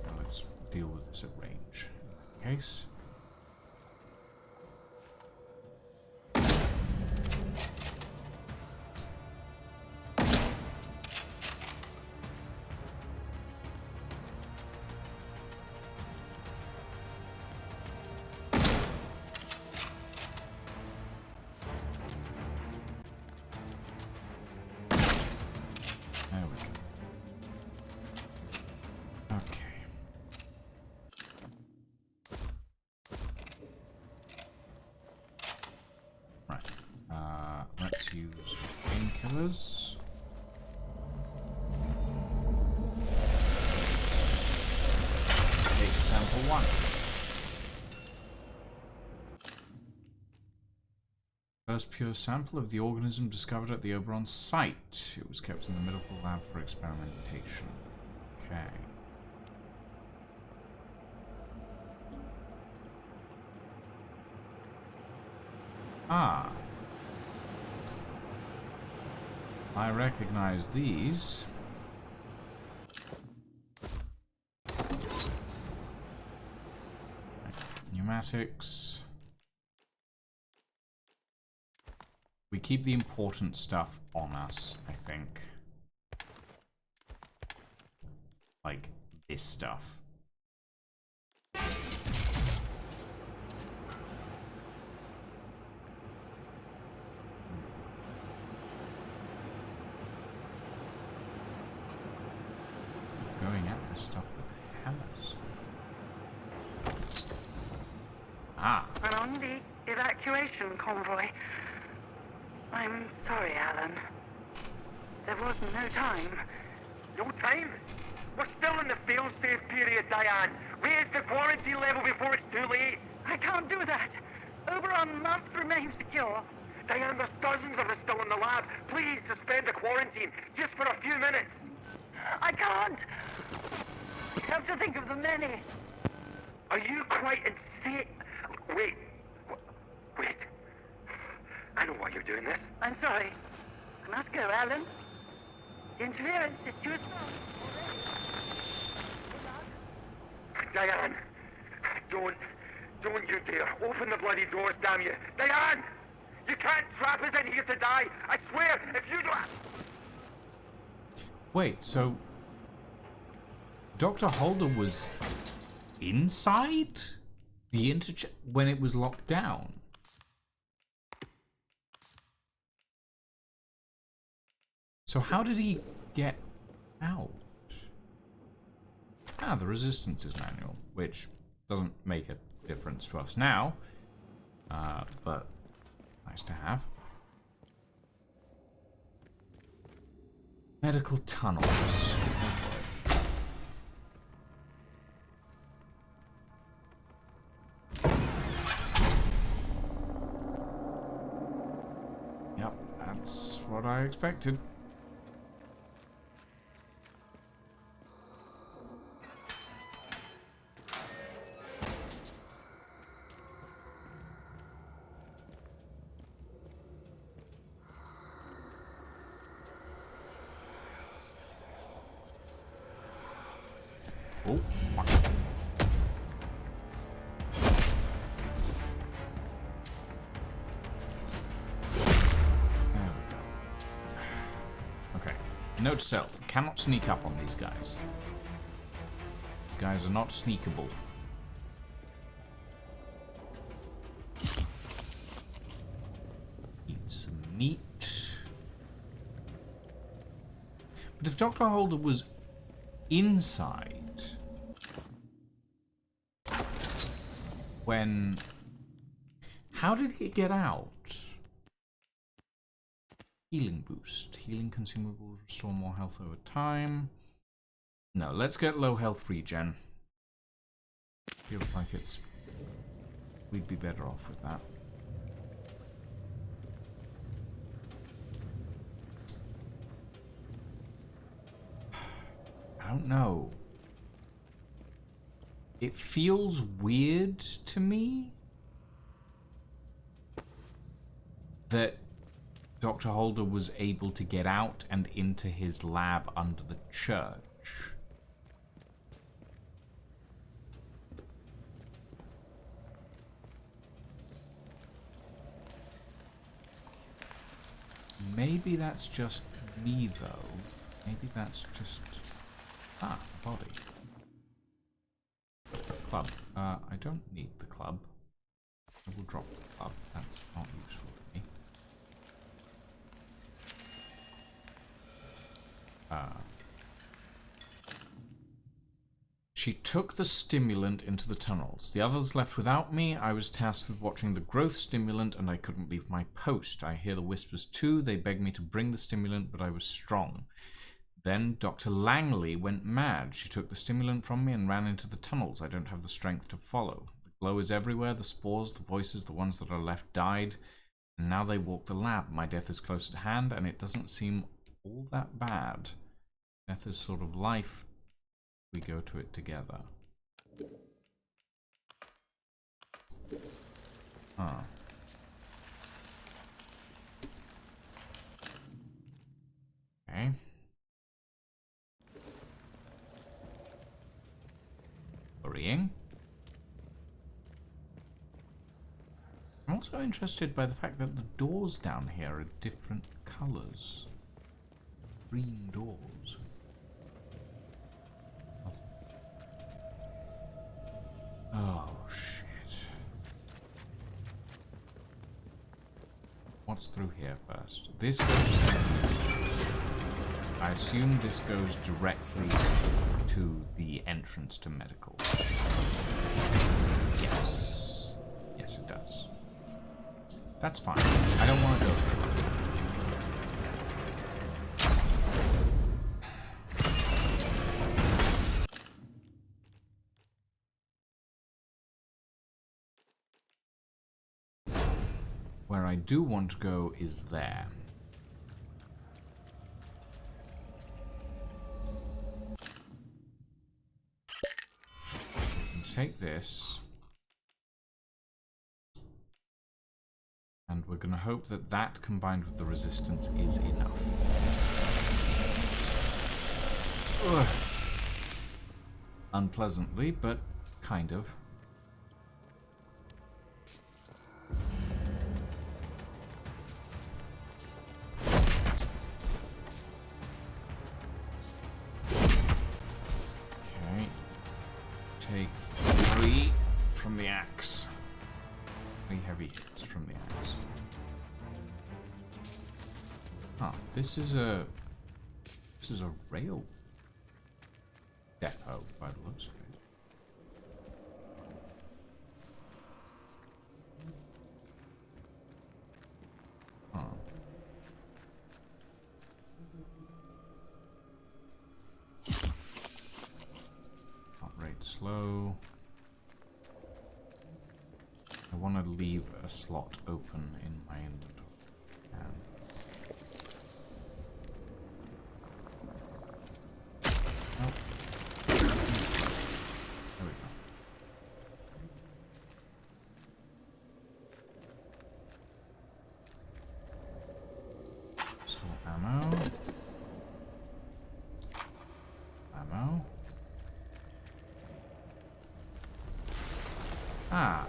Well, let's deal with this at range. In case. There we go. Okay. Right. Let's use painkillers. Take sample 1. First pure sample of the organism discovered at the Oberon site. It was kept in the medical lab for experimentation. Okay. Ah. I recognize these. Pneumatics. We keep the important stuff on us, I think. Like this stuff. Going at this stuff with hammers. Ah. And on the evacuation convoy. I'm sorry, Alan. There was no time. No time? We're still in the fail-safe period, Diane. Raise the quarantine level before it's too late. I can't do that. Oberon must remain secure. Diane, there's dozens of us still in the lab. Please suspend the quarantine, just for a few minutes. I can't. I have to think of the many. Are you quite insane? Wait. I know why you're doing this. I'm sorry. I must go, Alan. The interference is too strong. Diane, don't you dare. Open the bloody doors, damn you. Diane! You can't trap us in here to die. I swear, if you don't... Wait, so... Dr. Holder was inside the when it was locked down? So how did he get out? Ah, the Resistance's manual, which doesn't make a difference to us now, but nice to have. Medical tunnels. Yep, that's what I expected. Oh, fuck. There we go. Okay. Note to self. Cannot sneak up on these guys. These guys are not sneakable. Eat some meat. But if Dr. Holder was inside... when... How did he get out? Healing boost. Healing consumables restore more health over time. No, let's get low health regen. Feels like it's... we'd be better off with that. I don't know. It feels weird to me that Dr. Holder was able to get out and into his lab under the church. Maybe that's just me, though. Maybe that's just... Ah, body. Club. I don't need the club. I will drop the club. That's not useful to me. She took the stimulant into the tunnels. The others left without me. I was tasked with watching the growth stimulant and I couldn't leave my post. I hear the whispers too. They begged me to bring the stimulant, but I was strong. Then Dr. Langley went mad. She took the stimulant from me and ran into the tunnels. I don't have the strength to follow. The glow is everywhere. The spores, the voices, the ones that are left died. And now they walk the lab. My death is close at hand and it doesn't seem all that bad. Death is sort of life. We go to it together. Huh. Okay. Worrying. I'm also interested by the fact that the doors down here are different colours. Green doors. Oh, shit. What's through here first? This goes... I assume this goes directly to the entrance to medical. Yes. Yes, it does. That's fine. I don't want to go there. Where I do want to go is there. Take this And we're going to hope that that combined with the resistance is enough. Ugh. Unpleasantly, but kind of. Okay. Take 3 from the axe. 3 heavy hits from the axe. Huh, this is a rail depot by the looks of it. Huh. Heart rate slow. I want to leave a slot open in my inventory. Nope. There we go. Still ammo. Ammo. Ah.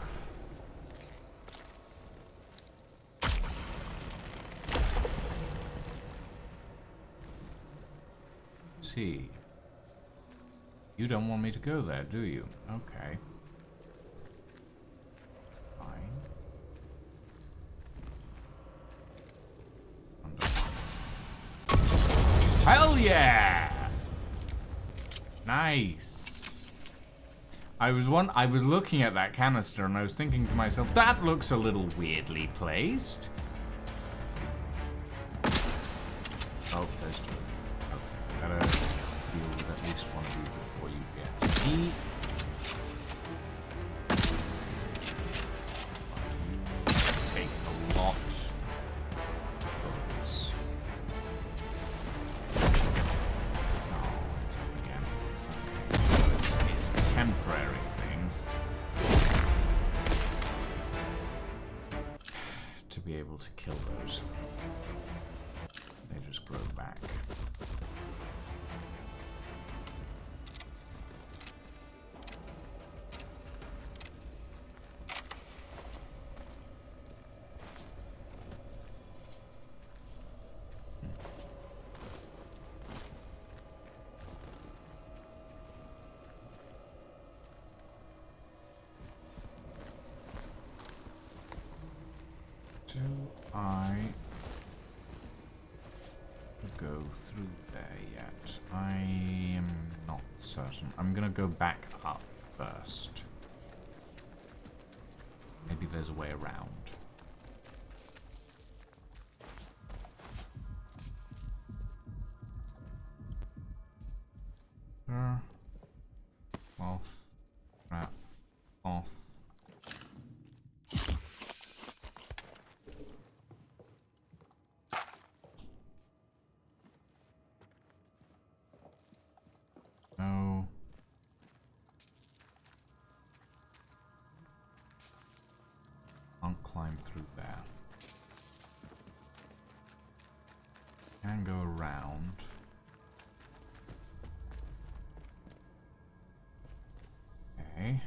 See. You don't want me to go there, do you? Okay. Fine. Hell yeah! Nice. I was looking at that canister and I was thinking to myself, that looks a little weirdly placed. Oh, there's 2. Okay, gotta deal with at least one of you before you get to eat. You take a lot of this. Oh, it's up again. Okay, so it's a temporary thing. To be able to kill those. They just grow back. Do I go through there yet? I am not certain. I'm gonna go back up first. Maybe there's a way around. Cloth. Wrap. Cloth. No. Can't climb through there. Can go around. Okay.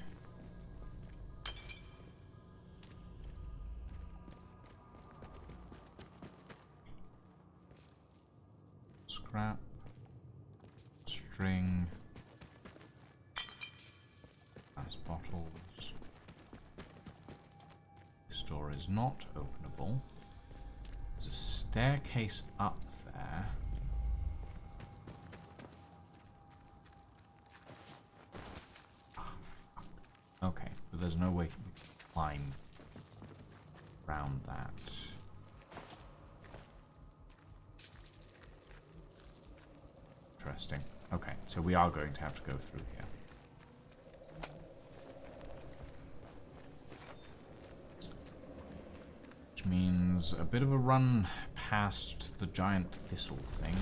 Scrap. String. Glass bottles. This door is not openable. There's a staircase up there. Okay, but there's no way to climb around that. Interesting. Okay, so we are going to have to go through here. Which means a bit of a run past the giant thistle thing.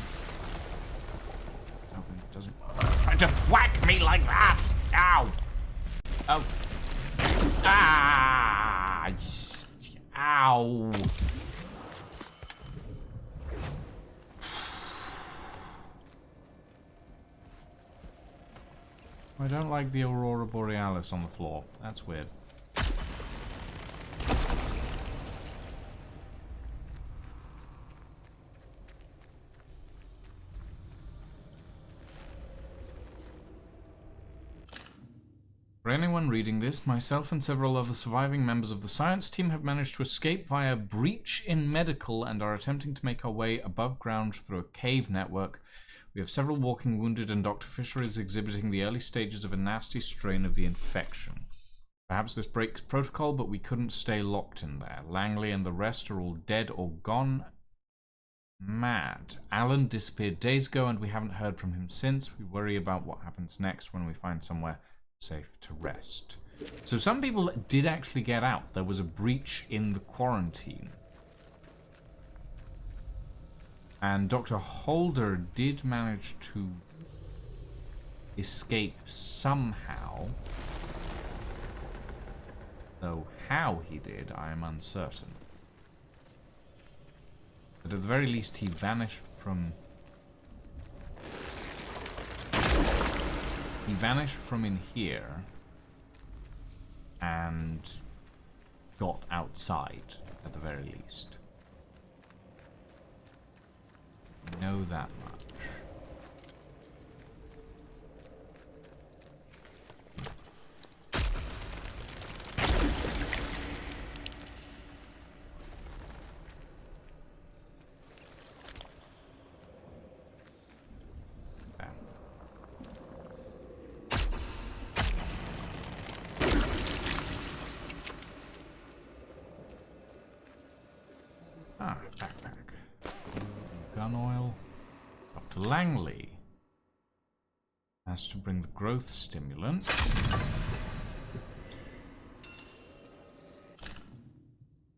Oh, it doesn't try to whack me like that! Ow! Oh. Ah! Ah! Ow! I don't like the Aurora Borealis on the floor. That's weird. For anyone reading this, myself and several other surviving members of the science team have managed to escape via breach in medical and are attempting to make our way above ground through a cave network. We have several walking wounded, and Dr. Fisher is exhibiting the early stages of a nasty strain of the infection. Perhaps this breaks protocol, but we couldn't stay locked in there. Langley and the rest are all dead or gone mad. Alan disappeared days ago, and we haven't heard from him since. We worry about what happens next when we find somewhere safe to rest. So some people did actually get out. There was a breach in the quarantine. And Dr. Holder did manage to escape somehow. Though how he did, I am uncertain. But at the very least, he vanished from... He vanished from in here and got outside, at the very least. We know that much. Backpack. Gun oil. Dr. Langley has to bring the growth stimulant.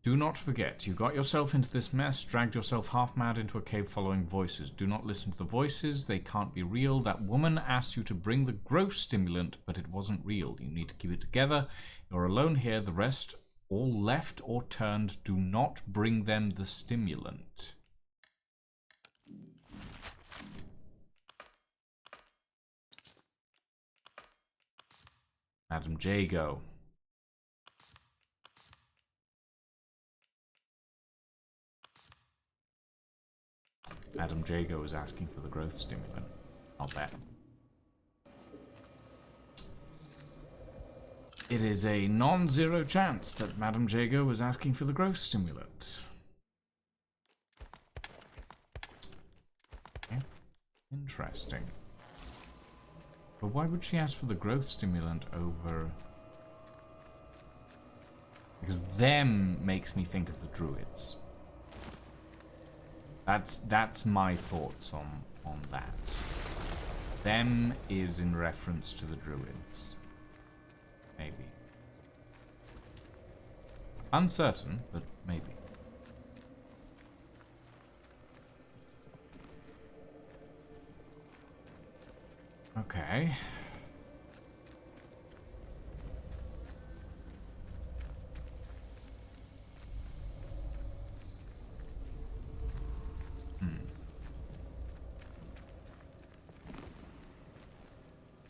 Do not forget, you got yourself into this mess, dragged yourself half-mad into a cave following voices. Do not listen to the voices, they can't be real. That woman asked you to bring the growth stimulant, but it wasn't real. You need to keep it together. You're alone here, the rest all left or turned. Do not bring them the stimulant. Madam Jago. Madam Jago is asking for the growth stimulant. I'll bet. It is a non-zero chance that Madam Jago was asking for the growth stimulant. Okay. Interesting. But why would she ask for the growth stimulant over... Because them makes me think of the druids. That's my thoughts on that. Them is in reference to the druids. Maybe. Uncertain, but maybe. Okay.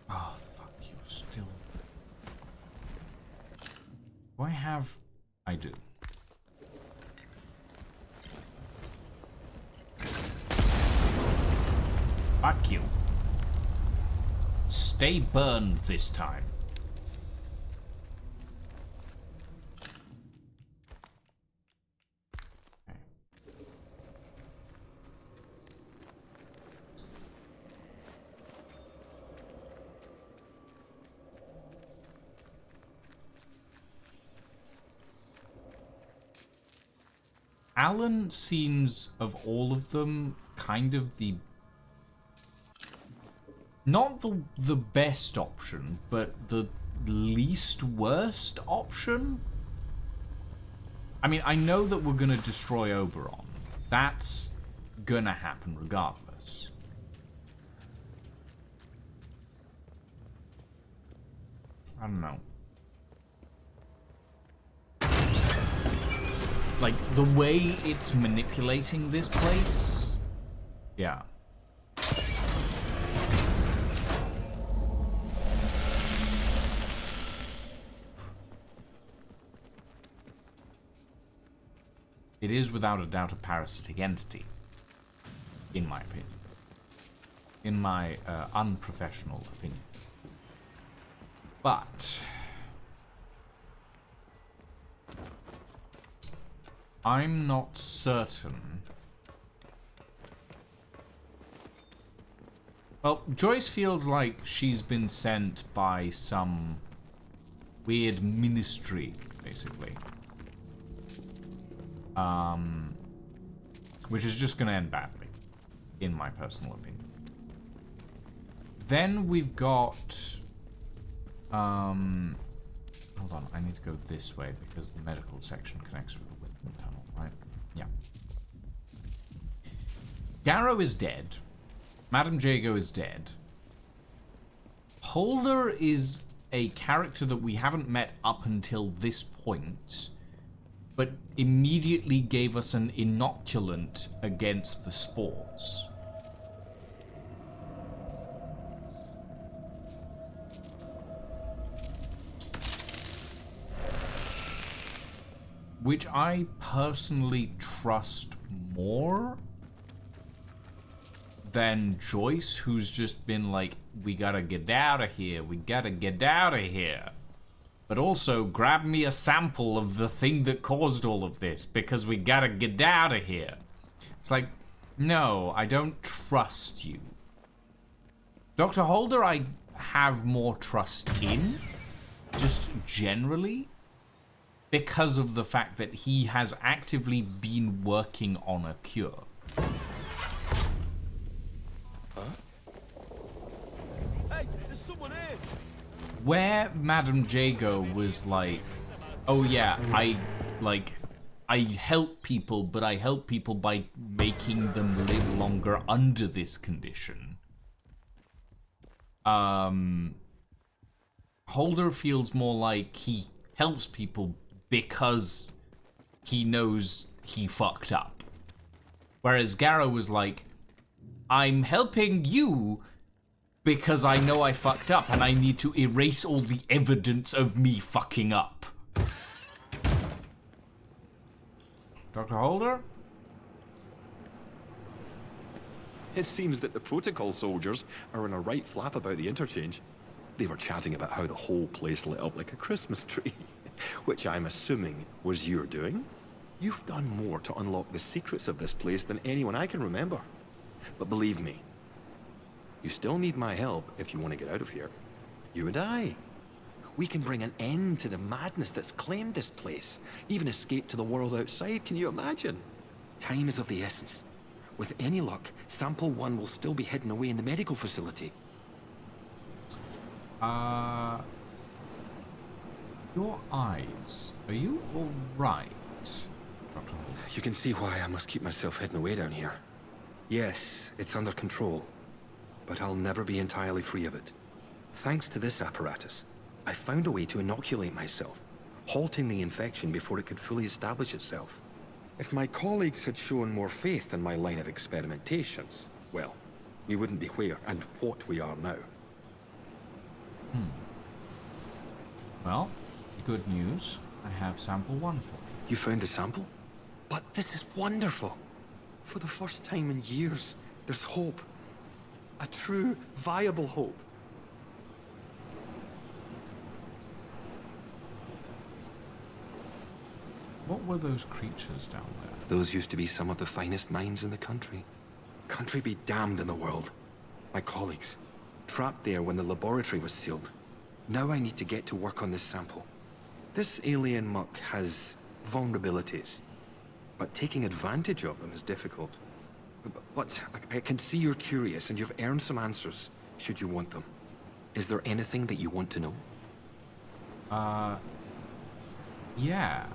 Oh, fuck, you still... Do I have... I do. Fuck you. Stay burned this time. Okay. Alan seems, of all of them, kind of the... Not the best option, but the least worst option? I mean, I know that we're gonna destroy Oberon. That's gonna happen regardless. I don't know. like, the way it's manipulating this place. Yeah. It is without a doubt a parasitic entity, in my opinion. In my unprofessional opinion. But I'm not certain. Well, Joyce feels like she's been sent by some weird ministry, basically. Which is just going to end badly, in my personal opinion. Then we've got... hold on, I need to go this way because the medical section connects with the wind tunnel, right? Yeah. Garrow is dead. Madame Jago is dead. Holder is a character that we haven't met up until this point, but immediately gave us an inoculant against the spores. Which I personally trust more than Joyce, who's just been like, we gotta get out of here, we gotta get out of here. But also, grab me a sample of the thing that caused all of this, because we gotta get out of here. It's like, no, I don't trust you. Dr. Holder, I have more trust in, just generally, because of the fact that he has actively been working on a cure. Huh? Hey, there's someone here! Where Madame Jago was like, oh yeah, I help people, but I help people by making them live longer under this condition. Holder feels more like he helps people because he knows he fucked up. Whereas Garrow was like, I'm helping you because I know I fucked up and I need to erase all the evidence of me fucking up. Dr. Holder? It seems that the protocol soldiers are in a right flap about the interchange. They were chatting about how the whole place lit up like a Christmas tree, which I'm assuming was your doing. You've done more to unlock the secrets of this place than anyone I can remember. But believe me, you still need my help if you want to get out of here. You and I. We can bring an end to the madness that's claimed this place. Even escape to the world outside, can you imagine? Time is of the essence. With any luck, Sample 1 will still be hidden away in the medical facility. Your eyes. Are you alright, Dr. Holder? You can see why I must keep myself hidden away down here. Yes, it's under control, but I'll never be entirely free of it. Thanks to this apparatus, I found a way to inoculate myself, halting the infection before it could fully establish itself. If my colleagues had shown more faith in my line of experimentations, well, we wouldn't be where and what we are now. Well, good news. I have sample 1 for you. You found the sample? But this is wonderful. For the first time in years, there's hope. A true, viable hope. What were those creatures down there? Those used to be some of the finest minds in the country. Country be damned in the world. My colleagues, trapped there when the laboratory was sealed. Now I need to get to work on this sample. This alien muck has vulnerabilities, but taking advantage of them is difficult. But I can see you're curious and you've earned some answers, should you want them. Is there anything that you want to know? Yeah.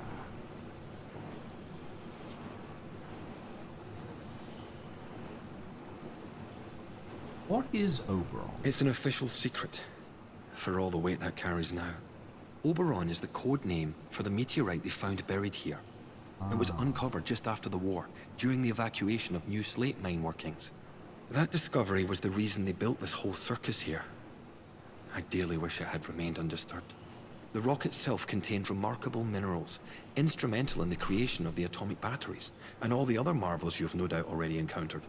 What is Oberon? It's an official secret, for all the weight that carries now. Oberon is the code name for the meteorite they found buried here. It was uncovered just after the war, during the evacuation of new slate mine workings. That discovery was the reason they built this whole circus here. I dearly wish it had remained undisturbed. The rock itself contained remarkable minerals, instrumental in the creation of the atomic batteries, and all the other marvels you've no doubt already encountered.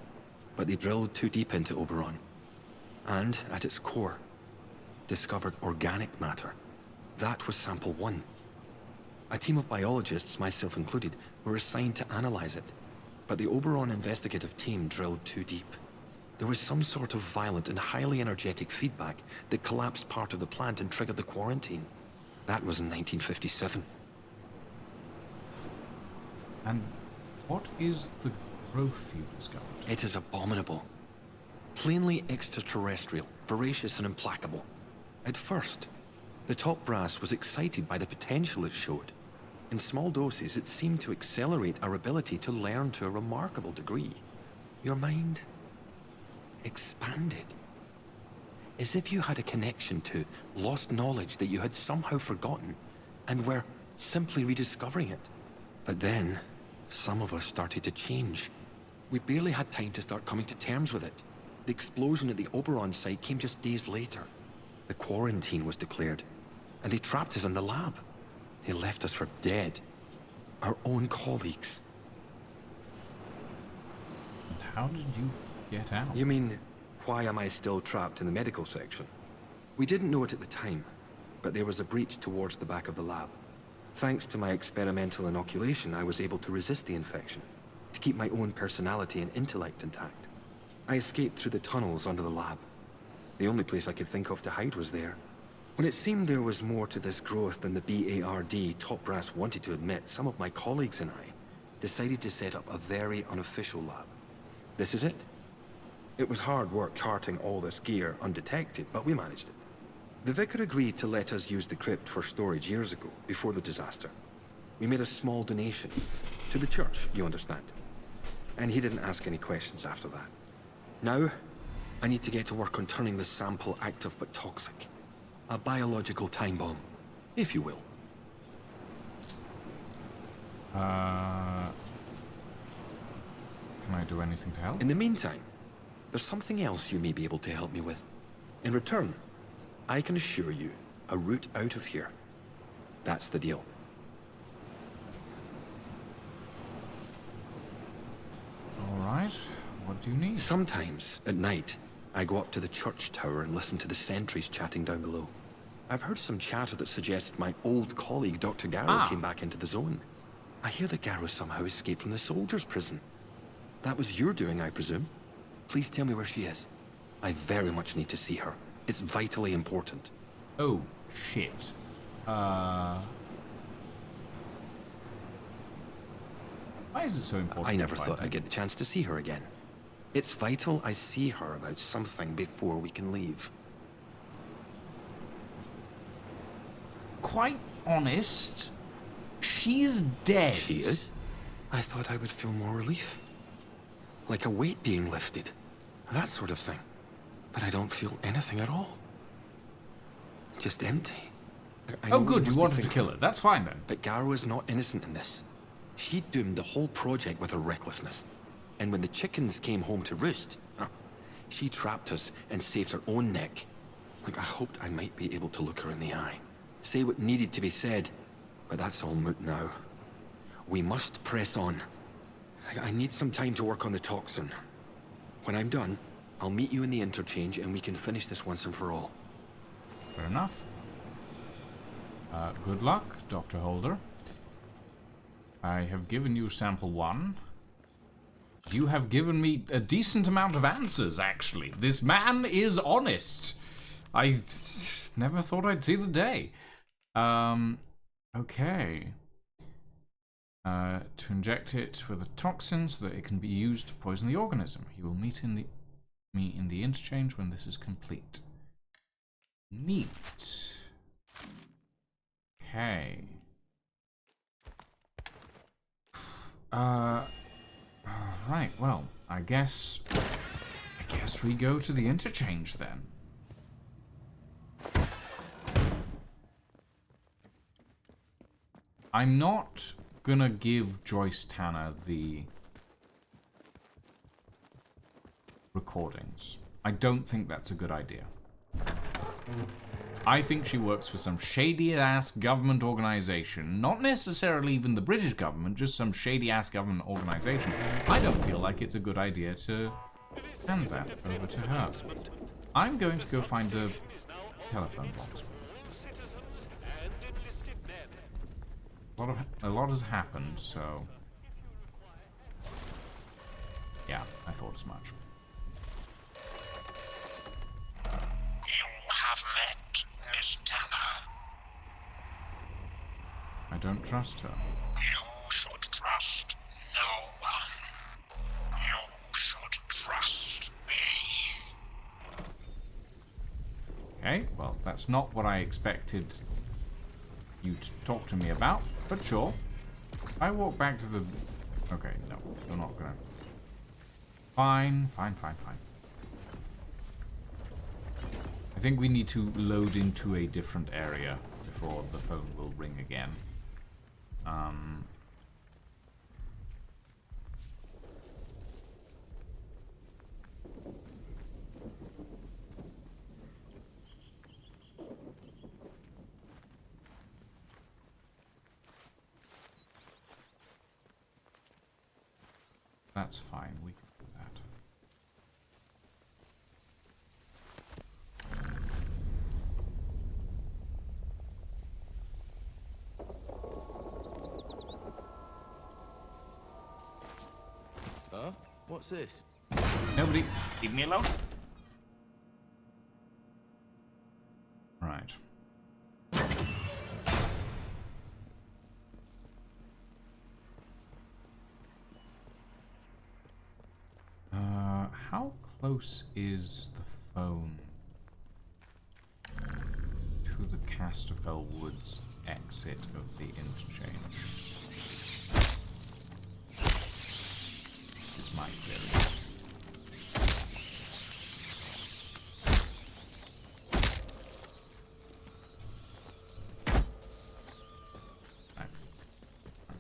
But they drilled too deep into Oberon. And, at its core, discovered organic matter. That was sample 1. A team of biologists, myself included, were assigned to analyze it. But the Oberon investigative team drilled too deep. There was some sort of violent and highly energetic feedback that collapsed part of the plant and triggered the quarantine. That was in 1957. And what is the growth you discovered? It is abominable. Plainly extraterrestrial, voracious and implacable. At first, the top brass was excited by the potential it showed. In small doses, it seemed to accelerate our ability to learn to a remarkable degree. Your mind expanded. As if you had a connection to lost knowledge that you had somehow forgotten and were simply rediscovering it. But then, some of us started to change. We barely had time to start coming to terms with it. The explosion at the Oberon site came just days later. The quarantine was declared, and they trapped us in the lab. They left us for dead. Our own colleagues. And how did you get out? You mean, why am I still trapped in the medical section? We didn't know it at the time, but there was a breach towards the back of the lab. Thanks to my experimental inoculation, I was able to resist the infection, to keep my own personality and intellect intact. I escaped through the tunnels under the lab. The only place I could think of to hide was there. When it seemed there was more to this growth than the BARD top brass wanted to admit, some of my colleagues and I decided to set up a very unofficial lab. This is it. It was hard work carting all this gear undetected, but we managed it. The vicar agreed to let us use the crypt for storage years ago, before the disaster. We made a small donation. To the church, you understand. And he didn't ask any questions after that. Now, I need to get to work on turning this sample active but toxic. A biological time bomb, if you will. Can I do anything to help? In the meantime, there's something else you may be able to help me with. In return, I can assure you a route out of here. That's the deal. All right. What do you need? Sometimes, at night, I go up to the church tower and listen to the sentries chatting down below. I've heard some chatter that suggests my old colleague, Dr. Garrow, came back into the zone. I hear that Garrow somehow escaped from the soldiers' prison. That was your doing, I presume. Please tell me where she is. I very much need to see her. It's vitally important. Oh, shit. Why is it so important? I never thought I'd get the chance to see her again. It's vital I see her about something before we can leave. Quite honest, she's dead. She is? I thought I would feel more relief. Like a weight being lifted. That sort of thing. But I don't feel anything at all. Just empty. Oh good, you wanted to kill her. That's fine then. But Garrow is not innocent in this. She doomed the whole project with her recklessness. And when the chickens came home to roost, she trapped us and saved her own neck. Look, I hoped I might be able to look her in the eye. Say what needed to be said, but that's all moot now. We must press on. I need some time to work on the toxin. When I'm done, I'll meet you in the interchange and we can finish this once and for all. Fair enough. Good luck, Dr. Holder. I have given you sample 1. You have given me a decent amount of answers, actually. This man is honest. I never thought I'd see the day. Okay. To inject it with a toxin so that it can be used to poison the organism. He will meet me in the interchange when this is complete. Neat. Okay. Right, well, I guess we go to the interchange then. I'm not gonna give Joyce Tanner the recordings. I don't think that's a good idea. I think she works for some shady-ass government organization. Not necessarily even the British government, just some shady-ass government organization. I don't feel like it's a good idea to hand that over to her. I'm going to go find a telephone box. A lot has happened, so... yeah, I thought as much. You have met Miss Tanner. I don't trust her. You should trust no one. You should trust me. Okay, well, that's not what I expected you to talk to me about, but sure. I walk back to the... okay, no, you're not gonna... Fine. I think we need to load into a different area before the phone will ring again. That's fine, we can do that. Huh? What's this? Nobody, leave me alone. Right. How close is the phone to the Casterfell Woods exit of the interchange? Is my theory.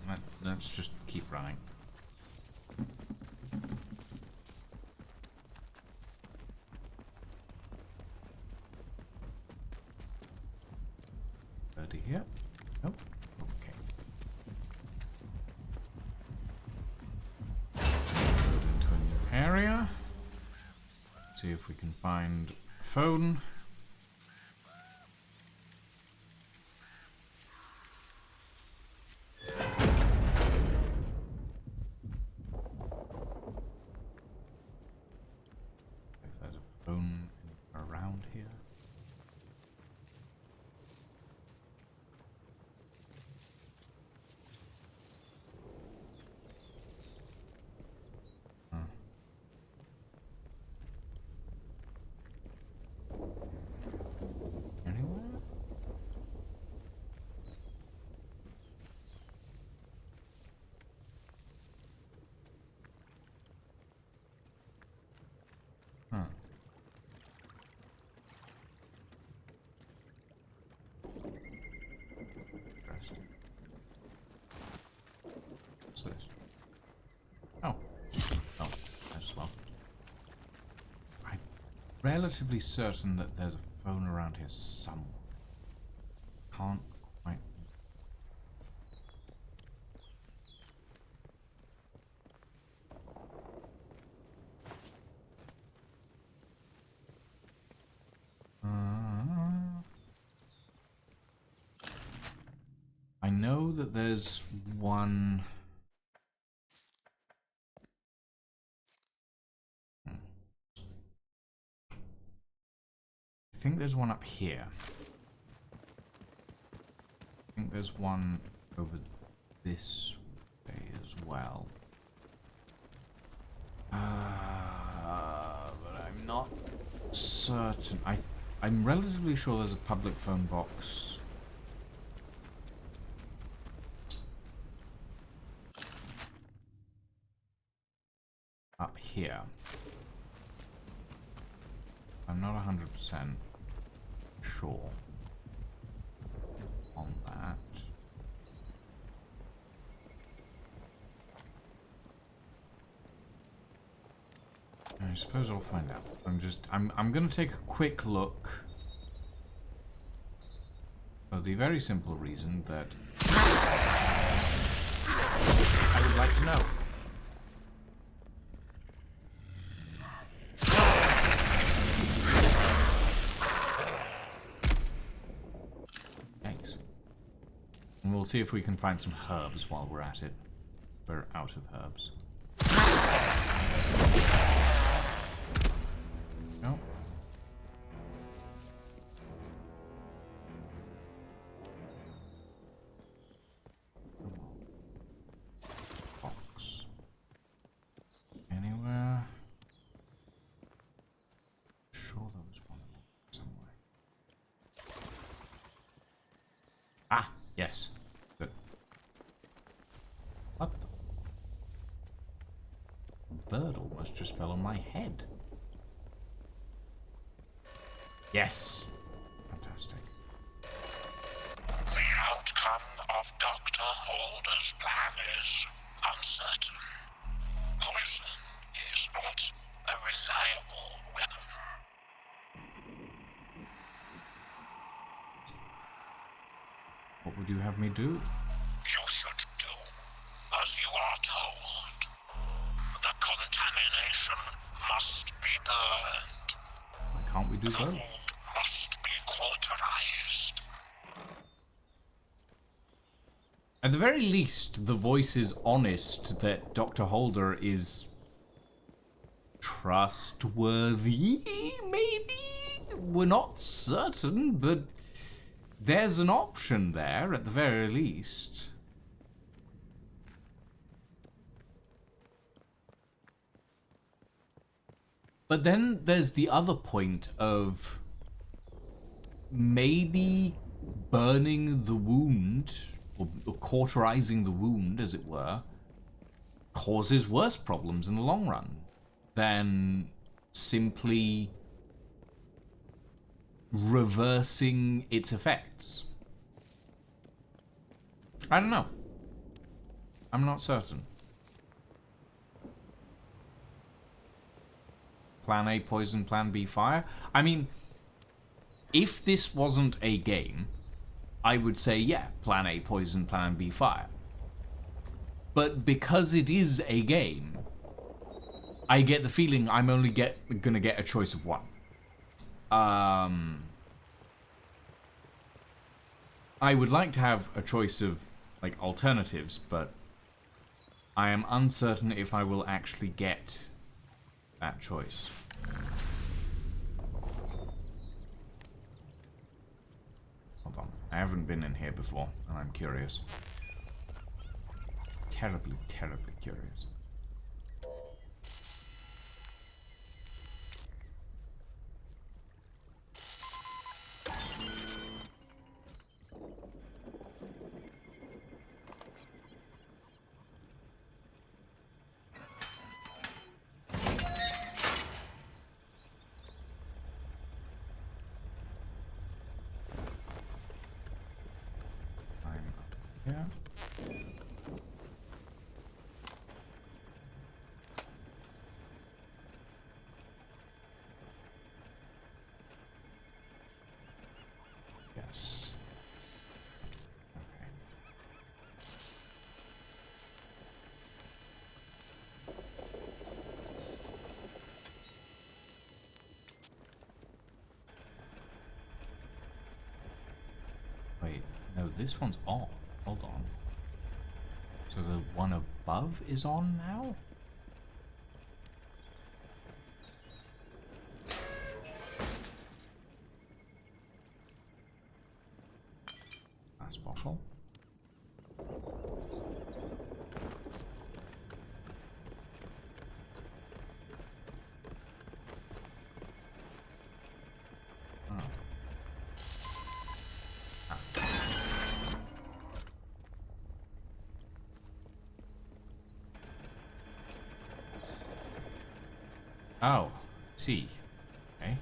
Right. Let's just keep running. Here? Nope. Okay. Go into a new area. See if we can find a phone. If there's a phone around here. What's this? Oh. Oh, as well. I'm relatively certain that there's a phone around here somewhere. Can't quite... I know that there's one... I think there's one up here. I think there's one over this way as well. But I'm not certain. I'm relatively sure there's a public phone box up here. I'm not 100% sure on that. I suppose I'll find out. I'm gonna take a quick look. For the very simple reason that I would like to know. Thanks. And we'll see if we can find some herbs while we're at it. We're out of herbs. No. Box. Anywhere? Sure, there was one somewhere. Ah, yes. Good. What? A bird almost just fell on my head. Yes. Fantastic. The outcome of Dr. Holder's plan is uncertain. Poison is not a reliable weapon. What would you have me do? You should do as you are told. The contamination must be burned. Why can't we do The both? wound must be cauterized. At the very least, the voice is honest that Dr. Holder is trustworthy, maybe? We're not certain, but there's an option there at the very least. But then there's the other point of maybe burning the wound, or cauterizing the wound, as it were, causes worse problems in the long run than simply reversing its effects. I don't know. I'm not certain. Plan A, poison. Plan B, fire. I mean, if this wasn't a game, I would say, yeah, plan A, poison, plan B, fire. But because it is a game, I get the feeling I'm only gonna get a choice of one. I would like to have a choice of, like, alternatives, but I am uncertain if I will actually get that choice. Hold on. I haven't been in here before, and I'm curious. Terribly, terribly curious. Yeah. Yes. Okay. Wait, no, this one's off. Hold on. So the one above is on now? Last bottle. Oh, see. Okay.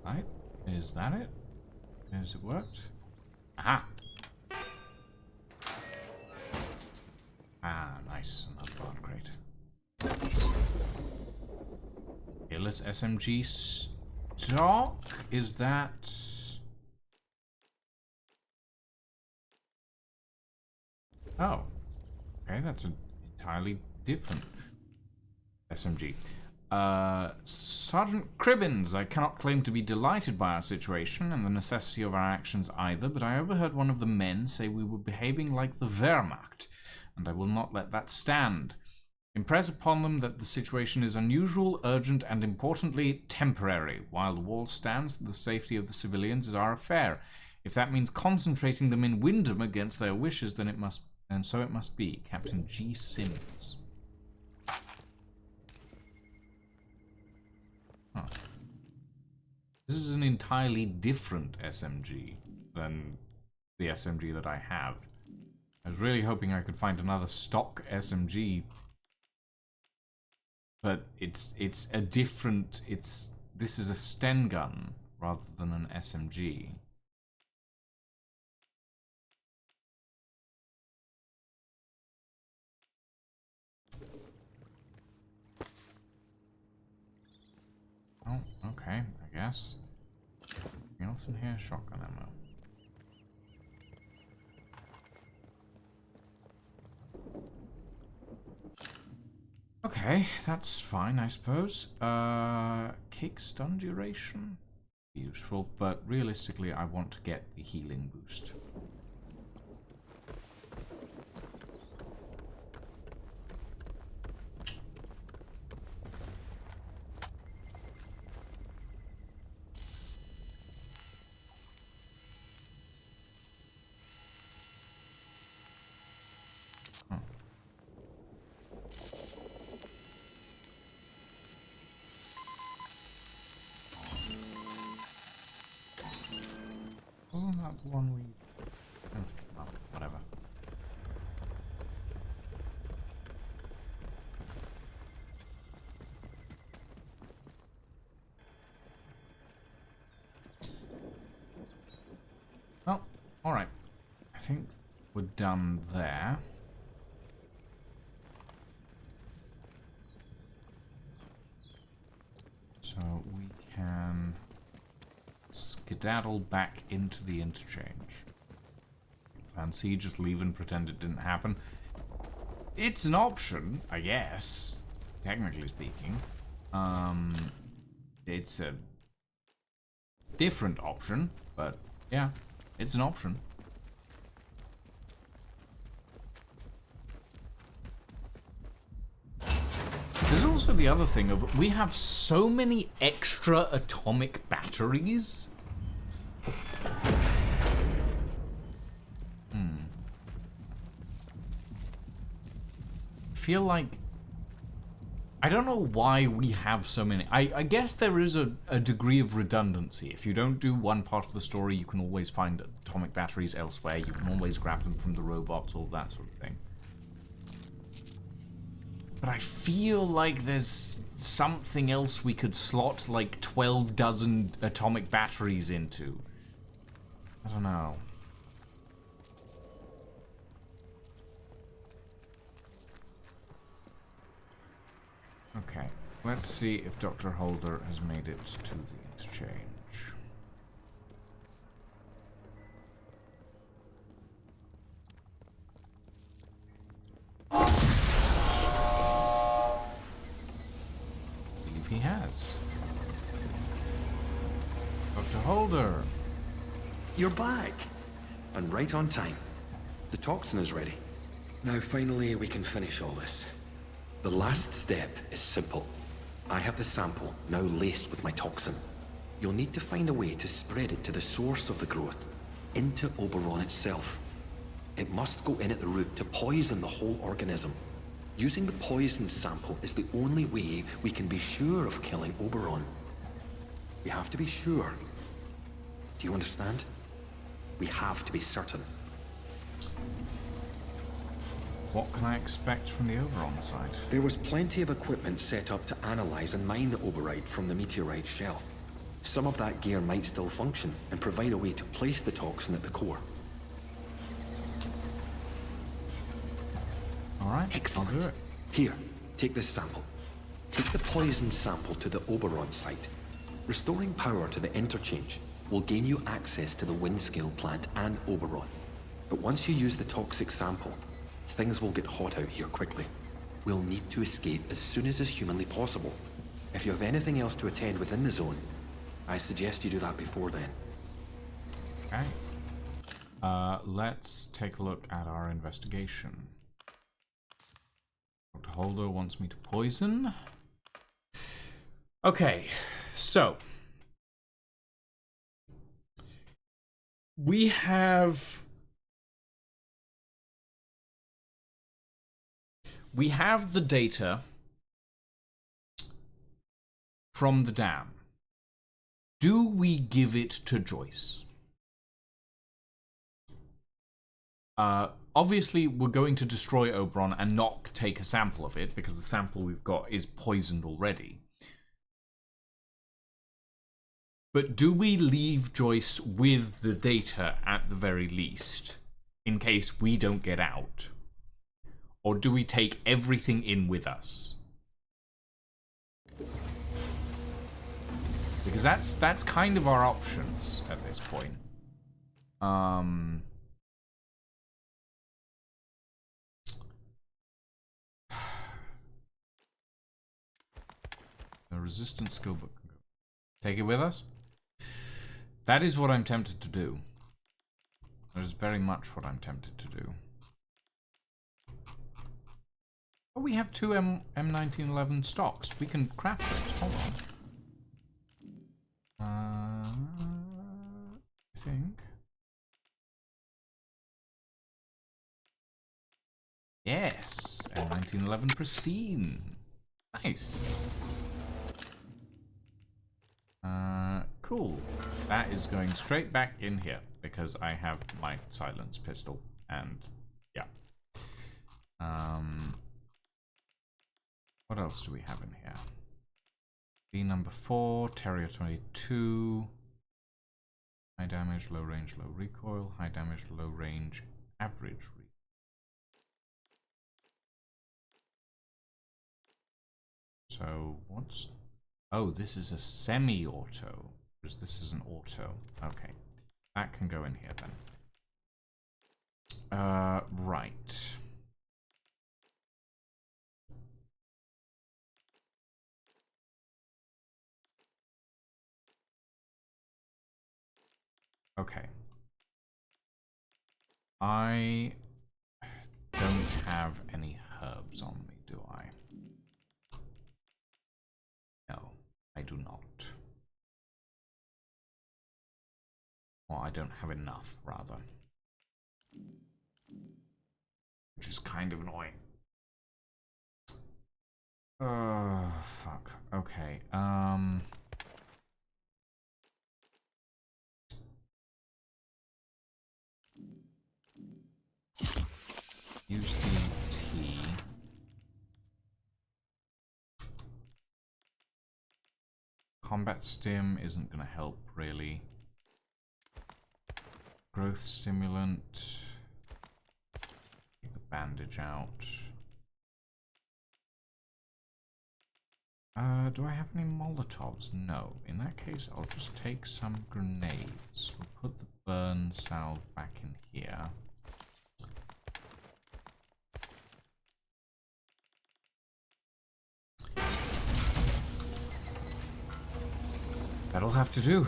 Right. Is that it? Has it worked? Aha! Ah, nice. Another barn crate. Fearless SMG stock? Is that... Oh. Okay, that's an entirely different SMG. Sergeant Cribbins, I cannot claim to be delighted by our situation and the necessity of our actions either, but I overheard one of the men say we were behaving like the Wehrmacht, and I will not let that stand. Impress upon them that the situation is unusual, urgent, and importantly, temporary. While the wall stands, the safety of the civilians is our affair. If that means concentrating them in Wyndham against their wishes, then so it must be. Captain G. Sims. Huh. This is an entirely different SMG than the SMG that I have. I was really hoping I could find another stock SMG, but it's a different. This is a Sten gun rather than an SMG. Oh, okay, I guess. Anything else in here? Shotgun ammo. Okay, that's fine, I suppose. Kick stun duration? Useful, but realistically I want to get the healing boost. Oh, not the one we... Oh, whatever. Well, alright. I think we're done there. So we can skedaddle back into the interchange. Fancy just leave and pretend it didn't happen. It's an option, I guess, technically speaking. It's a different option, but yeah, it's an option. There's also the other thing of we have so many extra atomic batteries. Feel like I don't know why we have so many. I guess there is a degree of redundancy. If you don't do one part of the story, you can always find atomic batteries elsewhere. You can always grab them from the robots, all that sort of thing. But I feel like there's something else we could slot like 12 dozen atomic batteries into. I don't know. Okay, let's see if Dr. Holder has made it to the exchange. I believe he has. Dr. Holder! You're back! And right on time. The toxin is ready. Now finally we can finish all this. The last step is simple. I have the sample now laced with my toxin. You'll need to find a way to spread it to the source of the growth, into Oberon itself. It must go in at the root to poison the whole organism. Using the poison sample is the only way we can be sure of killing Oberon. We have to be sure. Do you understand? We have to be certain. What can I expect from the Oberon side? There was plenty of equipment set up to analyze and mine the Oberite from the meteorite shell. Some of that gear might still function and provide a way to place the toxin at the core. Alright, Excellent. I'll do it. Here, take this sample. Take the poison sample to the Oberon site. Restoring power to the interchange will gain you access to the Windscale plant and Oberon. But once you use the toxic sample, things will get hot out here quickly. We'll need to escape as soon as is humanly possible. If you have anything else to attend within the zone, I suggest you do that before then. Okay. Let's take a look at our investigation. Dr. Holder wants me to poison. Okay, so we have the data from the dam. Do we give it to Joyce? Obviously, we're going to destroy Oberon and not take a sample of it because the sample we've got is poisoned already. But do we leave Joyce with the data at the very least, in case we don't get out? Or do we take everything in with us? Because that's kind of our options at this point. The resistance skill book can go. Take it with us? That is what I'm tempted to do. That is very much what I'm tempted to do. Oh, we have two M1911 stocks. We can craft those. Hold on. I think. Yes, M1911 pristine. Nice. Cool. That is going straight back in here because I have my silence pistol and yeah. What else do we have in here? B number 4, Terrier 22. High damage, low range, low recoil. High damage, low range, average recoil. So what's... Oh, this is a semi-auto. Whereas this is an auto. Okay. That can go in here then. Right. Okay. I don't have any herbs on me, do I? No, I do not. Well, I don't have enough, rather. Which is kind of annoying. Fuck. Okay, use the T. Combat stim isn't going to help, really. Growth stimulant. Take the bandage out. Do I have any Molotovs? No. In that case, I'll just take some grenades. We'll put the burn salve back in here. That'll have to do.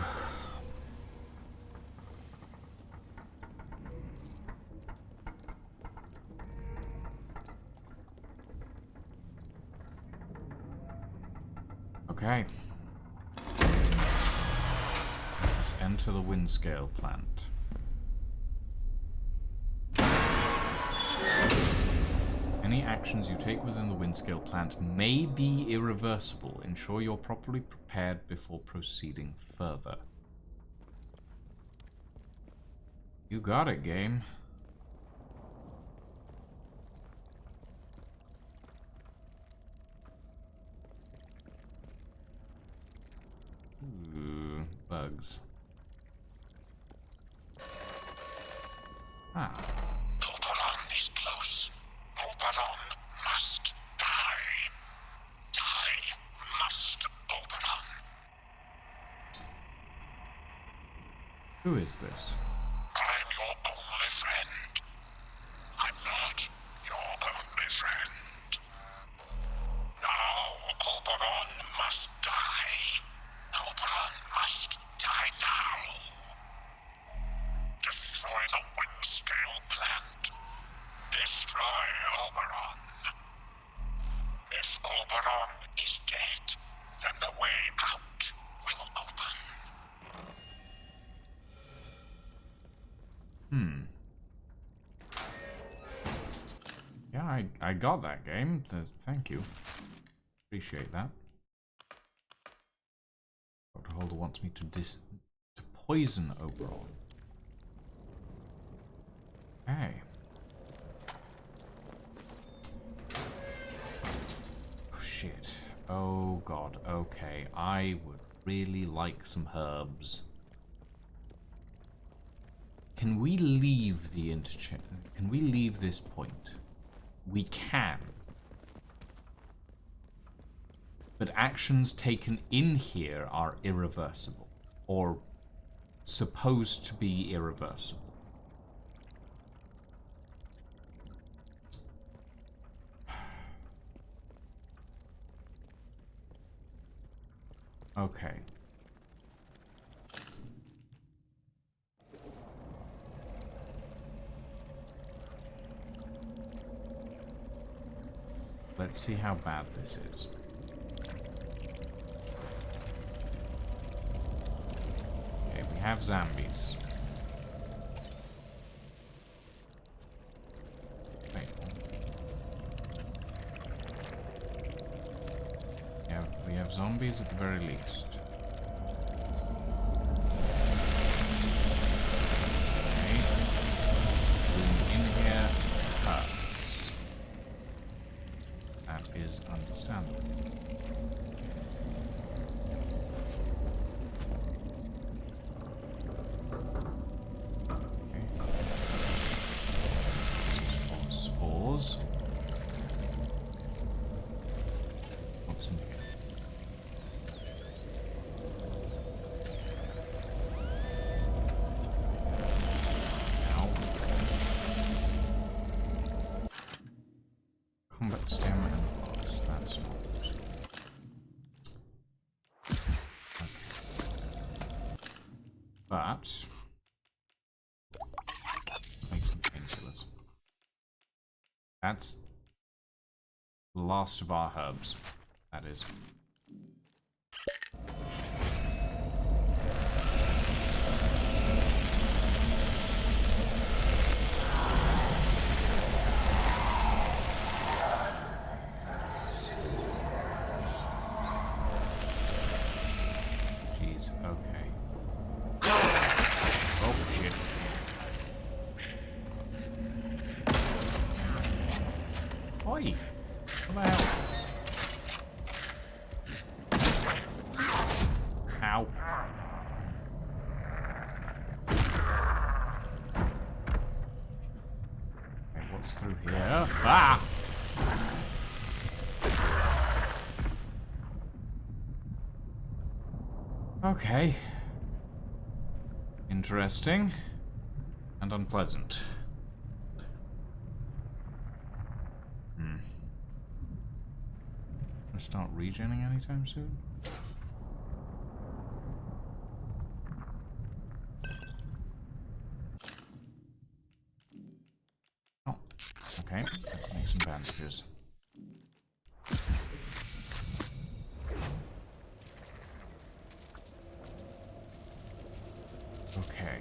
Okay. Let's enter the Windscale plant. Any actions you take within the Windscale plant may be irreversible. Ensure you're properly prepared before proceeding further. You got it, game. Ooh, bugs. Ah. Oberon is close. Oberon Who is this? I'm your only friend. I'm not your only friend. Now Oberon must die. Oberon must die now. Destroy the Windscale plant. Destroy Oberon. If Oberon is dead, then the way out will open. Yeah, I got that game. Thank you. Appreciate that. Dr. Holder wants me to poison Oberon. Okay. Oh, shit. Oh, God. Okay. I would really like some herbs. Can we leave the interchange? Can we leave this point? We can. But actions taken in here are irreversible. Or supposed to be irreversible. Okay. Let's see how bad this is. Okay, we have zombies. Wait. We have zombies at the very least. Okay. Being in here hurts. That is understandable. Okay. This is full of spores. What's in here? Combat stamina and loss. That's not useful. Okay. But make some painkillers. That's the last of our herbs. That is. Jeez, okay. Oh, shit. Oi! What the hell? Ow. Okay, what's through here? Ah! Okay. Interesting. And unpleasant. Gonna start regenning anytime soon? Oh, okay. Let's make some bandages. Okay.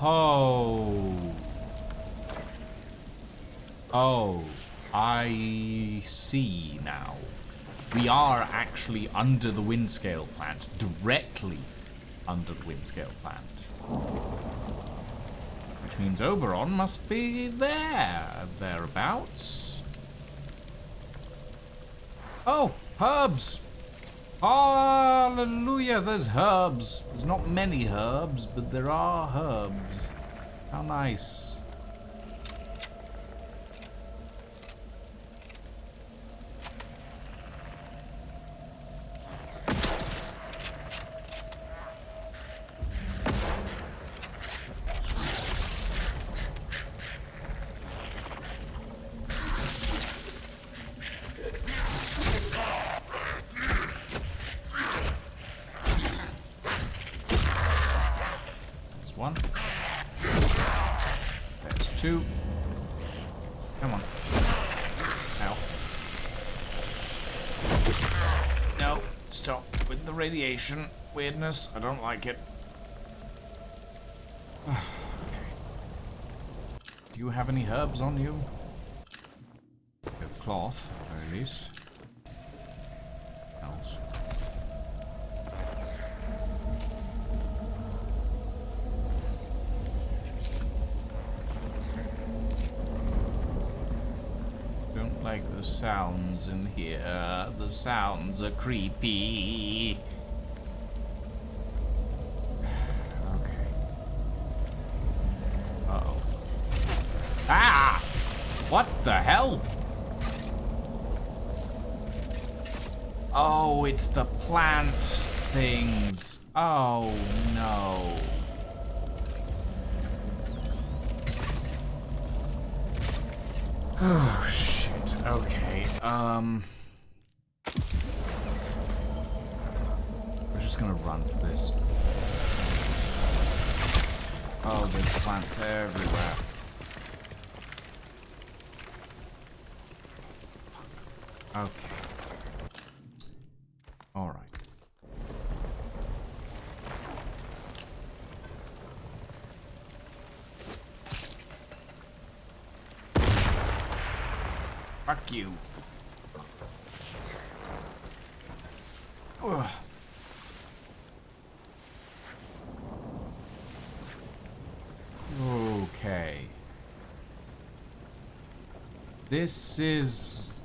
Oh. Oh, I see now. We are actually under the Windscale plant, directly under the Windscale plant. Which means Oberon must be there, thereabouts. Oh, herbs! Hallelujah, there's herbs. There's not many herbs, but there are herbs. How nice. 2. Come on. Ow. No, stop with the radiation weirdness. I don't like it. Okay. Do you have any herbs on you? You have cloth, at least. Else. Don't like the sounds in here. The sounds are creepy. Okay. Uh-oh. Ah! What the hell? Oh, it's the plant things. Oh, no. Oh, shit. Okay, we're just gonna run for this. Oh, there's plants everywhere. Okay. All right. Fuck you. Ugh. Okay. This is...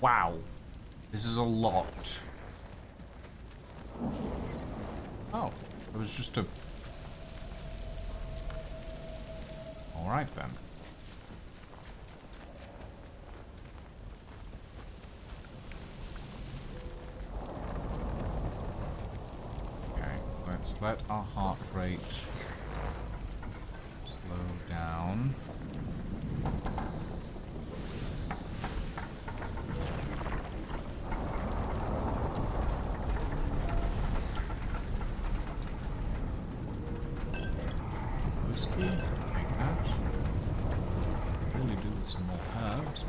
Wow. This is a lot. Oh, it was just a... Alright then. Okay, let's let our heart rate slow down. Whiskey, make that. Really do with some more herbs.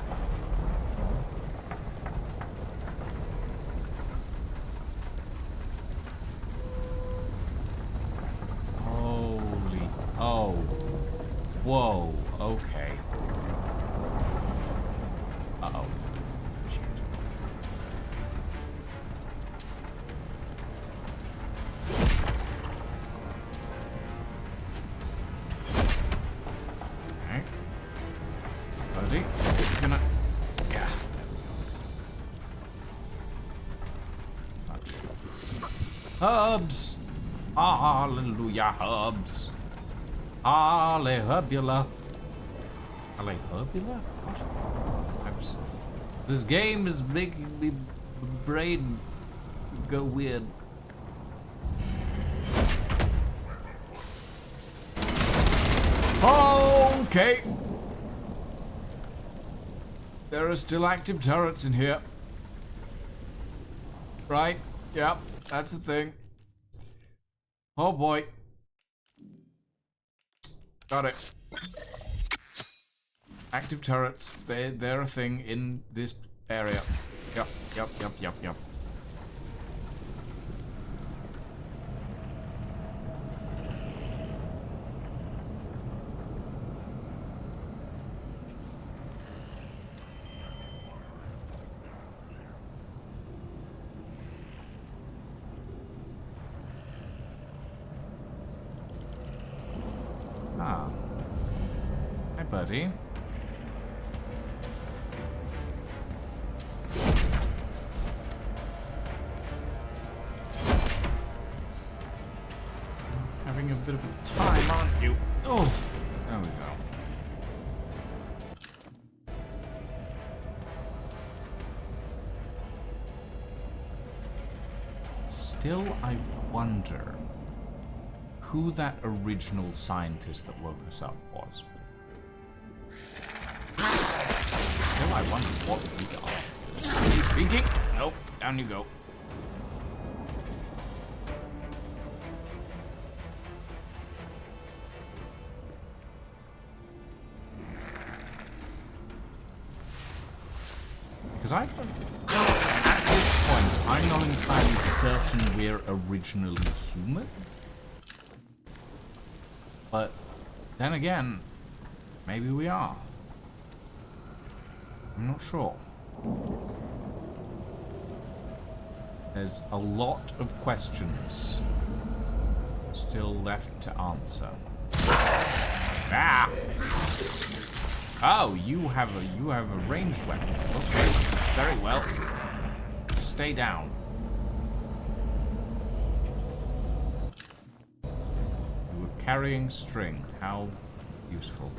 Holy, oh, whoa, okay. Uh-oh. Shit. Okay. Buddy, you're gonna... Yeah. Touch. Herbs! Hallelujah, herbs. Alleherbula. Alleherbula? What? This game is making me brain go weird. Okay. There are still active turrets in here. Right? Yep, that's the thing. Oh boy. Got it. Active turrets, they're a thing in this area. Yep. Ah. Hi, buddy. Having a bit of a time, aren't you? Oh, there we go. Still, I wonder who that original scientist that woke us up was. Still, I wonder what we got. Is he speaking? Nope. Down you go. Because I don't... At this point, I'm not entirely certain we're originally human. But then again, maybe we are. I'm not sure. There's a lot of questions still left to answer. Ah! Oh, you have a ranged weapon. Okay, very well. Stay down. You were carrying string. How useful.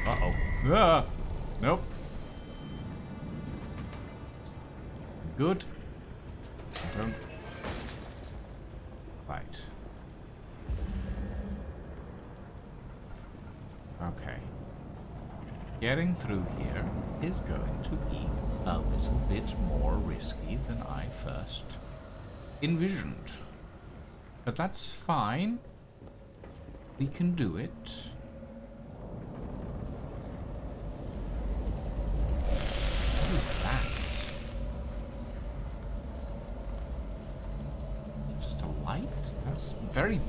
Uh-oh. Ah! Nope. Good. Don't fight. Okay. Getting through here is going to be a little bit more risky than I first envisioned. But that's fine. We can do it. What is that? It's just a light? That's very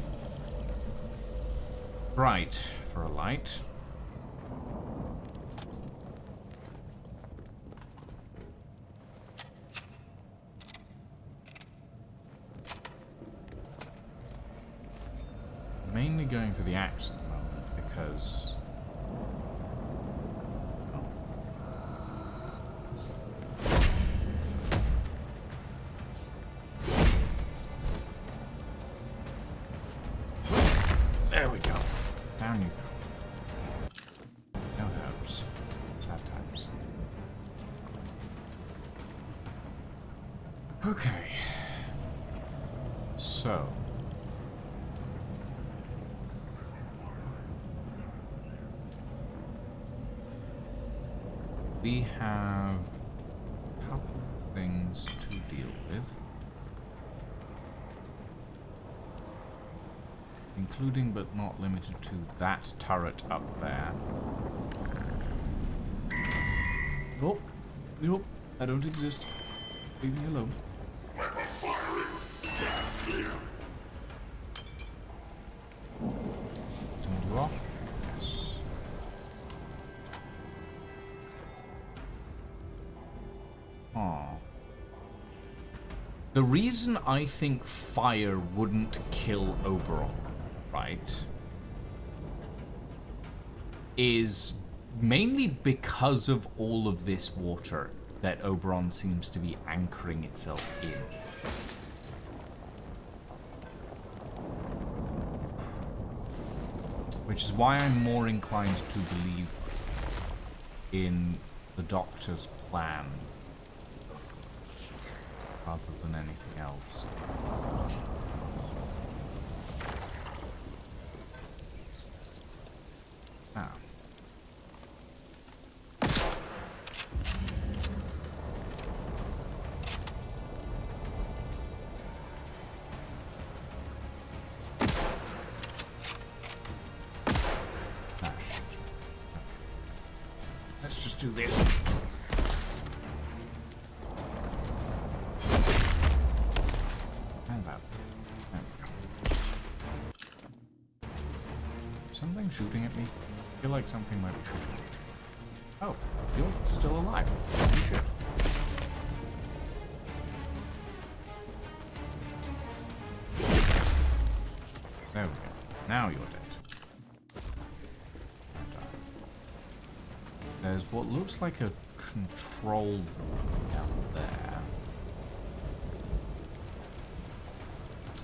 bright for a light. Mainly going for the axe at the moment because there we go. Down you go. No herbs. Sad times. Okay. So we have a couple of things to deal with, including but not limited to that turret up there. Oh, nope, I don't exist. Leave me alone. Turn you off. Yes. Aw. The reason I think fire wouldn't kill Oberon, right, is mainly because of all of this water that Oberon seems to be anchoring itself in. Which is why I'm more inclined to believe in the Doctor's plan rather than anything else. Ah. Let's just do this. And that. There we go. Something shooting at me? I feel like something might be shooting at me. Oh, you're still alive. Holy shit. There we go. Now you're dead. There's what looks like a control room down there.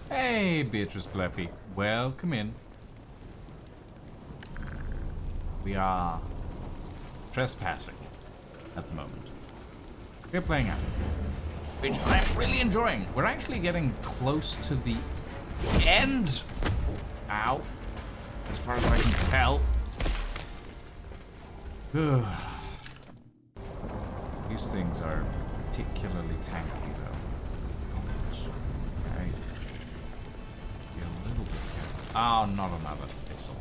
Hey, Beatrice Bleppy. Welcome in. We are trespassing at the moment. We're playing Atomfall, which I'm really enjoying. We're actually getting close to the end. Ow. As far as I can tell. These things are particularly tanky, though. Okay. Be a little bit careful. Oh, not another thistle.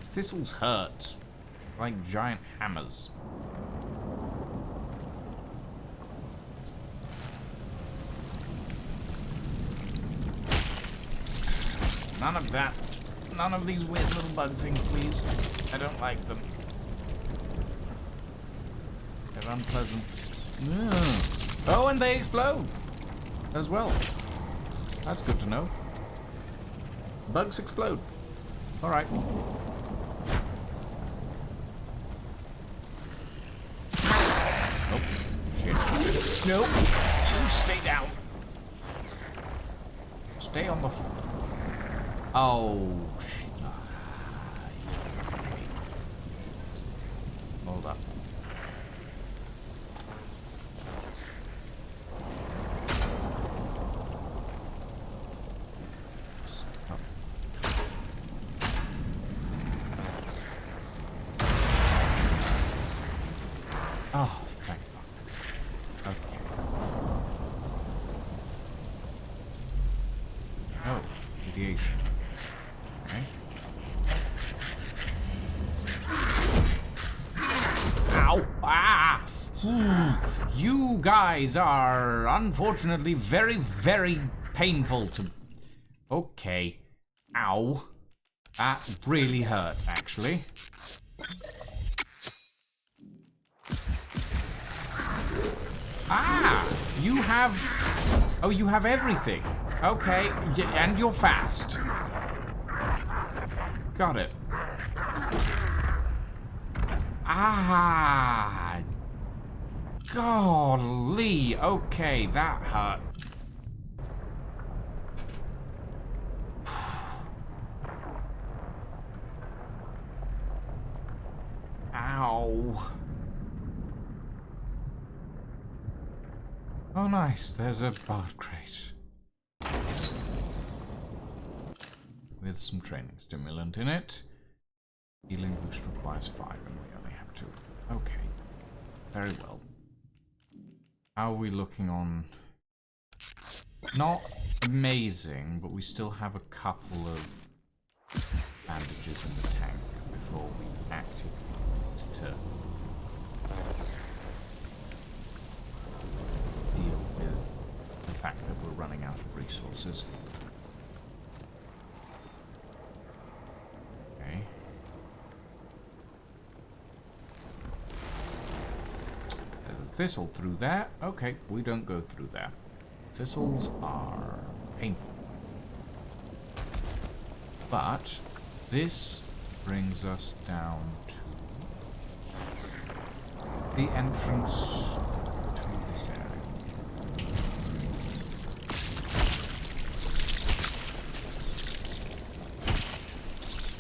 Thistles hurt. Like giant hammers. None of that. None of these weird little bug things, please. I don't like them. They're unpleasant. Yeah. Oh, and they explode as well. That's good to know. Bugs explode. All right. Nope. Shit. Nope. You stay down. Stay on the floor. Oh, hold up. Oh, thank God. Okay. Oh, radiation. Okay. Ow! Ah! You guys are unfortunately very, very painful to... Okay. Ow. That really hurt, actually. Ah! You have... Oh, you have everything. Okay, and you're fast. Got it. Ah! Golly! Okay, that hurt. Ow. Oh, nice. There's a bard crate. With some training stimulant in it. Healing boost requires 5 and we only have 2. Okay. Very well. How are we looking on... Not amazing, but we still have a couple of bandages in the tank before we actively need to deal with the fact that we're running out of resources. Okay. There's a thistle through there. Okay, we don't go through there. Thistles are painful. But this brings us down to the entrance to this area.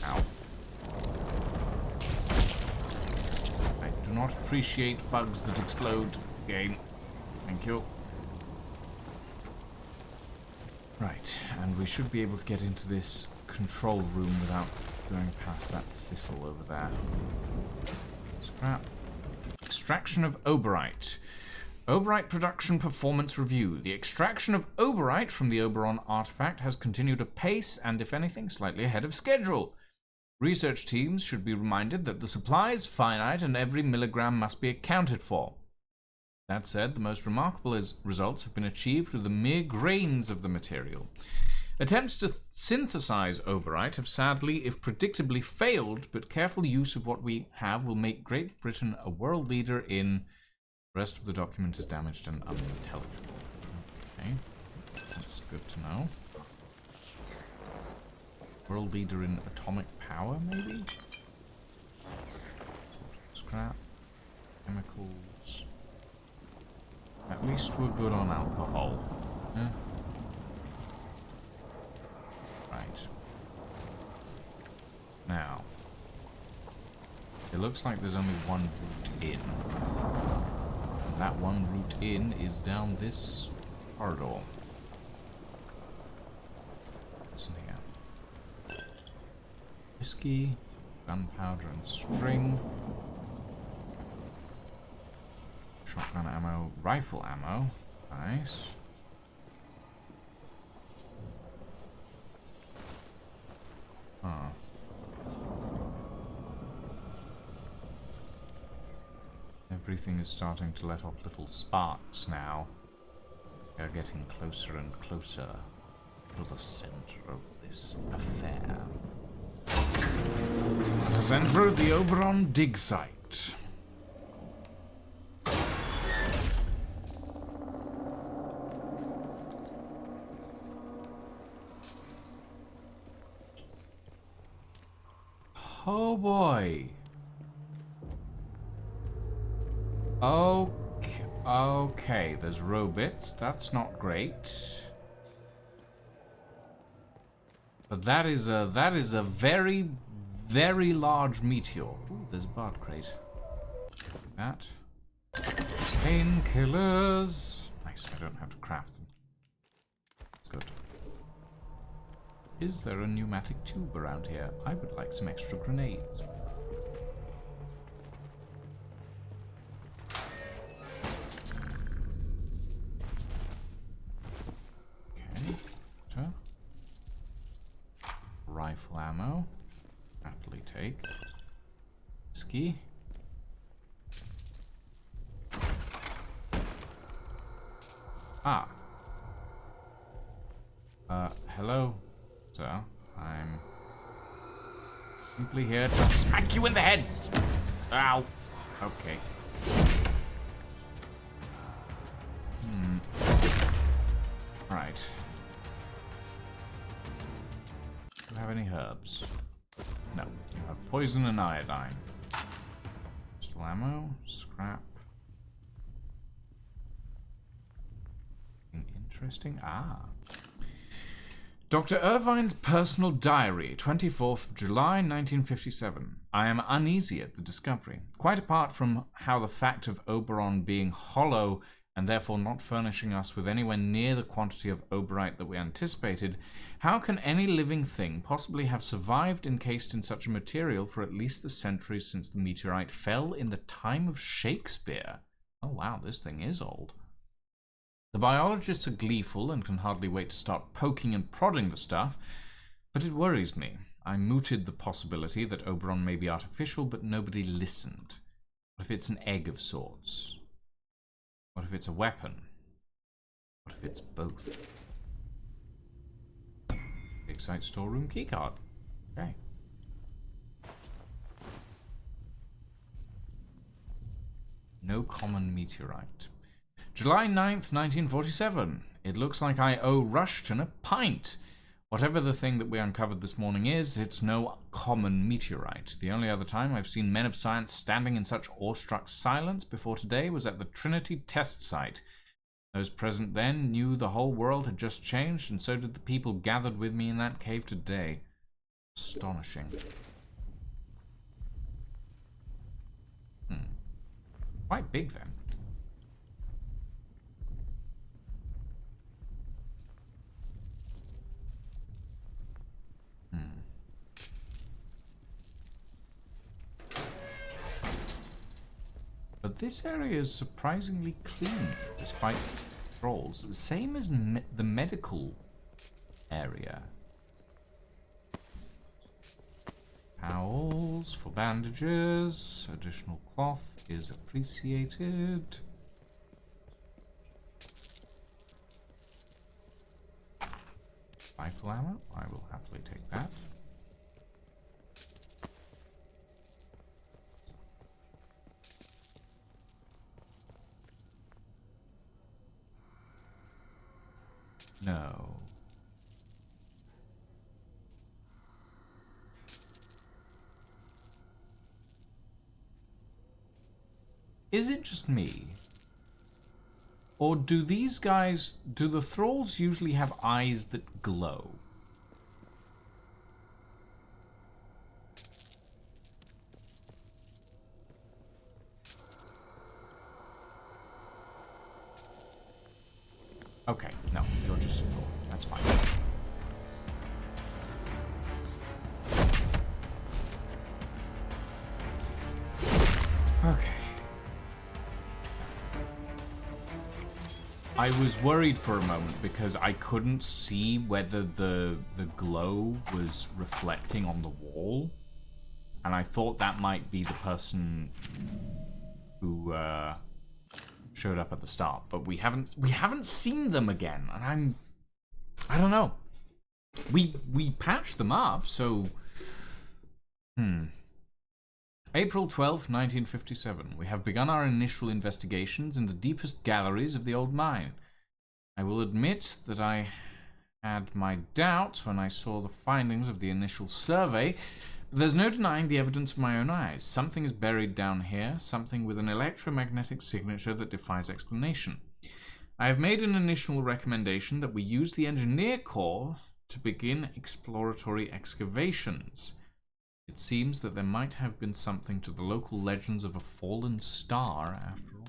Ow. I do not appreciate bugs that explode. Game. Thank you. Right, and we should be able to get into this control room without going past that thistle over there. Scrap. Extraction of Oberite. Oberite production performance review. The extraction of Oberite from the Oberon artifact has continued apace and, if anything, slightly ahead of schedule. Research teams should be reminded that the supply is finite and every milligram must be accounted for. That said, the most remarkable results have been achieved with the mere grains of the material. Attempts to synthesize Oberite have sadly, if predictably, failed, but careful use of what we have will make Great Britain a world leader in... The rest of the document is damaged and unintelligible. Okay, that's good to know. World leader in atomic power, maybe? Scrap. Chemicals. At least we're good on alcohol. Yeah. Right. Now, it looks like there's only one route in. And that one route in is down this corridor. What's in here? Whiskey, gunpowder and string. Shotgun ammo, rifle ammo. Nice. everything is starting to let off little sparks now. We are getting closer and closer to the center of this affair. The center of the Oberon dig site. Oh boy. Okay, there's robots. That's not great. But that is a very, very large meteor. Ooh, there's a bard crate. That. Painkillers. Nice, I don't have to craft them. Good. Is there a pneumatic tube around here? I would like some extra grenades. Okay. Rifle ammo. Happily take. Ski. Ah. Hello, sir. I'm simply here to smack you in the head. Ow. Okay. Right. Do you have any herbs? No. You have poison and iodine. Pistol ammo, scrap. Interesting. Ah. Dr. Irvine's personal diary, 24th of July, 1957. I am uneasy at the discovery. Quite apart from how the fact of Oberon being hollow and therefore not furnishing us with anywhere near the quantity of oberite that we anticipated, how can any living thing possibly have survived encased in such a material for at least the centuries since the meteorite fell in the time of Shakespeare? Oh wow, this thing is old. The biologists are gleeful and can hardly wait to start poking and prodding the stuff, but it worries me. I mooted the possibility that Oberon may be artificial, but nobody listened. What if it's an egg of sorts? What if it's a weapon? What if it's both? Big site storeroom keycard. Okay. No common meteorite. July 9th, 1947. It looks like I owe Rushton a pint. Whatever the thing that we uncovered this morning is, it's no common meteorite. The only other time I've seen men of science standing in such awestruck silence before today was at the Trinity test site. Those present then knew the whole world had just changed, and so did the people gathered with me in that cave today. Astonishing. Quite big then. But this area is surprisingly clean, despite trolls. Same as the medical area. Towels for bandages. Additional cloth is appreciated. Rifle ammo. I will happily take that. No. Is it just me? Or do these guys, do the thralls usually have eyes that glow? Okay, no, you're just a thrall. That's fine. Okay. I was worried for a moment because I couldn't see whether the glow was reflecting on the wall. And I thought that might be the person who showed up at the start, but we haven't seen them again, and I don't know. We patched them up, so April 12th, 1957. We have begun our initial investigations in the deepest galleries of the old mine. I will admit that I had my doubts when I saw the findings of the initial survey, but there's no denying the evidence of my own eyes. Something is buried down here, something with an electromagnetic signature that defies explanation. I have made an initial recommendation that we use the Engineer Corps to begin exploratory excavations. It seems that there might have been something to the local legends of a fallen star after all.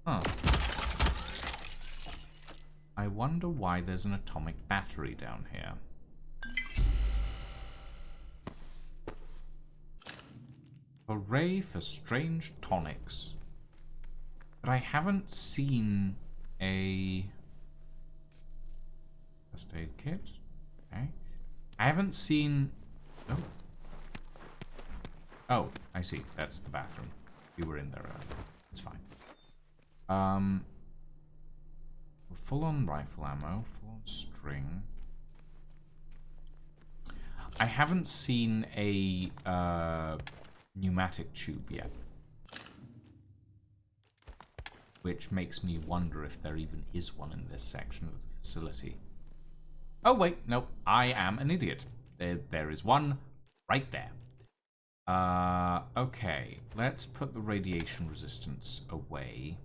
Huh. I wonder why there's an atomic battery down here. Hooray for strange tonics. But I haven't seen a first aid kit. Okay. I haven't seen... Oh, I see. That's the bathroom. We were in there earlier. It's fine. Full-on rifle ammo, full-on string. I haven't seen a pneumatic tube yet, which makes me wonder if there even is one in this section of the facility. Oh wait, no, I am an idiot. There is one right there. Okay, let's put the radiation resistance away.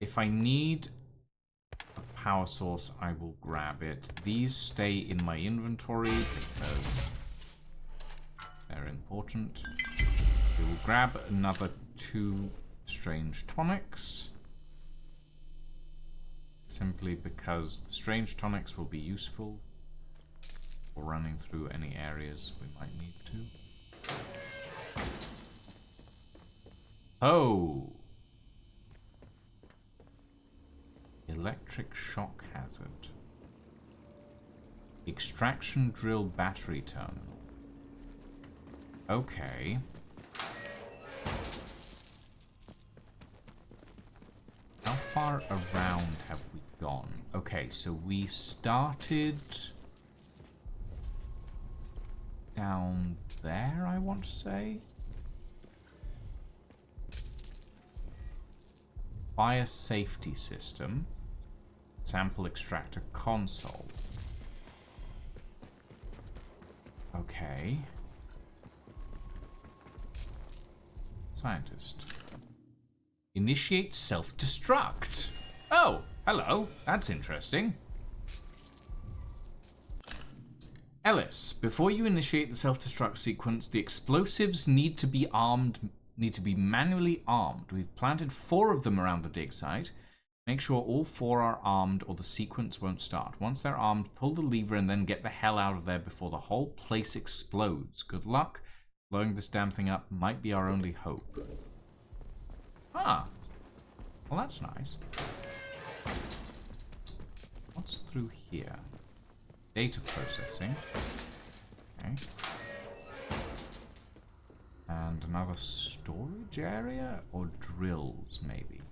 If I need a power source, I will grab it. These stay in my inventory because they're important. We will grab another 2 strange tonics. Simply because the strange tonics will be useful for running through any areas we might need to. Oh! Electric shock hazard. Extraction drill battery terminal. Okay. How far around have we gone? Okay, so we started down there, I want to say. Fire safety system. Sample extractor console. Okay. Scientist. Initiate self-destruct. Oh, hello. That's interesting. Ellis, before you initiate the self-destruct sequence, the explosives need to be manually armed. We've planted 4 of them around the dig site. Make sure all 4 are armed or the sequence won't start. Once they're armed, pull the lever and then get the hell out of there before the whole place explodes. Good luck. Blowing this damn thing up might be our only hope. Ah. Well, that's nice. What's through here? Data processing. Okay. And another storage area? Or drills, maybe?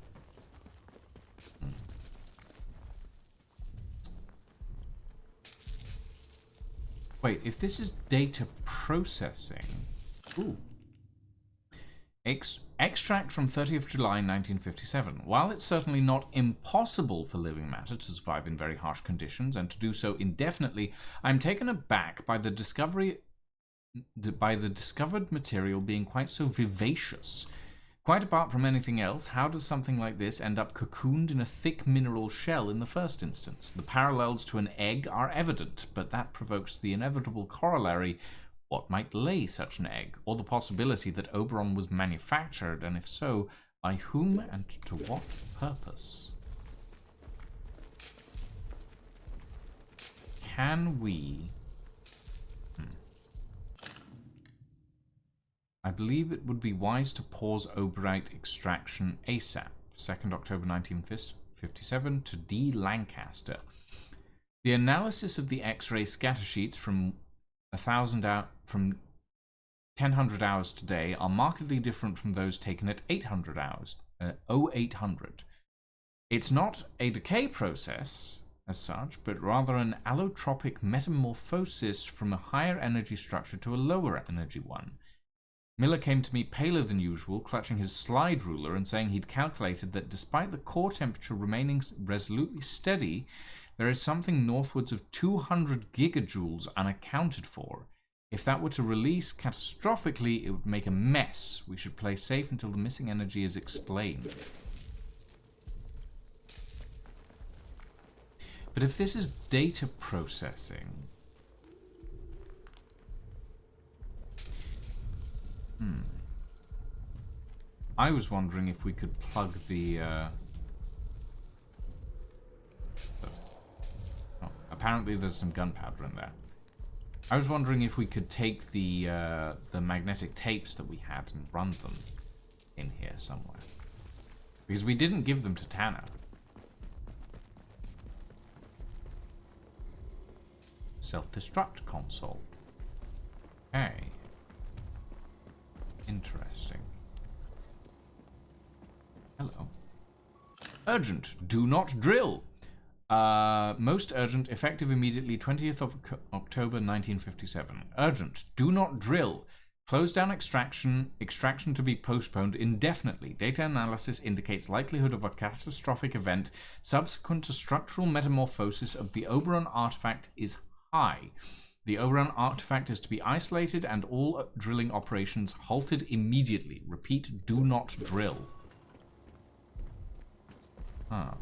Wait, if this is data processing... Ooh. Extract from 30th July 1957. While it's certainly not impossible for living matter to survive in very harsh conditions and to do so indefinitely, I'm taken aback by the discovered material being quite so vivacious. Quite apart from anything else, how does something like this end up cocooned in a thick mineral shell in the first instance? The parallels to an egg are evident, but that provokes the inevitable corollary: what might lay such an egg? Or the possibility that Oberon was manufactured, and if so, by whom and to what purpose? Can we... I believe it would be wise to pause Oberite extraction ASAP. 2nd October 1957 to D. Lancaster. The analysis of the X-ray scatter sheets from 1000 hours today are markedly different from those taken at 800 hours. 0800. It's not a decay process as such, but rather an allotropic metamorphosis from a higher energy structure to a lower energy one. Miller came to me paler than usual, clutching his slide ruler and saying he'd calculated that despite the core temperature remaining resolutely steady, there is something northwards of 200 gigajoules unaccounted for. If that were to release catastrophically, it would make a mess. We should play safe until the missing energy is explained. But if this is data processing... I was wondering if we could plug the... Oh, apparently there's some gunpowder in there. I was wondering if we could take the magnetic tapes that we had and run them in here somewhere. Because we didn't give them to Tanner. Self-destruct console. Okay. Interesting. Hello. Urgent. Do not drill. Most urgent. Effective immediately. 20th of October 1957. Urgent. Do not drill. Close down extraction. Extraction to be postponed indefinitely. Data analysis indicates likelihood of a catastrophic event subsequent to structural metamorphosis of the Oberon artifact is high. The Oberon artifact is to be isolated and all drilling operations halted immediately. Repeat, do not drill. Huh.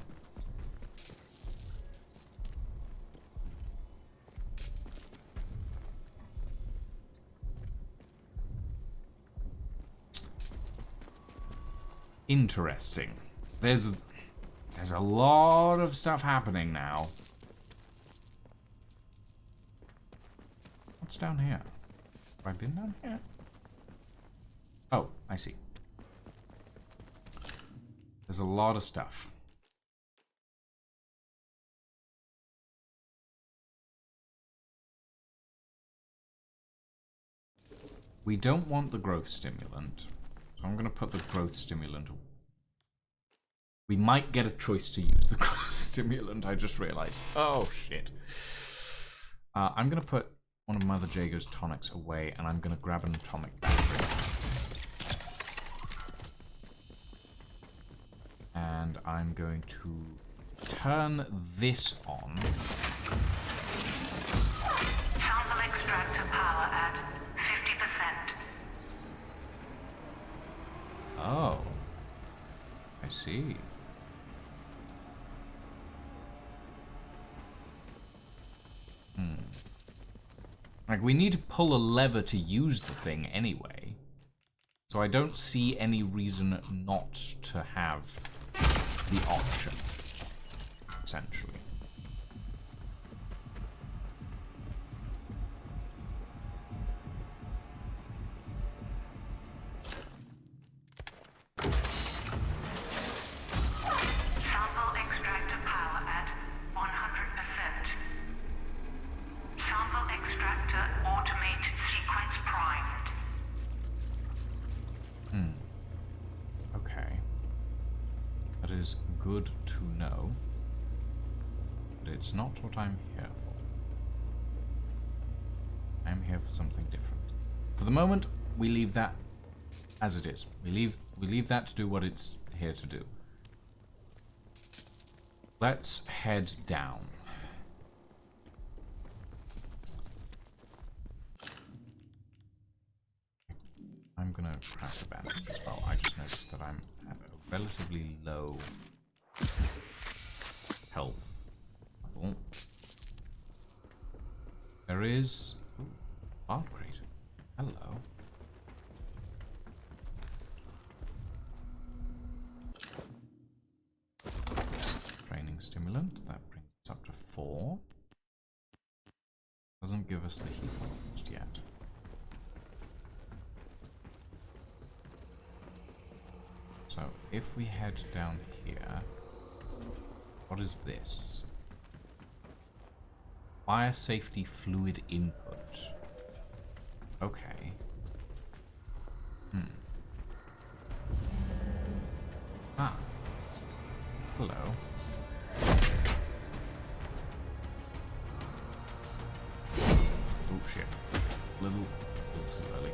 Interesting. There's a lot of stuff happening now. What's down here? Have I been down here? Oh, I see. There's a lot of stuff. We don't want the growth stimulant. So I'm going to put the growth stimulant. We might get a choice to use the growth stimulant, I just realized. Oh, shit. I'm going to put one of Mother Jago's tonics away, and I'm going to grab an atomic battery. And I'm going to turn this on. Sample extractor power at 50%. Oh. I see. Like, we need to pull a lever to use the thing anyway. So I don't see any reason not to have the option, essentially. Sample extractor power at 100%. Sample extractor automate sequence primed. Okay. That is good to know. But it's not what I'm here for. I'm here for something different. For the moment, we leave that as it is. We leave that to do what it's here to do. Let's head down. I'm gonna crack a bandage as well. I just noticed that I'm at a relatively low health level. There is... Ooh, barb crate. Hello. Training stimulant. That brings us up to 4. Doesn't give us the heat just yet. So, if we head down here, what is this? Fire safety fluid input. Okay. Ah. Hello. Oh shit. Little too early.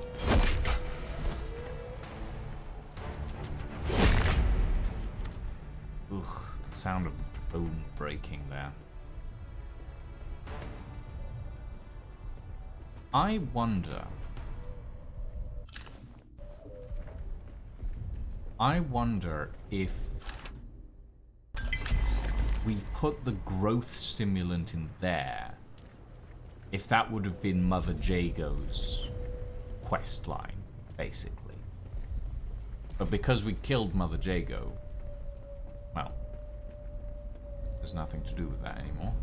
Ugh, the sound of bone breaking there. I wonder if we put the growth stimulant in there, if that would have been Mother Jago's quest line, basically. But because we killed Mother Jago, well, there's nothing to do with that anymore.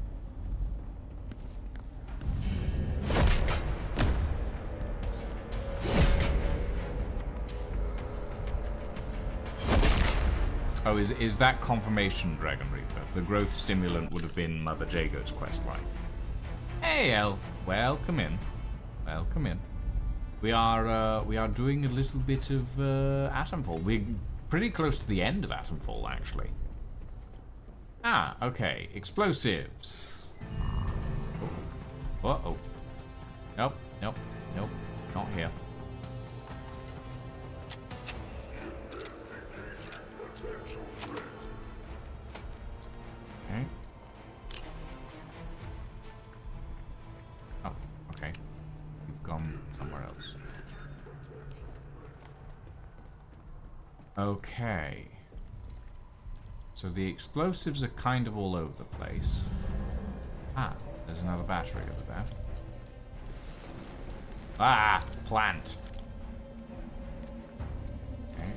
Oh, is that confirmation, Dragon Reaper? The growth stimulant would have been Mother Jago's questline. Hey, El. Welcome in. Welcome in. We are doing a little bit of Atomfall. We're pretty close to the end of Atomfall, actually. Ah, okay. Explosives. Oh. Uh-oh. Nope, nope, nope. Not here. Okay. Oh, okay. You've gone somewhere else. Okay. So the explosives are kind of all over the place. Ah, there's another battery over there. Ah, plant. Okay.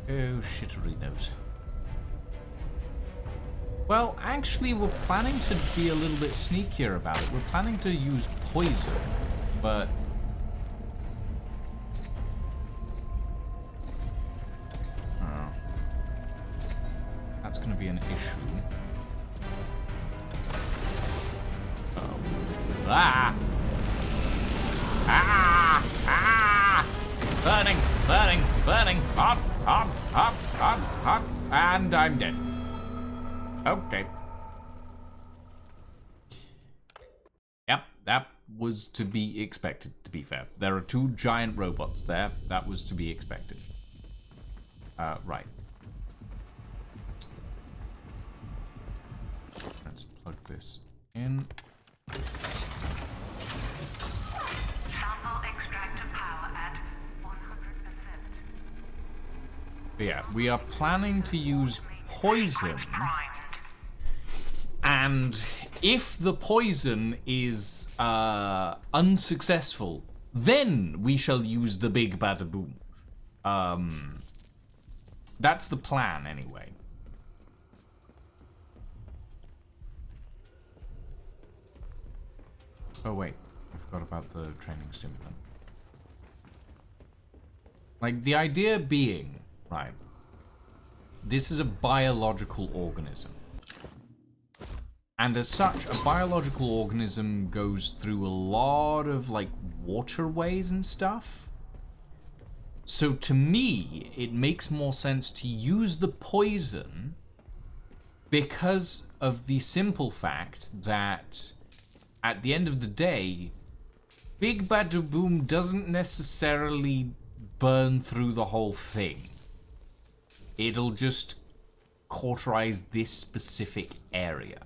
Oh, shitterinos. Well, actually, we're planning to be a little bit sneakier about it. We're planning to use poison, but... oh. That's going to be an issue. Oh. Ah! Ah! Ah! Burning! Burning! Burning! Hot! Hot! Hot! Hot! Hot! And I'm dead. Okay. Yep, that was to be expected, to be fair. There are two giant robots there. That was to be expected. Right. Let's plug this in. Sample extractor power at 100%. Yeah, we are planning to use poison. And if the poison is unsuccessful, then we shall use the big bada boom. That's the plan, anyway. Oh wait, I forgot about the training stimulant. Like, the idea being, right, this is a biological organism. And as such, a biological organism goes through a lot of, like, waterways and stuff. So to me, it makes more sense to use the poison because of the simple fact that at the end of the day, Big Bada Boom doesn't necessarily burn through the whole thing. It'll just cauterize this specific area.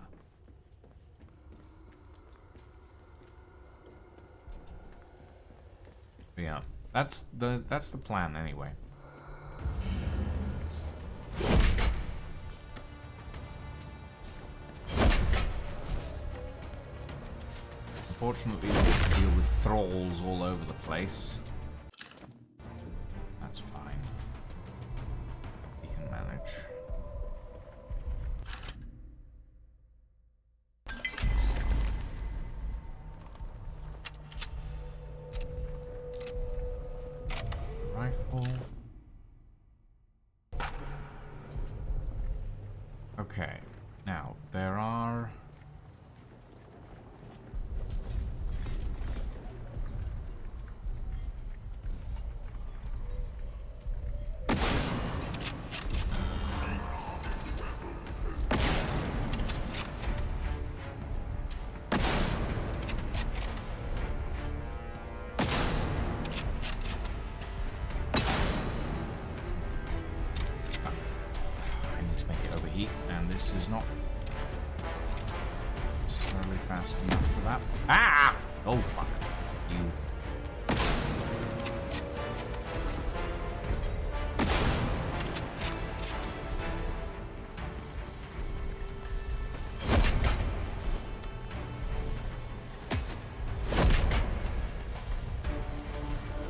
Yeah, that's the plan anyway. Unfortunately, we have to deal with thralls all over the place. That's fine. We can manage. Okay, now there are... This is not necessarily fast enough for that. Ah! Oh, fuck. You.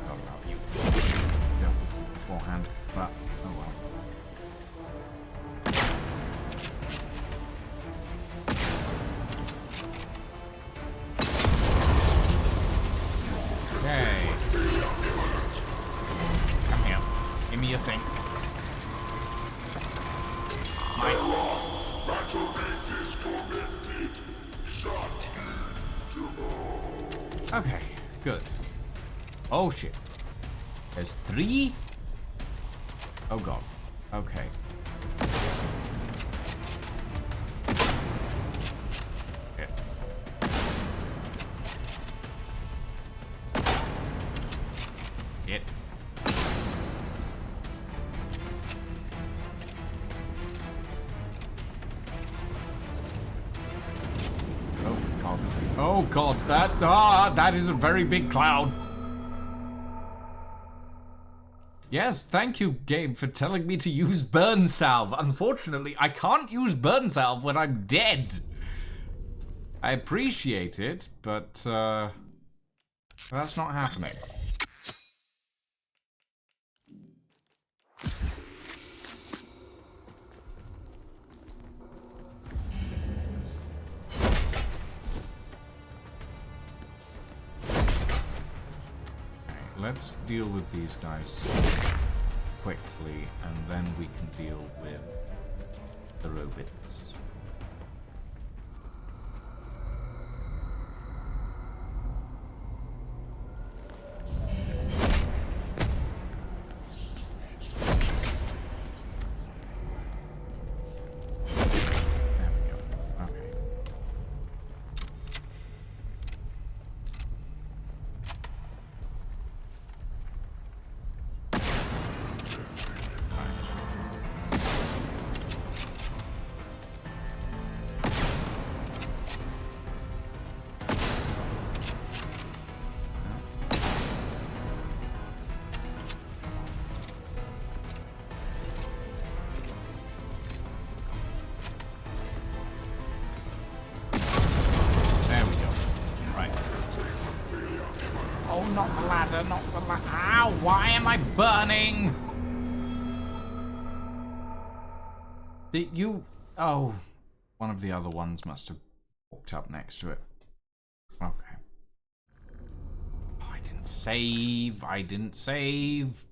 Oh, well, you dealt with it beforehand, but oh well. Give me a thing. Okay, good. Oh shit. There's 3? Oh god. Okay. Shit. Shit. Oh god, that is a very big cloud. Yes, thank you, game, for telling me to use burn salve. Unfortunately, I can't use burn salve when I'm dead. I appreciate it, but that's not happening. Let's deal with these guys quickly, and then we can deal with the robots. There we go. Okay. Not the ladder, not the ladder. Ow, why am I burning? Did you... Oh, one of the other ones must have walked up next to it. Okay. Oh, I didn't save. I didn't save.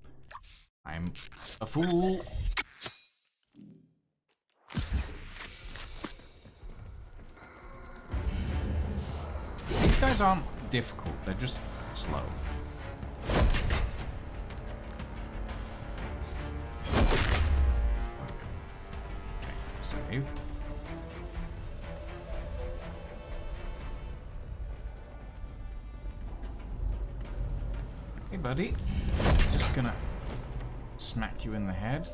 I'm a fool. These guys aren't difficult. They're just slow. Okay, save. Hey, buddy. Just gonna smack you in the head.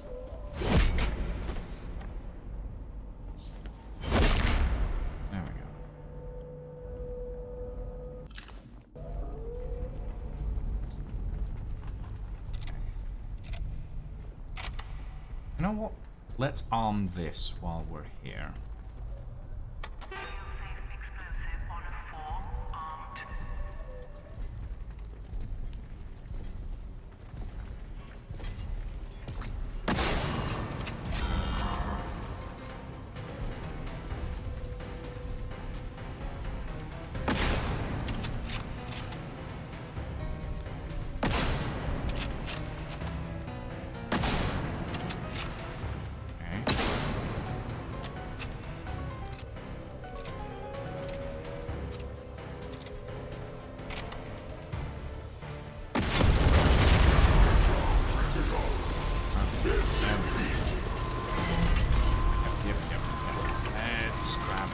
There we go. You know what? Let's arm this while we're here.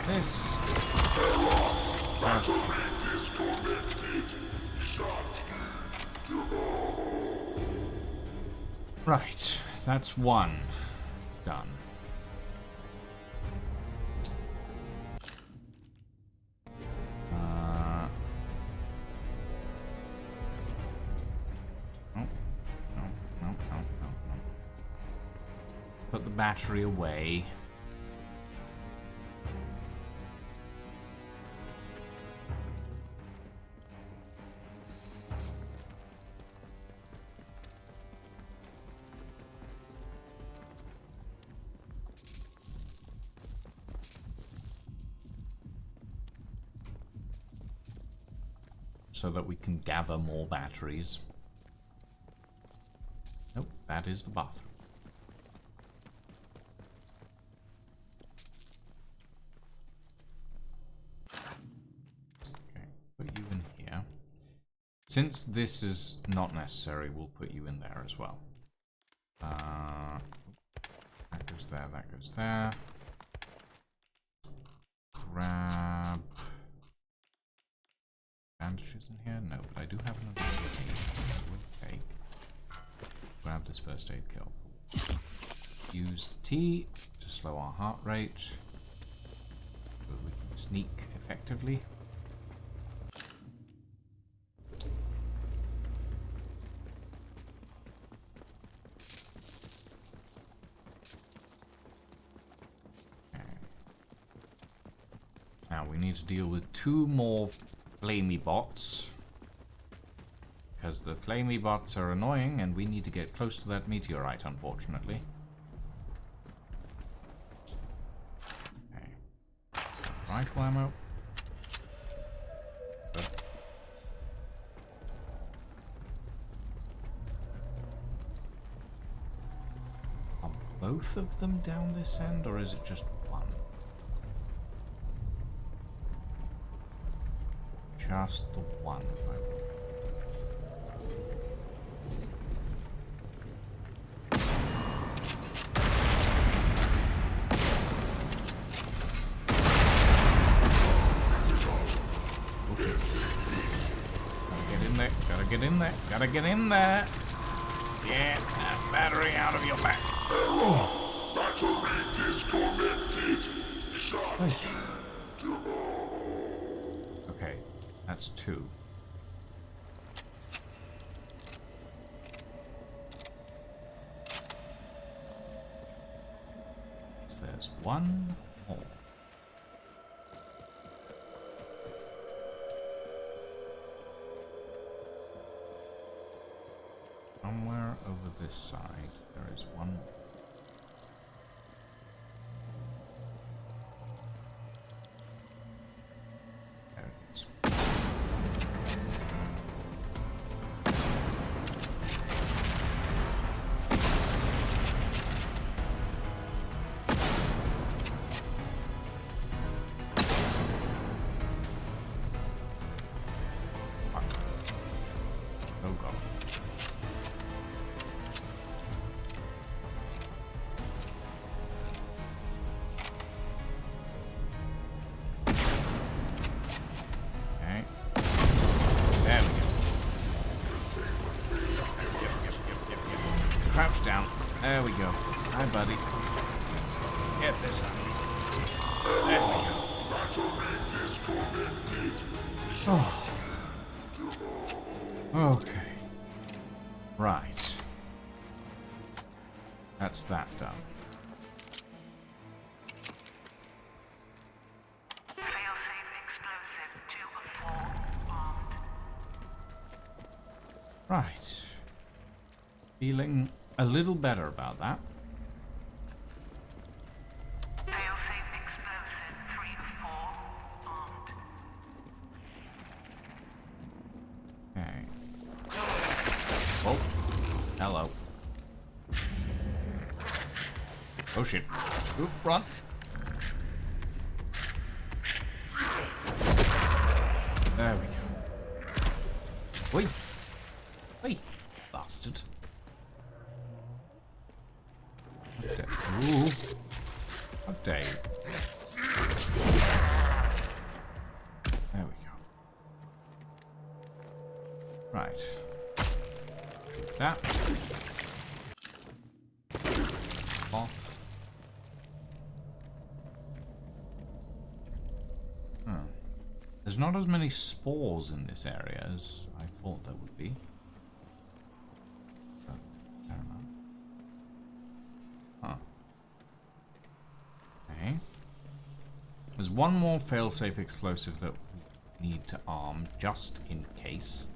This. Right, that's one done. No. Put the battery away. So that we can gather more batteries. Nope, that is the bathroom. Okay, put you in here. Since this is not necessary, we'll put you in there as well. That goes there, that goes there. Grab bandages in here? No, but I do have another aid. We'll take. Grab this first aid kit. Use the T to slow our heart rate. So we can sneak effectively. Now we need to deal with 2 more flamey bots. Because the flamey bots are annoying and we need to get close to that meteorite, unfortunately. Okay. Rifle ammo. Good. Are both of them down this end, or is it just one? Just the one. Gotta get in there. Get that battery out of your back. Oh. Battery disconnected. Okay, that's 2. So there's 1 more. Somewhere over this side, there is 1 more. There it is. Oh god. Crouch down. There we go. Hi, buddy. Get this out. There we go. Oh. Okay. Right. That's that done. Right. Feeling a little better about that. Okay. Oh. Hello. Oh shit. Oop, run. There we go. Wait. Wait. Bastard. Ooh. How dare you? Right. That. Off. There's not as many spores in this area as I thought there would be. But, fair enough. Huh. Okay. There's one more failsafe explosive that we need to arm, just in case.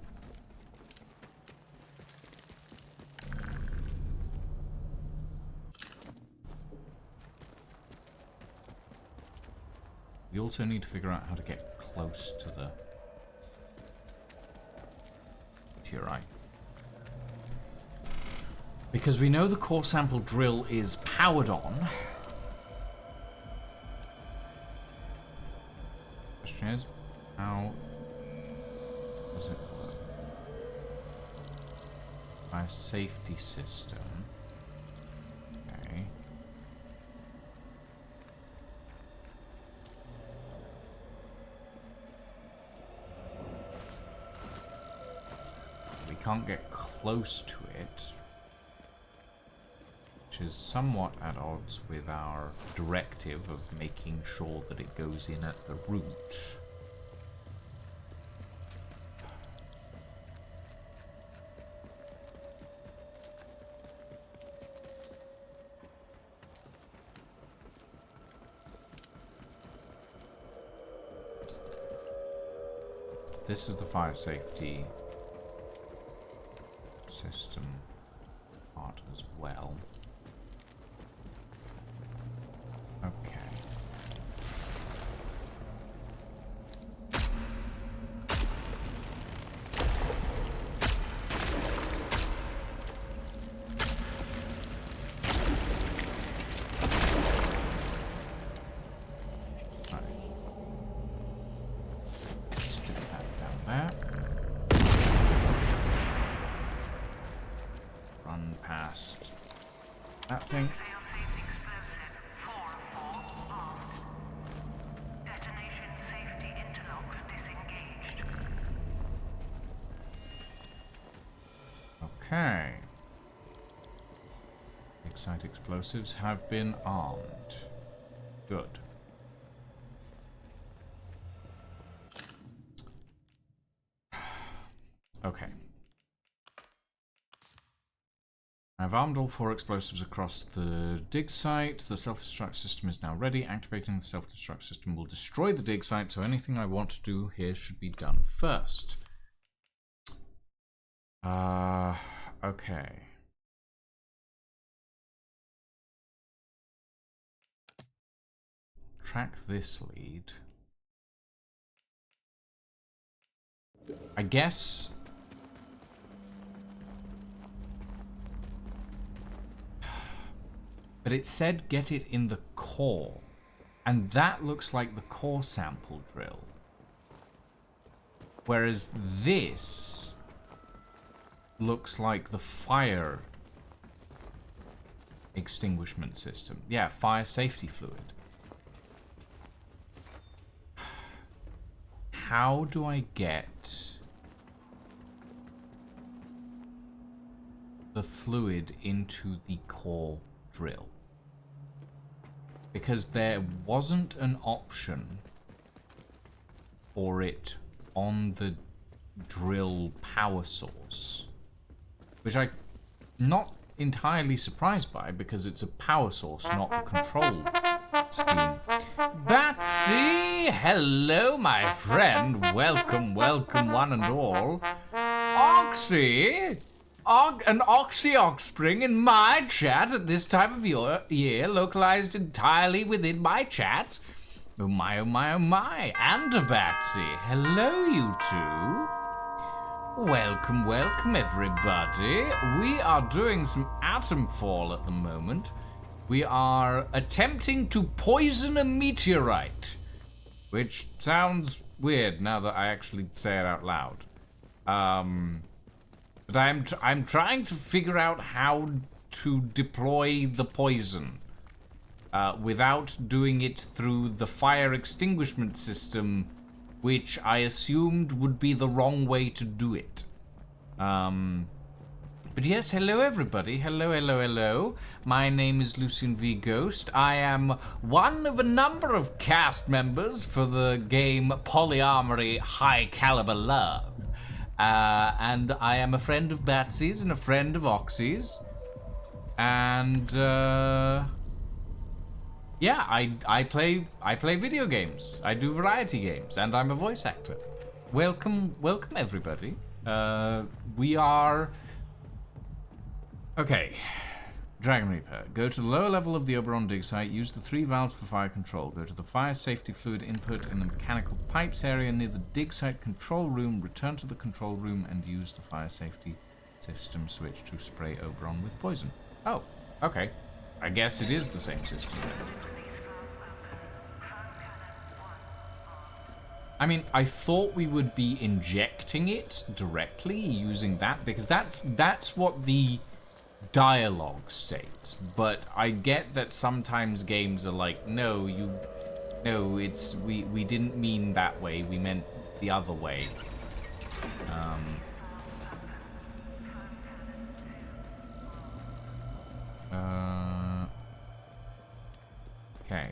We also need to figure out how to get close to the meteorite. Because we know the core sample drill is powered on. Question is, how does it work? By a safety system. Okay. We can't get close to it, which is somewhat at odds with our directive of making sure that it goes in at the root. This is the fire safety system part as well. Okay. That thing. Okay. Excite explosives have been armed. Good. Okay. I've armed all 4 explosives across the dig site. The self-destruct system is now ready. Activating the self-destruct system will destroy the dig site, so anything I want to do here should be done first. Okay. Track this lead. I guess... But it said get it in the core. And that looks like the core sample drill. Whereas this looks like the fire extinguishment system. Yeah, fire safety fluid. How do I get the fluid into the core drill? Because there wasn't an option for it on the drill power source, which I'm not entirely surprised by, because it's a power source, not a control scheme. Batsy! Hello, my friend. Welcome, welcome, one and all. Oxy! An Oxy Spring in my chat at this time of year, localized entirely within my chat. Oh my, oh my, oh my. And a Batsy. Hello, you two. Welcome, welcome, everybody. We are doing some Atomfall at the moment. We are attempting to poison a meteorite, which sounds weird now that I actually say it out loud. But I'm trying to figure out how to deploy the poison without doing it through the fire extinguishment system, which I assumed would be the wrong way to do it. But yes, hello everybody. Hello, hello, hello. My name is Lucian V. Ghost. I am one of a number of cast members for the game Polyamory High Caliber Love. And I am a friend of Batsy's and a friend of Oxy's. And yeah, I play video games. I do variety games, and I'm a voice actor. Welcome everybody. We are okay. Dragon Reaper. Go to the lower level of the Oberon dig site. Use the 3 valves for fire control. Go to the fire safety fluid input in the mechanical pipes area near the dig site control room. Return to the control room and use the fire safety system switch to spray Oberon with poison. Oh, okay. I guess it is the same system. I mean, I thought we would be injecting it directly using that, because that's what the dialogue states. But I get that sometimes games are like, no, we didn't mean that way, we meant the other way. Okay.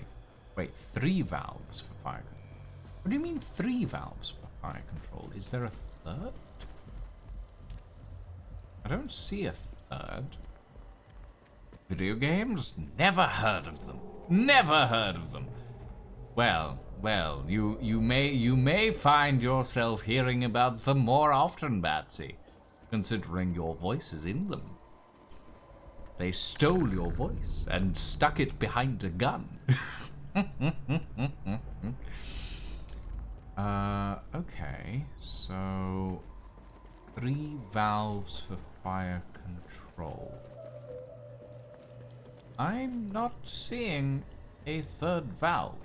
Wait, 3 valves for fire control. What do you mean 3 valves for fire control? Is there a third? I don't see a third. Video games? Never heard of them. Never heard of them. Well, you may find yourself hearing about them more often, Batsy, considering your voice is in them. They stole your voice and stuck it behind a gun. Okay, so 3 valves for fire control. I'm not seeing a third valve.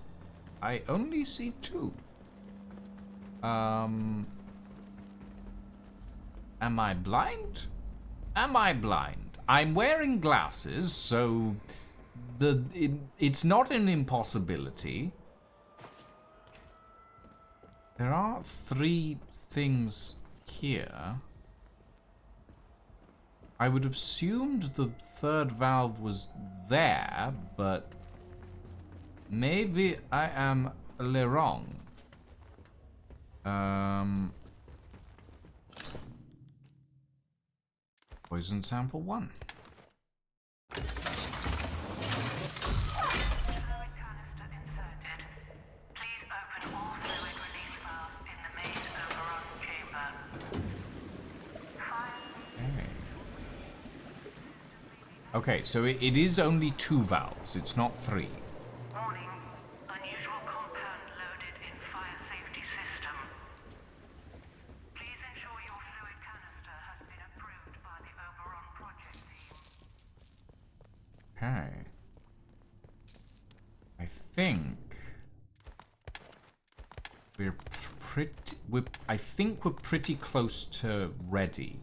I only see 2. Am I blind? Am I blind? I'm wearing glasses, so it's not an impossibility. There are 3 things here. I would have assumed the third valve was there, but maybe I am a little wrong. Poison sample 1. Okay, so it is only 2 valves, it's not 3. Warning, unusual compound loaded in fire safety system. Please ensure your fluid canister has been approved by the Oberon project team. Okay. I think we're pretty close to ready.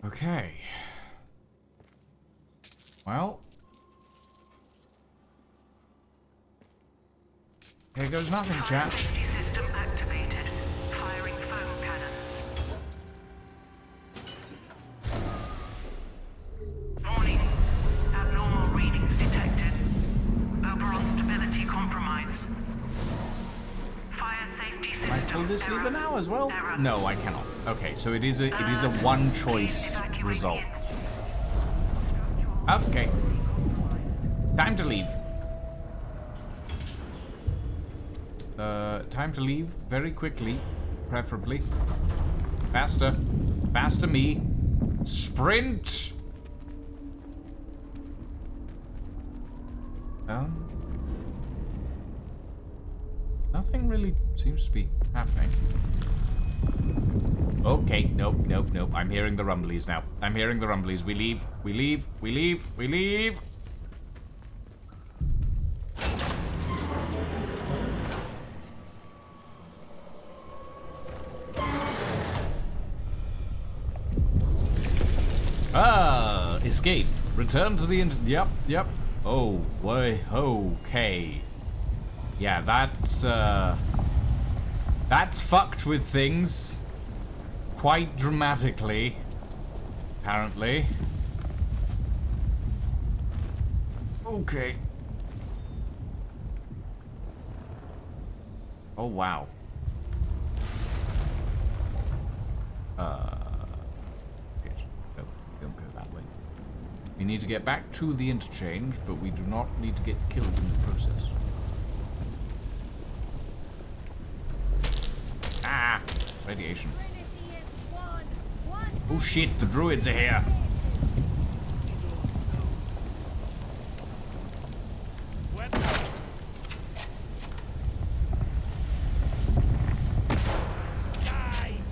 Okay. Well. Here goes nothing, chat. System activated. Firing foam cannons. Warning. Abnormal readings detected. Oberon stability compromised. Fire safety system. Can I pull this lever now as well? No, I cannot. Okay, so it is a one choice result. Okay. Time to leave. Time to leave very quickly, preferably. Faster. Faster me. Sprint! Nothing really seems to be happening. Okay, nope. I'm hearing the rumblies now. I'm hearing the rumblies. We leave. Escape. Return to the yep. Oh, way, okay. Yeah, that's fucked with things quite dramatically, apparently. Okay. Oh, wow. Don't go that way. We need to get back to the interchange, but we do not need to get killed in the process. Ah! Radiation. Oh shit, the druids are here!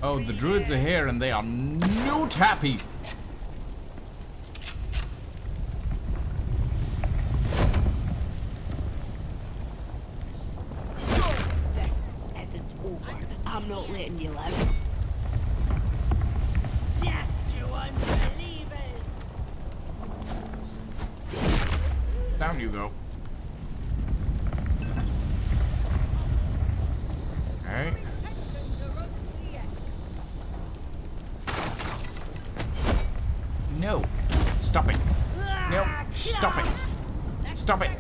Oh, the druids are here and they are not happy! This isn't over. I'm not letting you live. Death to unbelievers! Down you go. Okay. No. Stop it. No. Stop it. Stop it.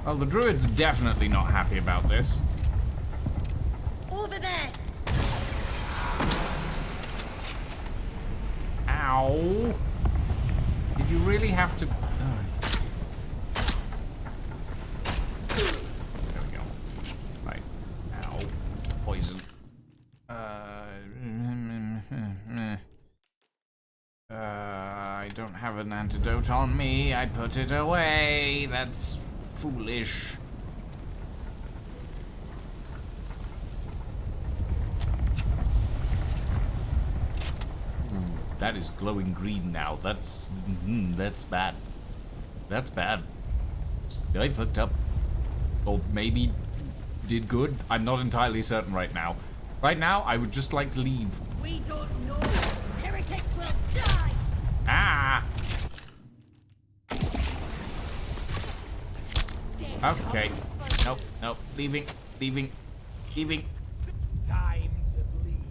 Well, the druid's definitely not happy about this. Over there! Ow. Did you really have to... There we go. Right. Ow. Poison. I don't have an antidote on me. I put it away. That's foolish. That is glowing green now. That's bad. That's bad. I fucked up. Or maybe did good. I'm not entirely certain right now. Right now, I would just like to leave. We don't know. Heretics will die! Ah! Okay. Nope, nope. Leaving. Time to bleed.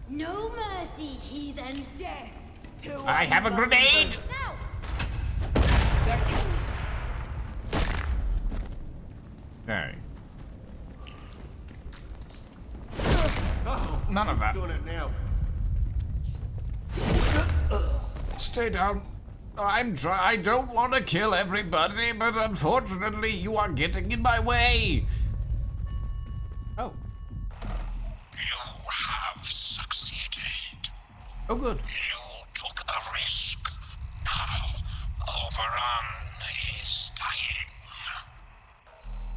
No mercy, heathen. Death to I have a grenade! Okay. None of that. Doing it now. Stay down. I don't want to kill everybody, but unfortunately you are getting in my way. Oh. You have succeeded. Oh, good. You took a risk. Now, Oberon is dying.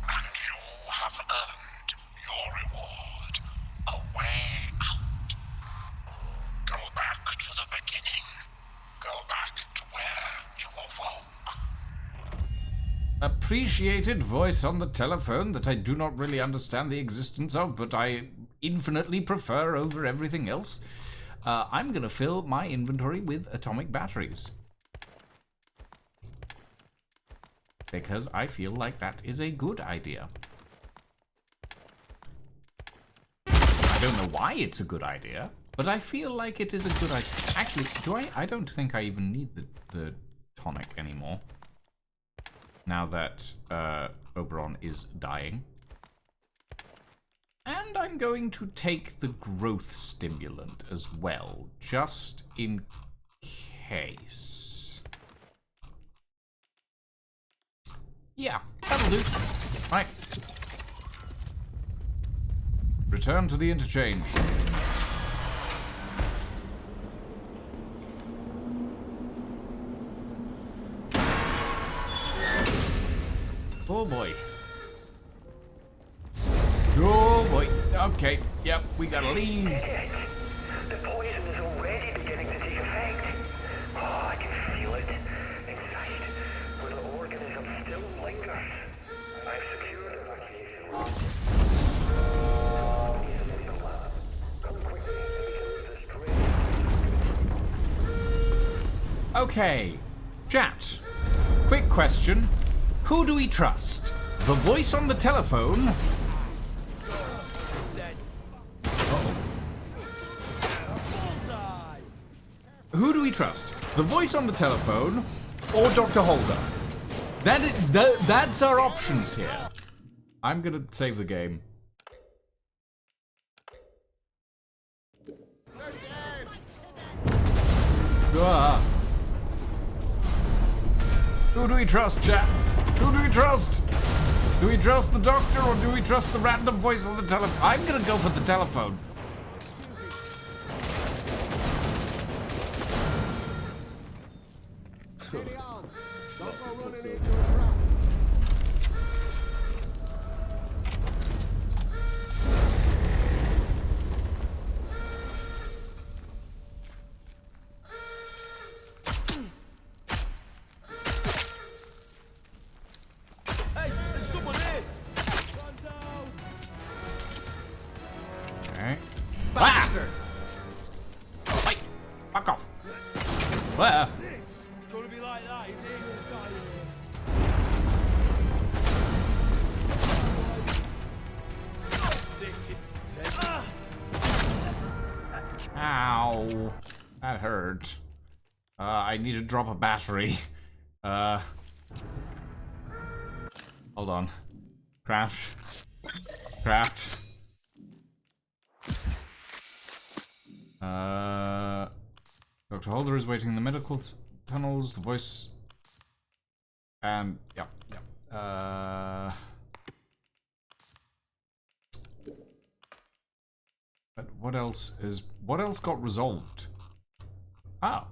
And you have earned your reward. A way out. Go back to the beginning. Go back to where you awoke. Appreciated voice on the telephone that I do not really understand the existence of, but I infinitely prefer over everything else. I'm gonna fill my inventory with atomic batteries. Because I feel like that is a good idea. I don't know why it's a good idea, but I feel like it is a good idea. Actually, I don't think I even need the tonic anymore. Now that Oberon is dying. And I'm going to take the growth stimulant as well, just in case. Yeah, that'll do. Right. Return to the interchange. Oh boy. Oh boy. Okay, yep, we gotta leave. The poison is already beginning to take effect. Oh, I can feel it inside, where the organism still lingers. I've secured evacuation. Come quickly, we can move this train. Okay. Chat. Quick question. Who do we trust? The voice on the telephone? Who do we trust? The voice on the telephone or Dr. Holder? That's our options here. I'm gonna save the game. Ah. Who do we trust, chat? Who do we trust? Do we trust the doctor or do we trust the random voice on the telephone? I'm gonna go for the telephone. Steady on. Don't go running into a trap. Hey, there's someone here! Okay. Bastard! Wait! Fuck off! Where? It's gonna be like that, is it? This is... Ow. That hurt. I need to drop a battery. Hold on. Craft. Craft. Dr. Holder is waiting in the medical tunnels. The voice... And... Yep. But what else got resolved? Ah.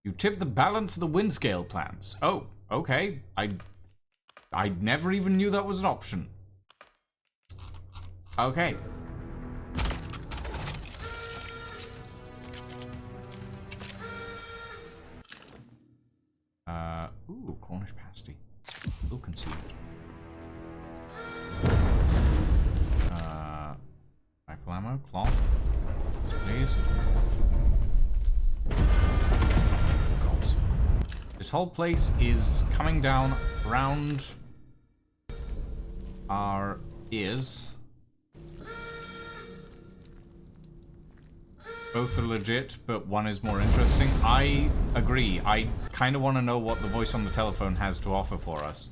You tip the balance of the wind scale plans. Oh, okay. I never even knew that was an option. Okay. Ooh, Cornish pasty. We'll consume it. Rifle ammo, cloth. Please. God. This whole place is coming down around our ears. Both are legit, but one is more interesting. I agree. I kind of want to know what the voice on the telephone has to offer for us.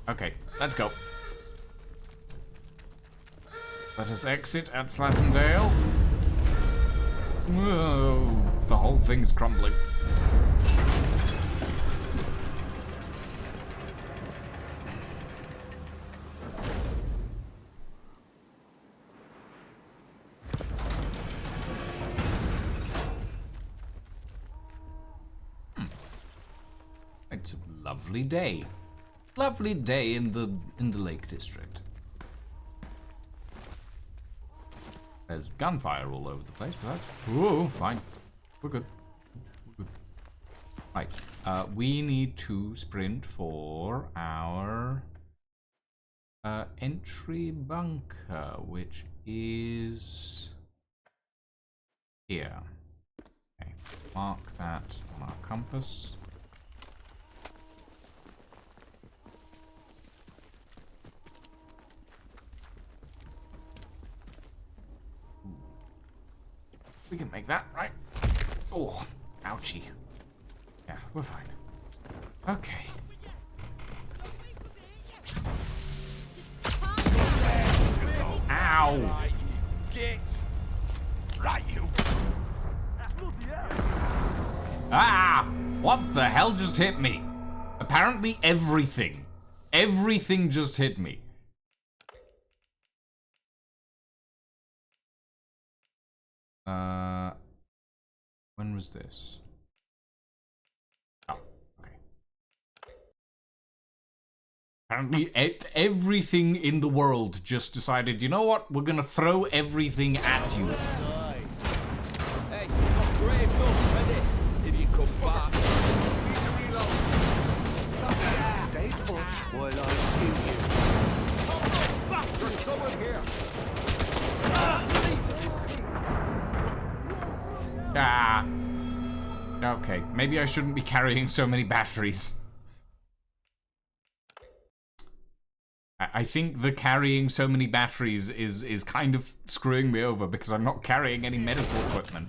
Okay, let's go. Let us exit at Slathendale. Whoa, the whole thing's crumbling. It's a lovely day. Lovely day in the Lake District. There's gunfire all over the place, but that's... Whoa, fine. We're good. We're good. Right. We need to sprint for our entry bunker, which is here. Okay. Mark that on our compass. We can make that, right? Oh, ouchie. Yeah, we're fine. Okay. Ow! Get right, you. Ah! What the hell just hit me? Apparently everything. Everything just hit me. When was this? Oh, okay. Apparently everything in the world just decided, you know what? We're gonna throw everything at you. Hey, you've got grave guns ready. If you come back. Stay put while I kill you. There's someone here. Ah. Okay, maybe I shouldn't be carrying so many batteries. I think the carrying so many batteries is kind of screwing me over because I'm not carrying any medical equipment.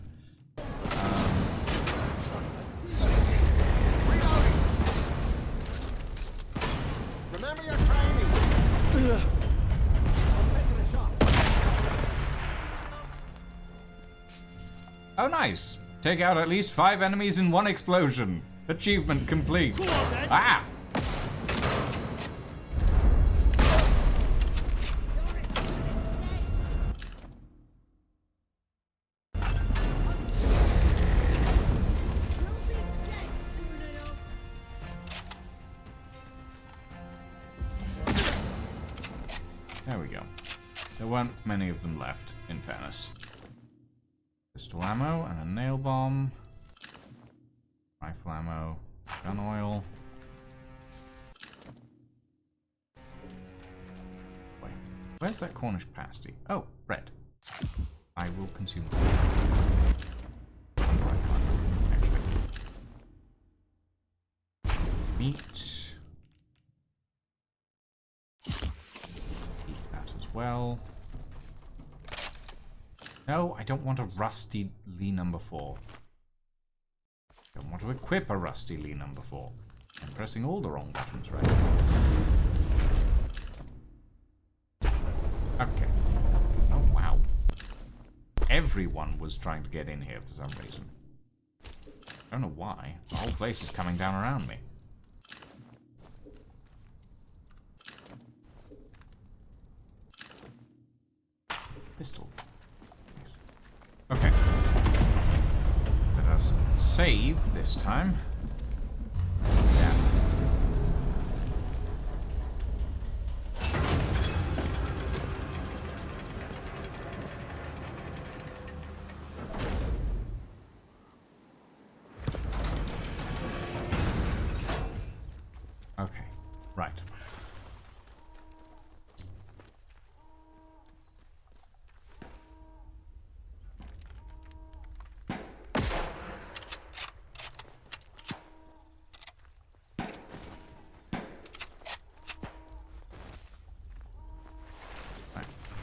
Remember your training. Oh, nice. Take out at least 5 enemies in 1 explosion. Achievement complete. Ah! There we go. There weren't many of them left, in fairness. Pistol ammo and a nail bomb. Rifle ammo. Gun oil. Wait, where's that Cornish pasty? Oh, bread. I will consume it. Actually. Meat. Eat that as well. No, I don't want a rusty Lee number 4. I don't want to equip a rusty Lee number 4. I'm pressing all the wrong buttons right now. Okay. Oh, wow. Everyone was trying to get in here for some reason. I don't know why. The whole place is coming down around me. Pistol. Okay. Let us save this time. Yeah. Okay, right.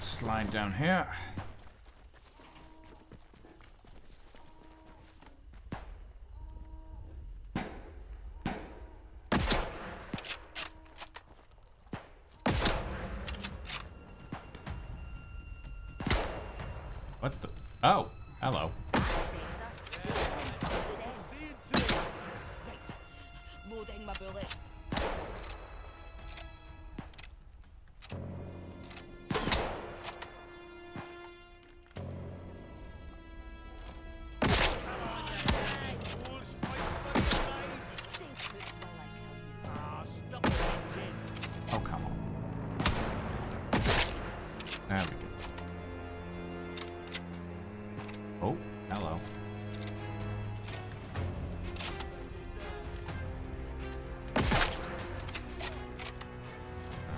Slide down here. What the? Oh, hello. Loading my bullets. Oh, come on. There we go. Oh, hello.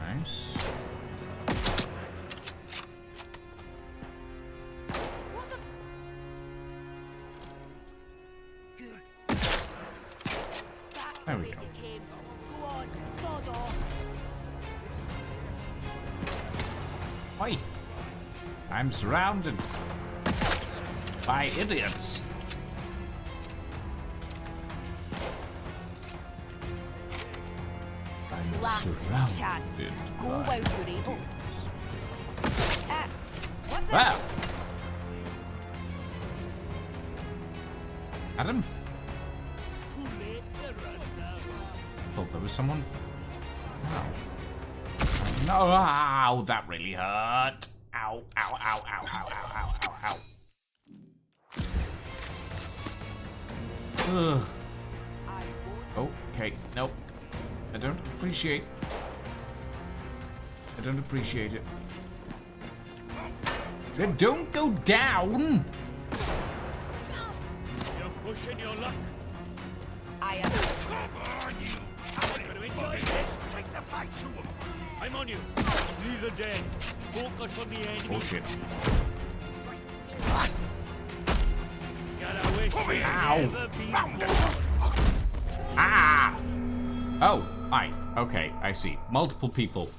Nice. There we go. Go on, sod off. Oi! I'm surrounded by idiots. I'm Last surrounded. chance. Go by while you're able. What the? Wow. Adam? Thought there was someone. No. No, ow, that really hurt. Ow, ow, ow, ow, ow, ow, ow, ow, ow. Ugh. Okay, nope. I don't appreciate it. Then don't go down! You're pushing your luck. I am. Come on, you! I'm going to enjoy this. Take the fight to him. I'm on you. Neither dead. Focus on the enemy. Bullshit. Get Ow! Ah! Oh, hi. Okay, I see. Multiple people.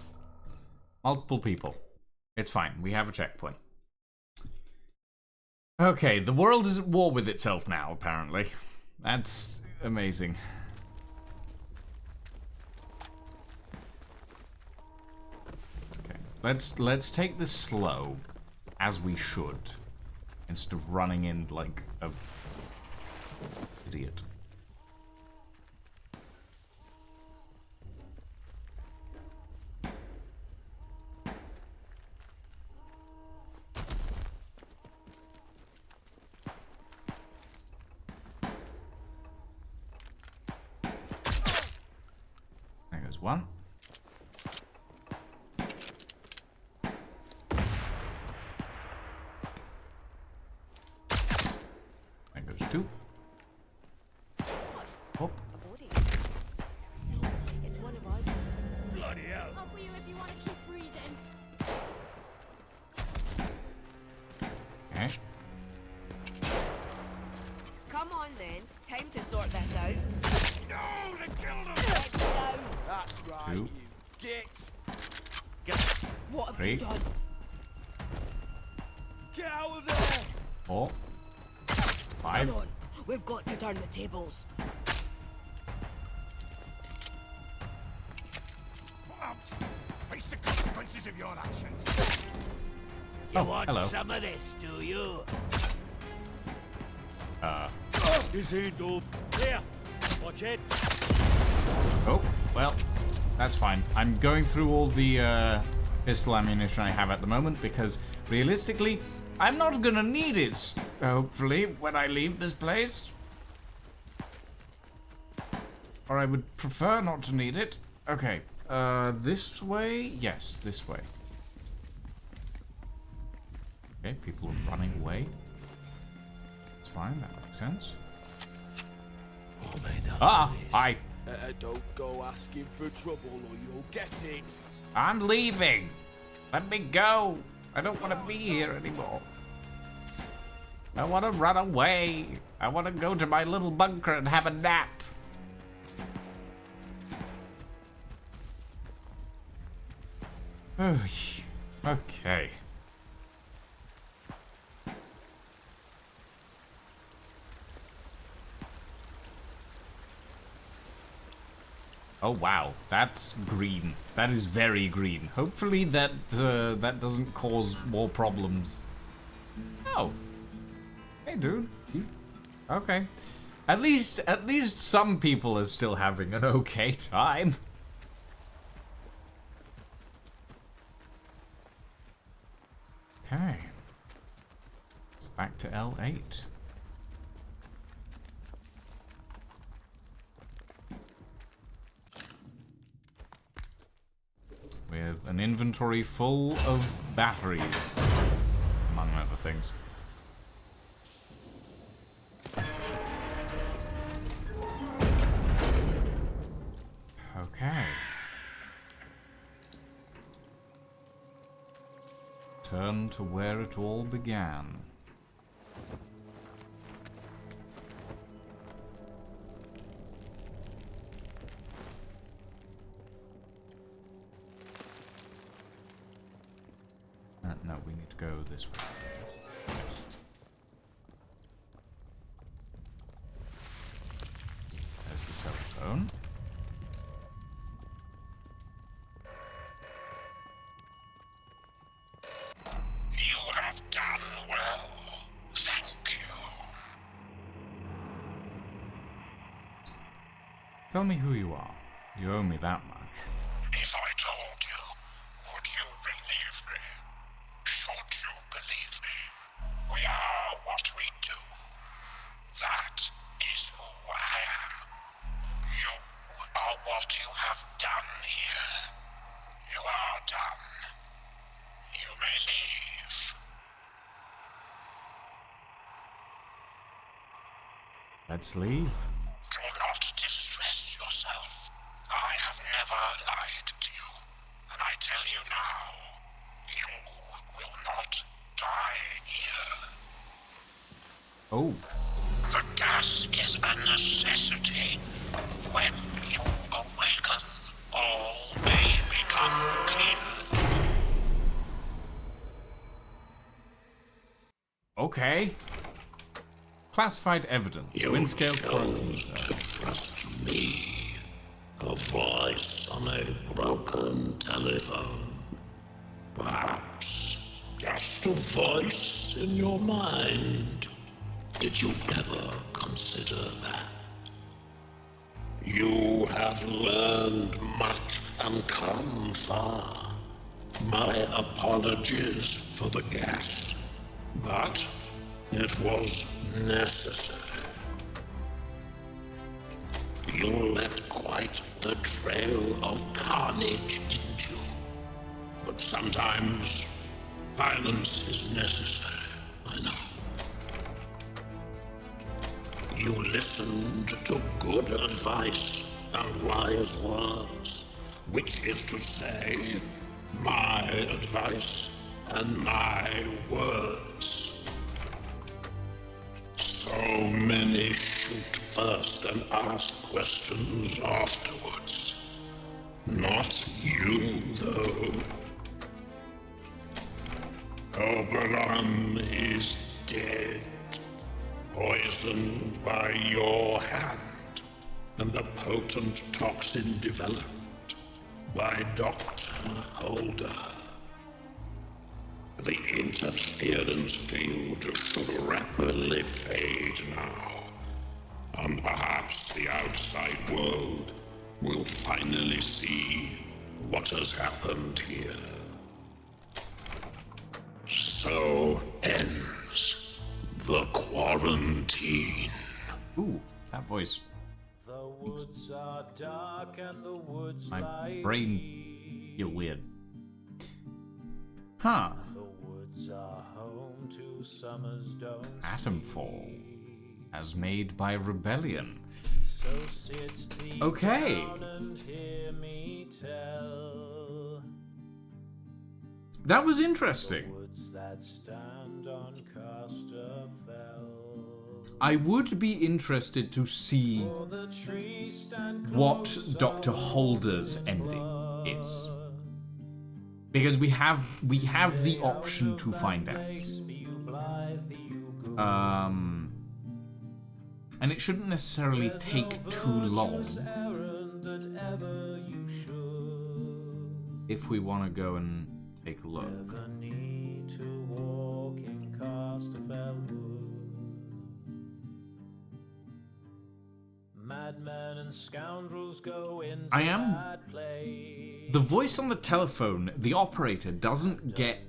Multiple people. It's fine. We have a checkpoint. Okay, the world is at war with itself now, apparently. That's amazing. Okay, let's take this slow, as we should, instead of running in like a idiot. There goes one. There goes two. Hop. It's one of us. Bloody hell. Up for you if you want to keep breathing. Okay. Come on then. Time to sort this out. No, they killed him. Let's go. That's right, Two. you git. What have Three. you done? Get out of there! 4, 5. Come on. We've got to turn the tables. Face the consequences of your actions. You want hello. Some of this, do you? This ain't dope. Here, watch it. Oh, well, that's fine. I'm going through all the pistol ammunition I have at the moment because realistically, I'm not gonna need it, hopefully, when I leave this place. Or I would prefer not to need it. Okay, this way? Yes, this way. Okay, people are running away. It's fine, that makes sense. Ah, hi. Don't go asking for trouble or you'll get it. I'm leaving. Let me go. I don't want to be here anymore. I want to run away. I want to go to my little bunker and have a nap. Okay. Oh wow, that's green. That is very green. Hopefully that that doesn't cause more problems. Oh, hey dude, you okay? At least some people are still having an okay time. Okay, back to L8. With an inventory full of batteries, among other things. Okay. Turn to where it all began. No, we need to go this way. There's the telephone. You have done well. Thank you. Tell me who you are. You owe me that much. If I told you, would you believe me? Should you believe me? We are what we do. That is who I am. You are what you have done here. You are done. You may leave. Let's leave. Do not distress yourself. I have never lied to you. And I tell you now, you will not die here. Oh. gas is a necessity. When you awaken, all may become clear. Okay. Classified evidence. You Wind-scale chose chronometer. to trust me. A voice on a broken telephone. Perhaps just a voice in your mind. Did you ever consider that? You have learned much and come far. My apologies for the gas, but it was necessary. You left quite the trail of carnage, didn't you? But sometimes violence is necessary, I know. You listened to good advice and wise words, which is to say, my advice and my words. So many shoot first and ask questions afterwards. Not you, though. Oberon is dead, poisoned by your hand, and the potent toxin developed by Dr. Holder. The interference field should rapidly fade now, and perhaps the outside world will finally see what has happened here. So ends the quarantine. Ooh, that voice. The woods are dark and the woods My brain feel weird. Huh. The woods are home to summers don't Atomfall. As made by Rebellion. So sit thee Okay. down and hear me tell. That was interesting. The woods that stand on Casterfell. I would be interested to see For the trees stand what close Dr. Holder's ending is. Because we have the option to find out. And it shouldn't necessarily take too long if we want to go and take a look. Never need to walk in Casterfell Wood. Madmen and scoundrels go into I am. that place. The voice on the telephone, the operator, doesn't get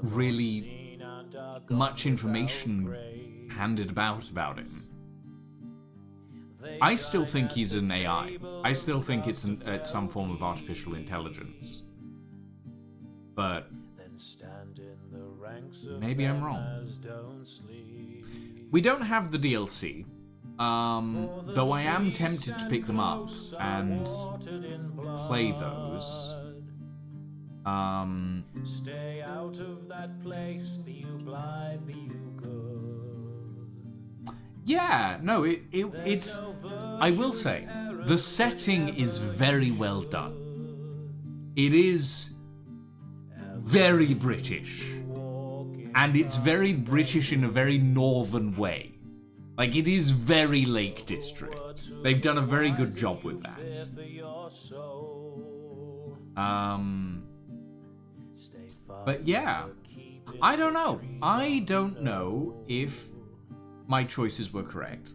really much information handed about him. I still think he's an AI. I still think it's some form of artificial intelligence. But maybe I'm wrong. We don't have the DLC, though I am tempted to pick them up and play those. Stay out of that place, be you blithe, be you good. Yeah, no, it's. I will say, the setting is very well done. It is very British, and it's very British in a very northern way. Like, it is very Lake District. They've done a very good job with that. But yeah, I don't know. I don't know if my choices were correct.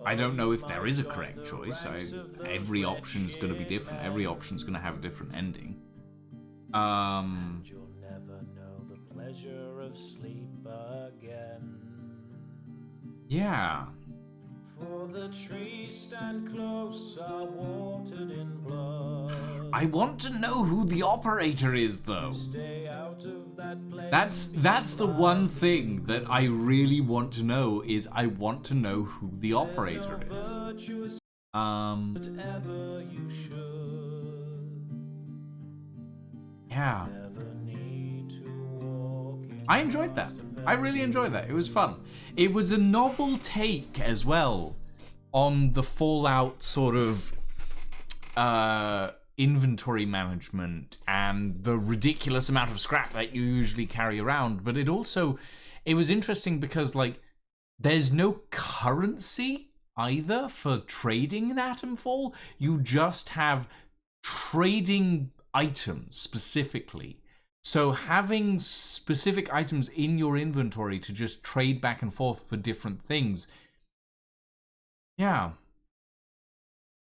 I don't know if there is a correct choice. Every option's going to be different. Every option's going to have a different ending. You'll never know the pleasure of sleep again. Yeah. For the trees stand close, are watered in blood. I want to know who the operator is, though. Stay out of that place. That's the one thing that I really want to know, is I want to know who the operator is. Whatever you should. Yeah. I enjoyed that. I really enjoyed that. It was fun. It was a novel take as well on the Fallout sort of inventory management and the ridiculous amount of scrap that you usually carry around, but it was interesting because, like, there's no currency either for trading in Atomfall. You just have trading items specifically. So having specific items in your inventory to just trade back and forth for different things, yeah,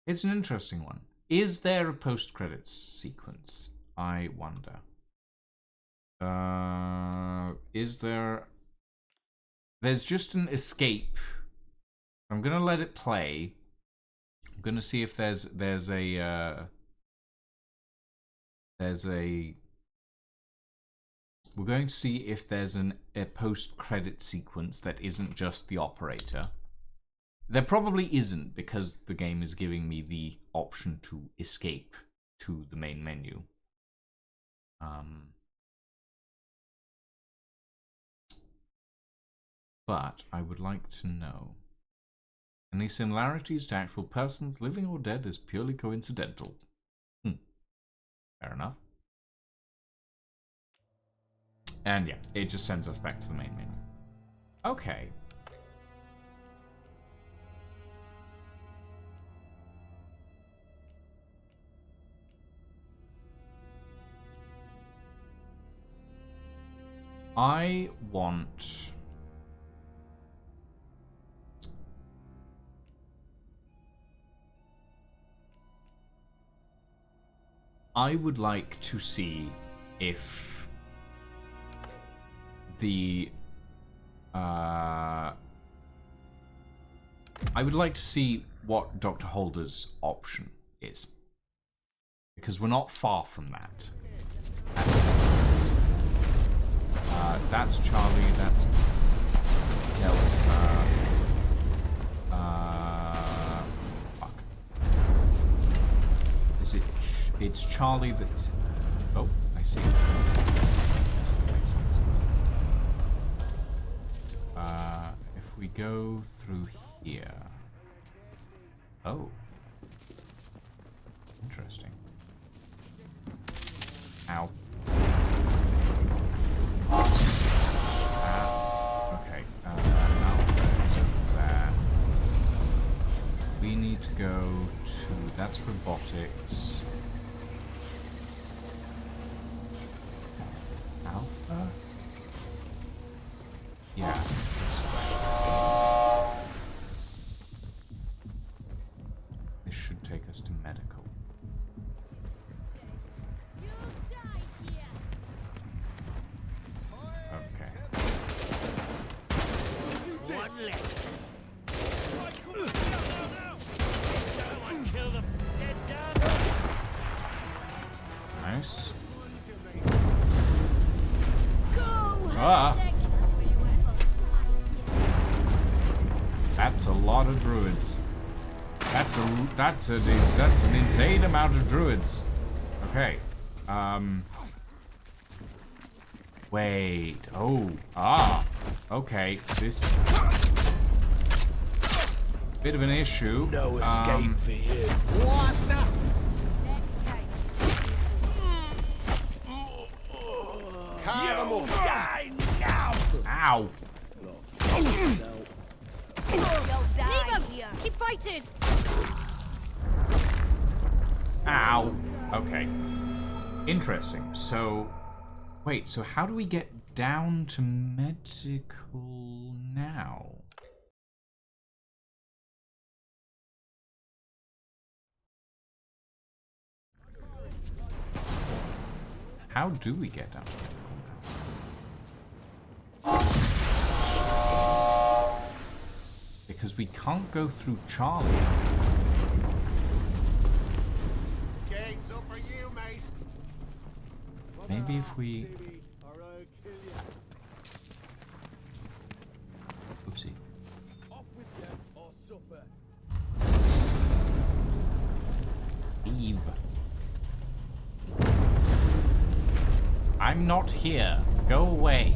it's an interesting one. Is there a post-credits sequence? I wonder. Is there... There's just an escape. I'm gonna let it play. I'm gonna see if there's a... We're going to see if there's a post-credit sequence that isn't just the operator. There probably isn't, because the game is giving me the option to escape to the main menu. But I would like to know. Any similarities to actual persons, living or dead, is purely coincidental. Fair enough. And yeah, it just sends us back to the main menu. Okay. I would like to see if the I would like to see what Dr. Holder's option is, because we're not far from that. That's Charlie, that's Delta. Fuck. Is it... It's Charlie that... Oh, I see. Yes, that makes sense. If we go through here... Oh. Interesting. Ow. Okay, Alpha is over there. We need to go to... That's robotics. Alpha? Yeah, this way. This should take us to medical. Okay. One left. Nice. Ah! That's a lot of druids. That's an insane amount of druids. Okay. Wait. Oh. Ah. Okay. This bit of an issue. No escape for you. What the? You die now! Ow. You'll die here. Keep fighting. Ow. Okay. Interesting. So, wait, so how do we get down to medical now? How do we get down to medical now? Because we can't go through Charlie. Game's up for you, mate. Maybe if we... Oopsie. Off with them or suffer. Leave. I'm not here. Go away.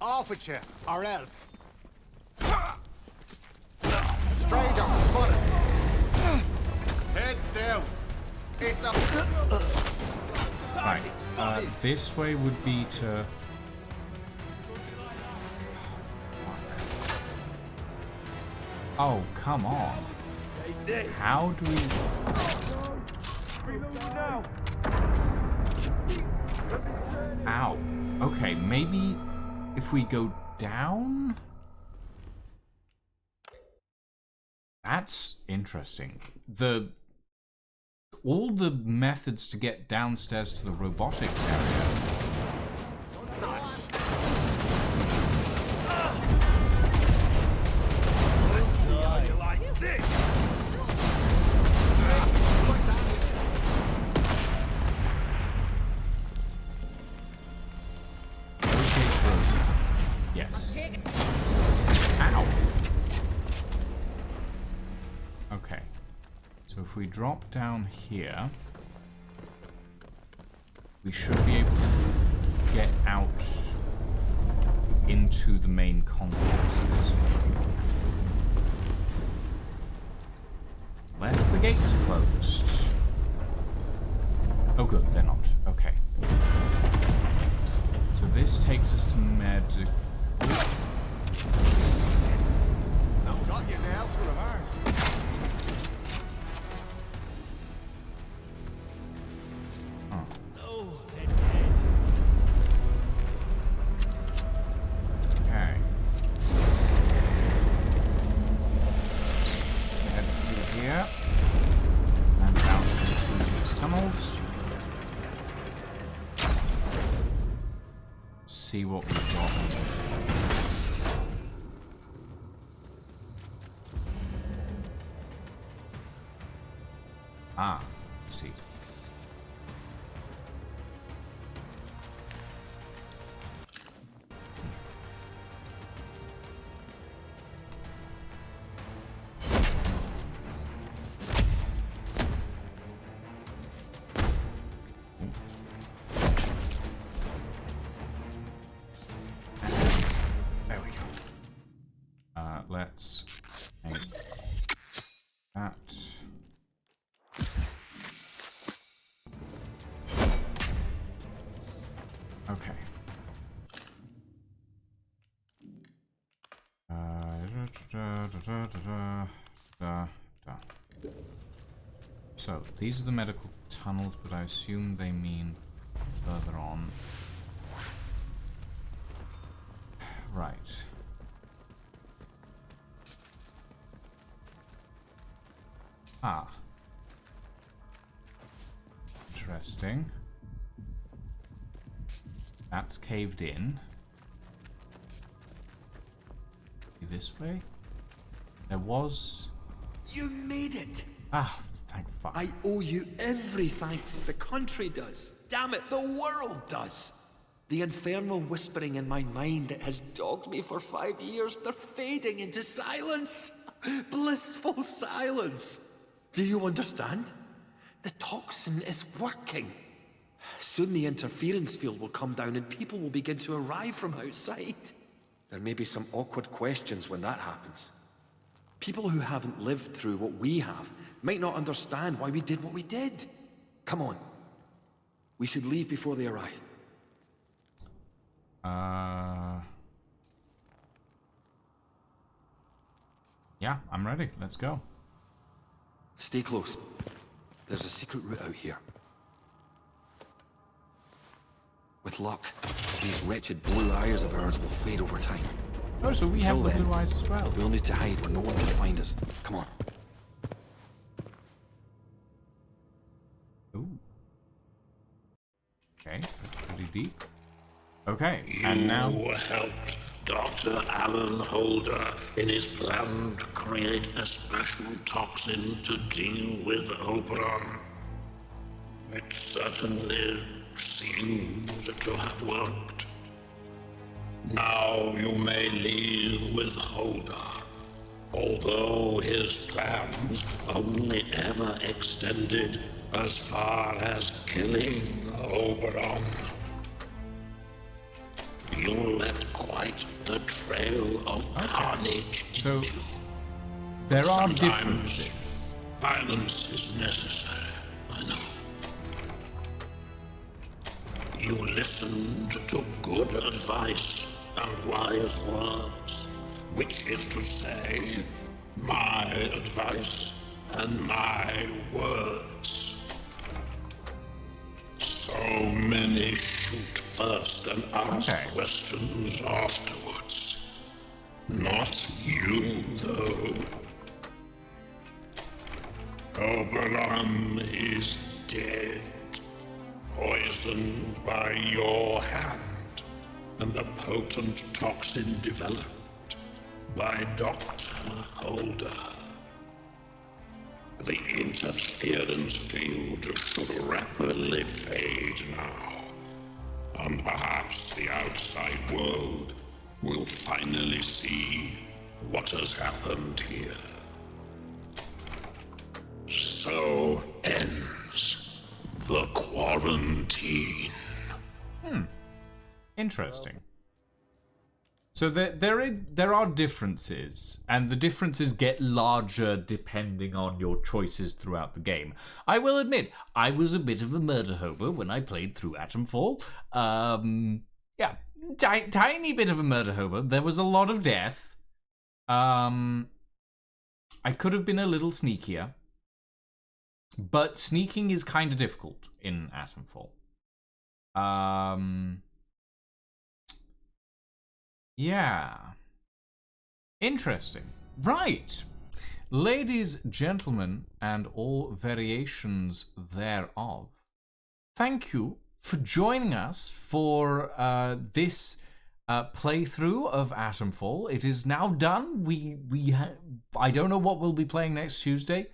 Off with you, or else. Stranger, spotted. Heads down. It's up. Right. This way would be to. Oh, come on. How do we... Ow. Okay, maybe if we go down? That's interesting. All the methods to get downstairs to the robotics area. Yes. Ow. Okay. So if we drop down here, we should be able to get out into the main concourse of this one. Unless the gates are closed. Oh good, they're not. Okay. So this takes us to medical. No, got you now, it's one of ours. Okay. Head through here and out into these tunnels. See what we've got on this. Ah, see. There we go. Let's make that. Okay. So these are the medical tunnels, but I assume they mean further on. Right. Ah. Interesting. That's caved in. This way? There was... You made it! Ah, thank fuck. I owe you every thanks. The country does. Damn it, the world does. The infernal whispering in my mind that has dogged me for 5 years, they're fading into silence. Blissful silence. Do you understand? The toxin is working. Soon the interference field will come down and people will begin to arrive from outside. There may be some awkward questions when that happens. People who haven't lived through what we have might not understand why we did what we did. Come on. We should leave before they arrive. Yeah, I'm ready. Let's go. Stay close. There's a secret route out here. With luck, these wretched blue eyes of ours will fade over time. Oh, so we have the blue eyes as well. We'll need to hide where no one can find us. Come on. Ooh. Okay, that's pretty deep. Okay, and now... You helped Dr. Alan Holder in his plan to create a special toxin to deal with Oberon. It certainly seems to have worked. Now you may leave with Holder, although his plans only ever extended as far as killing Oberon. You left quite a trail of carnage. So there are Sometimes differences. Violence is necessary, I know. You listened to good advice and wise words, which is to say, my advice and my words. So many shoot first and ask questions afterwards. Not you, though. Oberon is dead, poisoned by your hand, and the potent toxin developed by Dr. Holder. The interference field should rapidly fade now, and perhaps the outside world will finally see what has happened here. So ends the quarantine. Interesting. So there are differences, and the differences get larger depending on your choices throughout the game. I will admit, I was a bit of a murder hobo when I played through Atomfall. Yeah, tiny bit of a murder hobo. There was a lot of death. I could have been a little sneakier, but sneaking is kind of difficult in Atomfall. Yeah. Interesting. Right. Ladies, gentlemen, and all variations thereof, thank you for joining us for this playthrough of Atomfall. It is now done. I don't know what we'll be playing next Tuesday.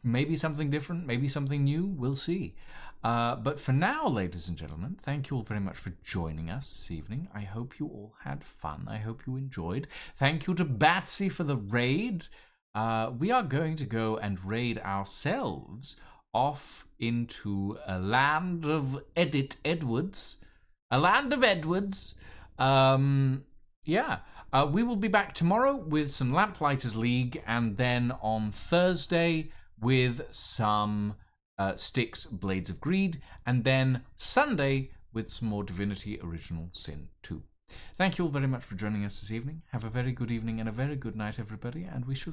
Maybe something different, maybe something new. We'll see. But for now, ladies and gentlemen, thank you all very much for joining us this evening. I hope you all had fun. I hope you enjoyed. Thank you to Batsy for the raid. We are going to go and raid ourselves off into a land of Edwards. A land of Edwards. Yeah. We will be back tomorrow with some Lamplighters League, and then on Thursday with some Styx Blades of Greed, and then Sunday with some more Divinity Original Sin 2. Thank you all very much for joining us this evening. Have a very good evening and a very good night, everybody, and we shall